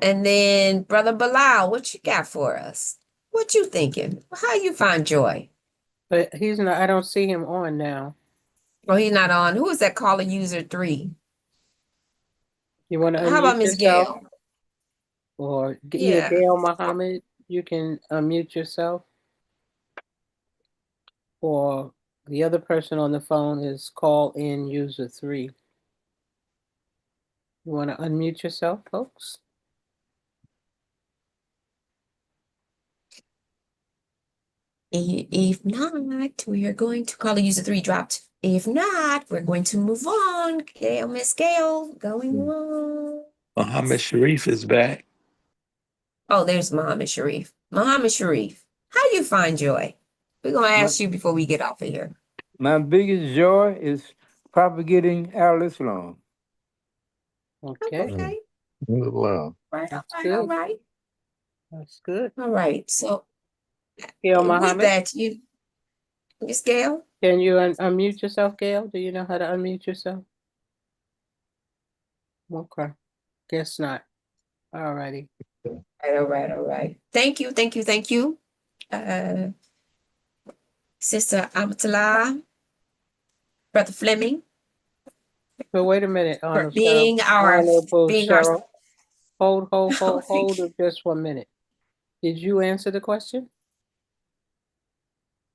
And then Brother Bilal, what you got for us? What you thinking? How you find joy? But he's not, I don't see him on now. Oh, he's not on. Who is that caller user 3? You want to How about unmute Miss yourself? Gail? Or either Yeah. Gail Muhammad, you can unmute yourself. Or the other person on the phone is call in user 3. You want to unmute yourself, folks? If not, we are going to call user 3 dropped. If not, we're going to move on. Gail, Miss Gail, going on. Muhammad Sharif is back. Oh, there's Muhammad Sharif. Muhammad Sharif, how do you find joy? We're gonna My, ask you before we get off of here. my biggest joy is propagating Al Islam. Oh, Okay, okay. Wow. Right, all that's right, all good. right. That's good. All right. So Gail with Muhammad, that, Miss Gail. can you unmute yourself, Gail? Do you know how to unmute yourself? Okay, guess not. All righty. All right, all right. Thank you, thank you, thank you. Uh, Sister Amatullah, Brother Fleming, So wait a minute, for Honorable being our Cheryl. Hold, hold, oh, hold, thank hold you. it just 1 minute. Did you answer the question?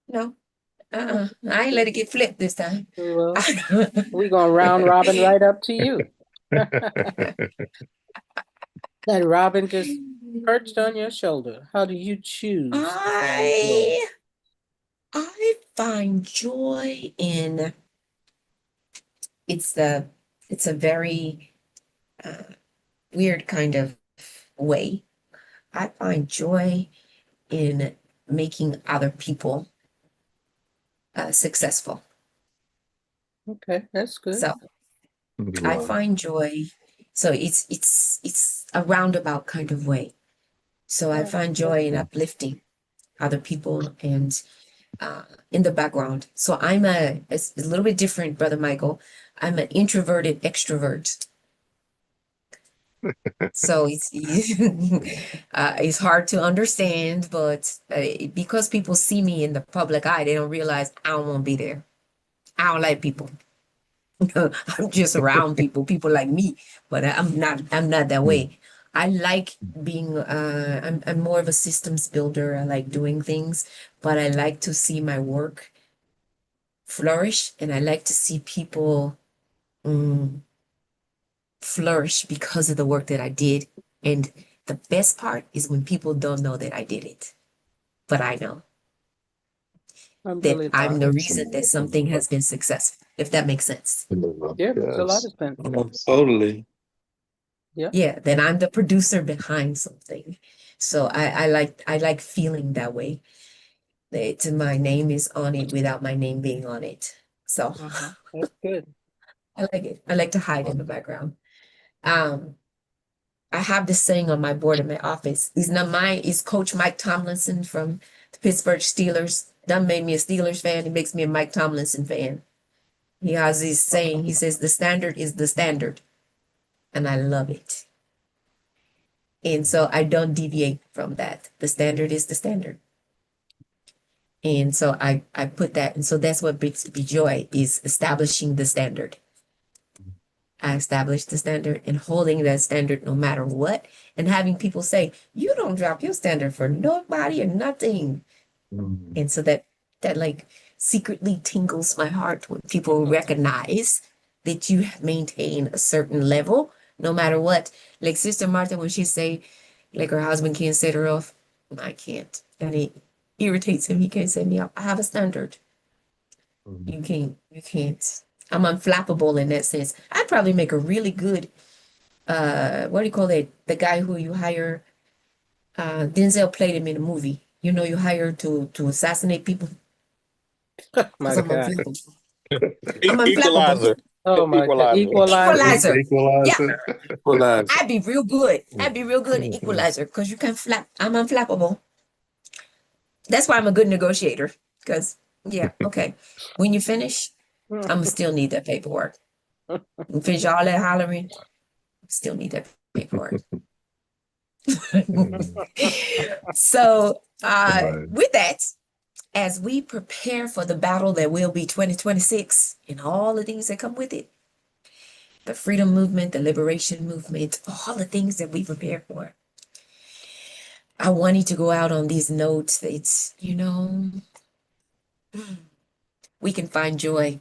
No, Oh, I ain't let it get flipped this time. well, we gonna round robin right up to you. That robin just perched on your shoulder. How do you choose to find joy? I find joy in it's the it's a very uh, weird kind of way. I find joy in making other people successful. Okay, that's good. So I Wow. find joy. So it's a roundabout kind of way. So I Oh, find that's joy in good. uplifting other people and in the background. So it's a little bit different, Brother Michael. I'm an introverted extrovert. So it's hard to understand, but because people see me in the public eye, they don't realize I don't want to be there. I don't like people. I'm just around people, people like me, but I'm not that way. I like being I'm more of a systems builder. I like doing things, but I like to see my work flourish and I like to see people mm, flourish because of the work that I did. And the best part is when people don't know that I did it, but I know that I'm Alhamdulillah. the reason that something has been successful, if that makes sense. Yeah, makes a lot Yes. of sense. Oh, totally. Yeah. Yeah, then I'm the producer behind something. So I like feeling that way. That my name is on it without my name being on it. So That's good. I like it. I like to hide in the background. Um, I have this saying on my board in my office. It's not mine, it's Coach Mike Tomlinson from the Pittsburgh Steelers. Done made me a Steelers fan. He makes me a Mike Tomlinson fan. He has this saying, he says, the standard is the standard. And I love it. And so I don't deviate from that. The standard is the standard. And so I put that, and so that's what brings me joy is establishing the standard. I established the standard and holding that standard no matter what, and having people say, you don't drop your standard for nobody or nothing. And so that like secretly tingles my heart when people recognize that you maintain a certain level no matter what. Like Sister Martha, when she say, like her husband can't set her off, I can't. And it irritates him. He can't set me up. I have a standard. You can't. I'm unflappable in that sense. I'd probably make a really good what do you call it? The guy who you hire, Denzel played him in a movie. You know, you hire to assassinate people because My I'm God. unflappable. I'm unflappable. Equalizer. Oh my God. Equalizer. Equalizer. Equalizer. Yeah, Equalizer. Equalizer. I'd be real good. I'd be real good at equalizer because you can flap. I'm unflappable. That's why I'm a good negotiator. Because, yeah, okay. When you finish, I'm gonna still need that paperwork. You finish all that hollering, still need that paperwork. So, Right. with that, as we prepare for the battle that will be 2026 and all the things that come with it, the freedom movement, the liberation movement, all the things that we prepare for. I wanted to go out on these notes. It's, we can find joy.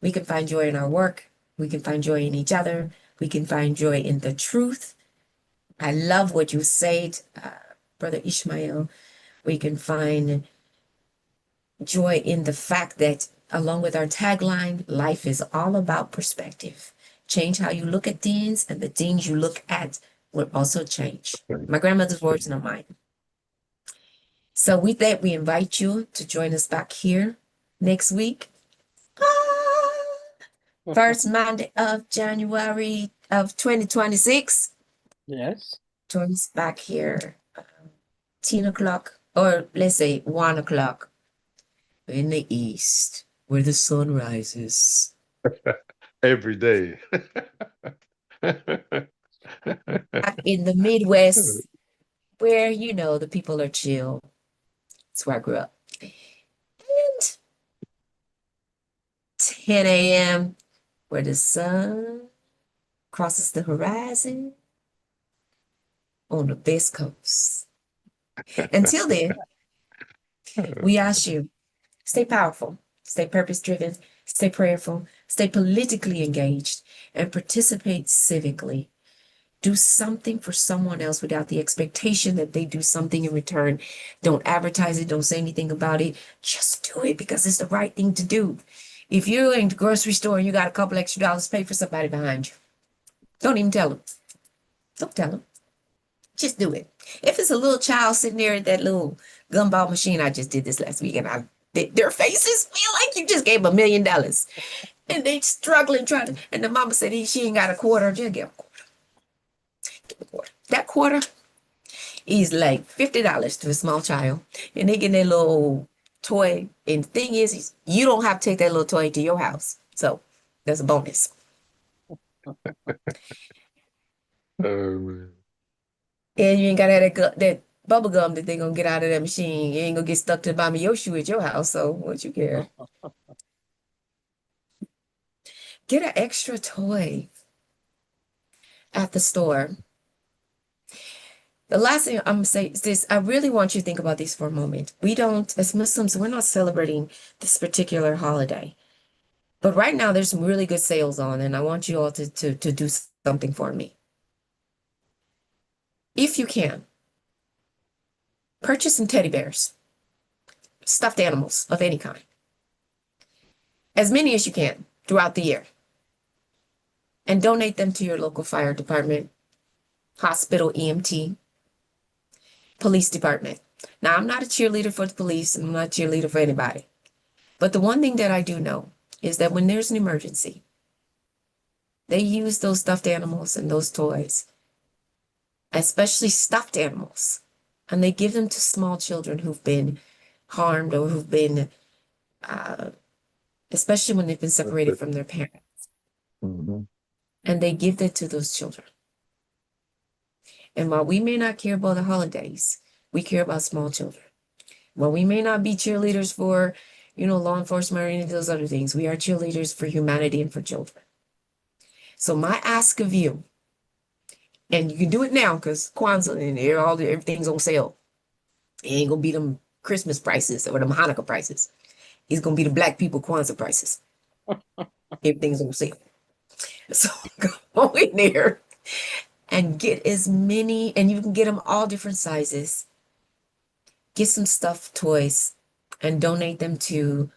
We can find joy in our work. We can find joy in each other. We can find joy in the truth. I love what you said, Brother Ishmael. We can find joy in the fact that, along with our tagline, life is all about perspective. Change how you look at things, and the things you look at will also change. My grandmother's words, not mine. So with that, we invite you to join us back here next week. First Monday of January of 2026. Yes. Join us back here 10 o'clock, or let's say 1 o'clock in the east, where the sun rises. Every day. Back in the Midwest, where, you know, the people are chill. That's where I grew up. And 10 a.m., where the sun crosses the horizon on the West Coast. Until then, we ask you, stay powerful, stay purpose-driven, stay prayerful, stay politically engaged, and participate civically. Do something for someone else without the expectation that they do something in return. Don't advertise it. Don't say anything about it. Just do it because it's the right thing to do. If you're in the grocery store and you got a couple extra dollars, pay for somebody behind you. Don't even tell them. Don't tell them. Just do it. If it's a little child sitting there at that little gumball machine, I just did this last week, and their faces feel like you just gave them $1 million, and they struggling trying to. And the mama said she ain't got a quarter. Just give them a quarter. Give them a quarter. That quarter is like $50 to a small child, and they get their little toy. And the thing is you don't have to take that little toy to your house, so that's a bonus. Man. And you ain't got that bubble gum that they gonna get out of that machine. You ain't gonna get stuck to the bottom of your shoe at your house. So what you care? Get an extra toy at the store. The last thing I'm gonna say is this. I really want you to think about this for a moment. We don't, as Muslims, we're not celebrating this particular holiday. But right now there's some really good sales on, and I want you all to do something for me. If you can, purchase some teddy bears, stuffed animals of any kind. As many as you can throughout the year. And donate them to your local fire department, hospital, EMT, police department. Now, I'm not a cheerleader for the police, and I'm not a cheerleader for anybody. But the one thing that I do know is that when there's an emergency, they use those stuffed animals and those toys, especially stuffed animals, and they give them to small children who've been harmed or who've been, especially when they've been separated from their parents. Mm-hmm. And they give that to those children. And while we may not care about the holidays, we care about small children. While we may not be cheerleaders for, law enforcement or any of those other things, we are cheerleaders for humanity and for children. So my ask of you, and you can do it now because Kwanzaa and everything's on sale. It ain't gonna be them Christmas prices or them Hanukkah prices. It's gonna be the Black people Kwanzaa prices. Everything's on sale. So go in there and get as many, and you can get them all different sizes. Get some stuffed toys and donate them to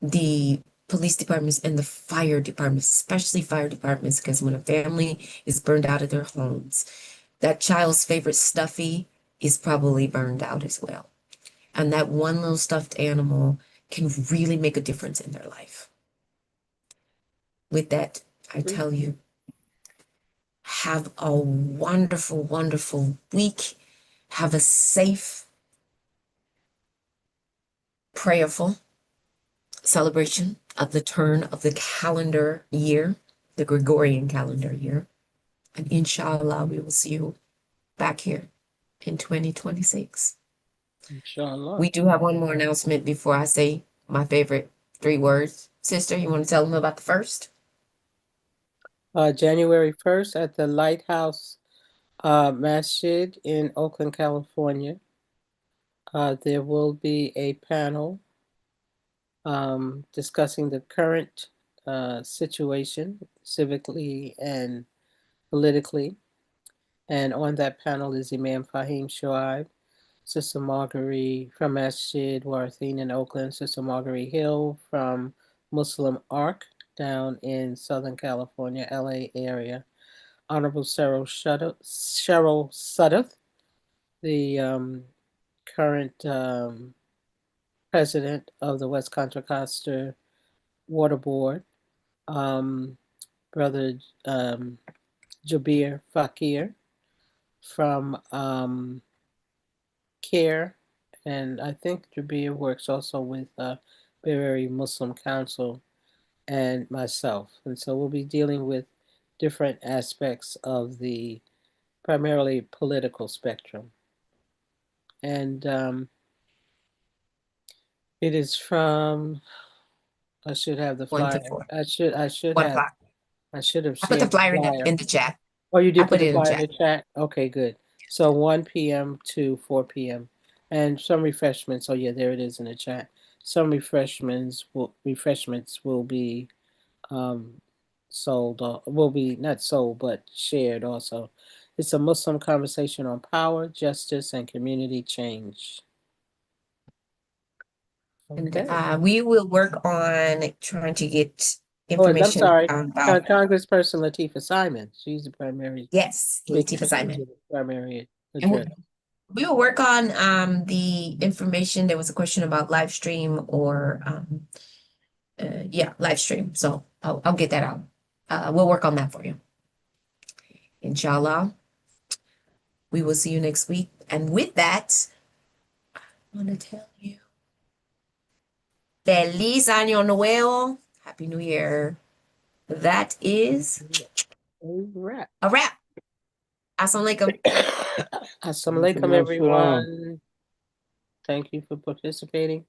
the police departments and the fire departments, especially fire departments, because when a family is burned out of their homes, that child's favorite stuffy is probably burned out as well. And that one little stuffed animal can really make a difference in their life. With that, I tell you, have a wonderful, wonderful week. Have a safe, prayerful celebration of the turn of the calendar year, the Gregorian calendar year. And inshallah, we will see you back here in 2026. Inshallah. We do have one more announcement before I say my favorite 3 words. Sister, you want to tell them about the first? January 1st at the Lighthouse Masjid in Oakland, California. There will be a panel discussing the current situation civically and politically. And on that panel is Imam Fahim Shoaib, Sister Marguerite from Masjid Warathin in Oakland, Sister Marguerite Hill from Muslim Ark down in Southern California, LA area. Honorable Cheryl Sudduth, the current president of the West Contra Costa Water Board, Brother Jabir Fakir from CARE, and I think Jabir works also with Bay Area Muslim Council and myself. And so we'll be dealing with different aspects of the primarily political spectrum. And it is from, I should have the 1 to flyer. 4. I should 1 o'clock. I should have I put the shared the flyer flyer. in the chat. Oh, you I did put put it the in the flyer in chat. the chat? Okay, good. So 1 p.m. to 4 p.m. And some refreshments. Oh yeah, there it is in the chat. Some refreshments will be sold, will be not sold, but shared also. It's a Muslim conversation on power, justice, and community change. And Okay. we will work on trying to get Oh, and I'm information sorry, about, Congressperson Latifah Simon. She's the primary yes, speaker. Latifah Simon. She's the primary And address. we will work on the information. There was a question about live stream or live stream. So I'll get that out. We'll work on that for you. Inshallah. We will see you next week. And with that, I want to tell you Feliz Año Nuevo. Happy New Year. That is A wrap. a wrap. Assalamualaikum. Assalamu alaikum, everyone. Thank you for participating.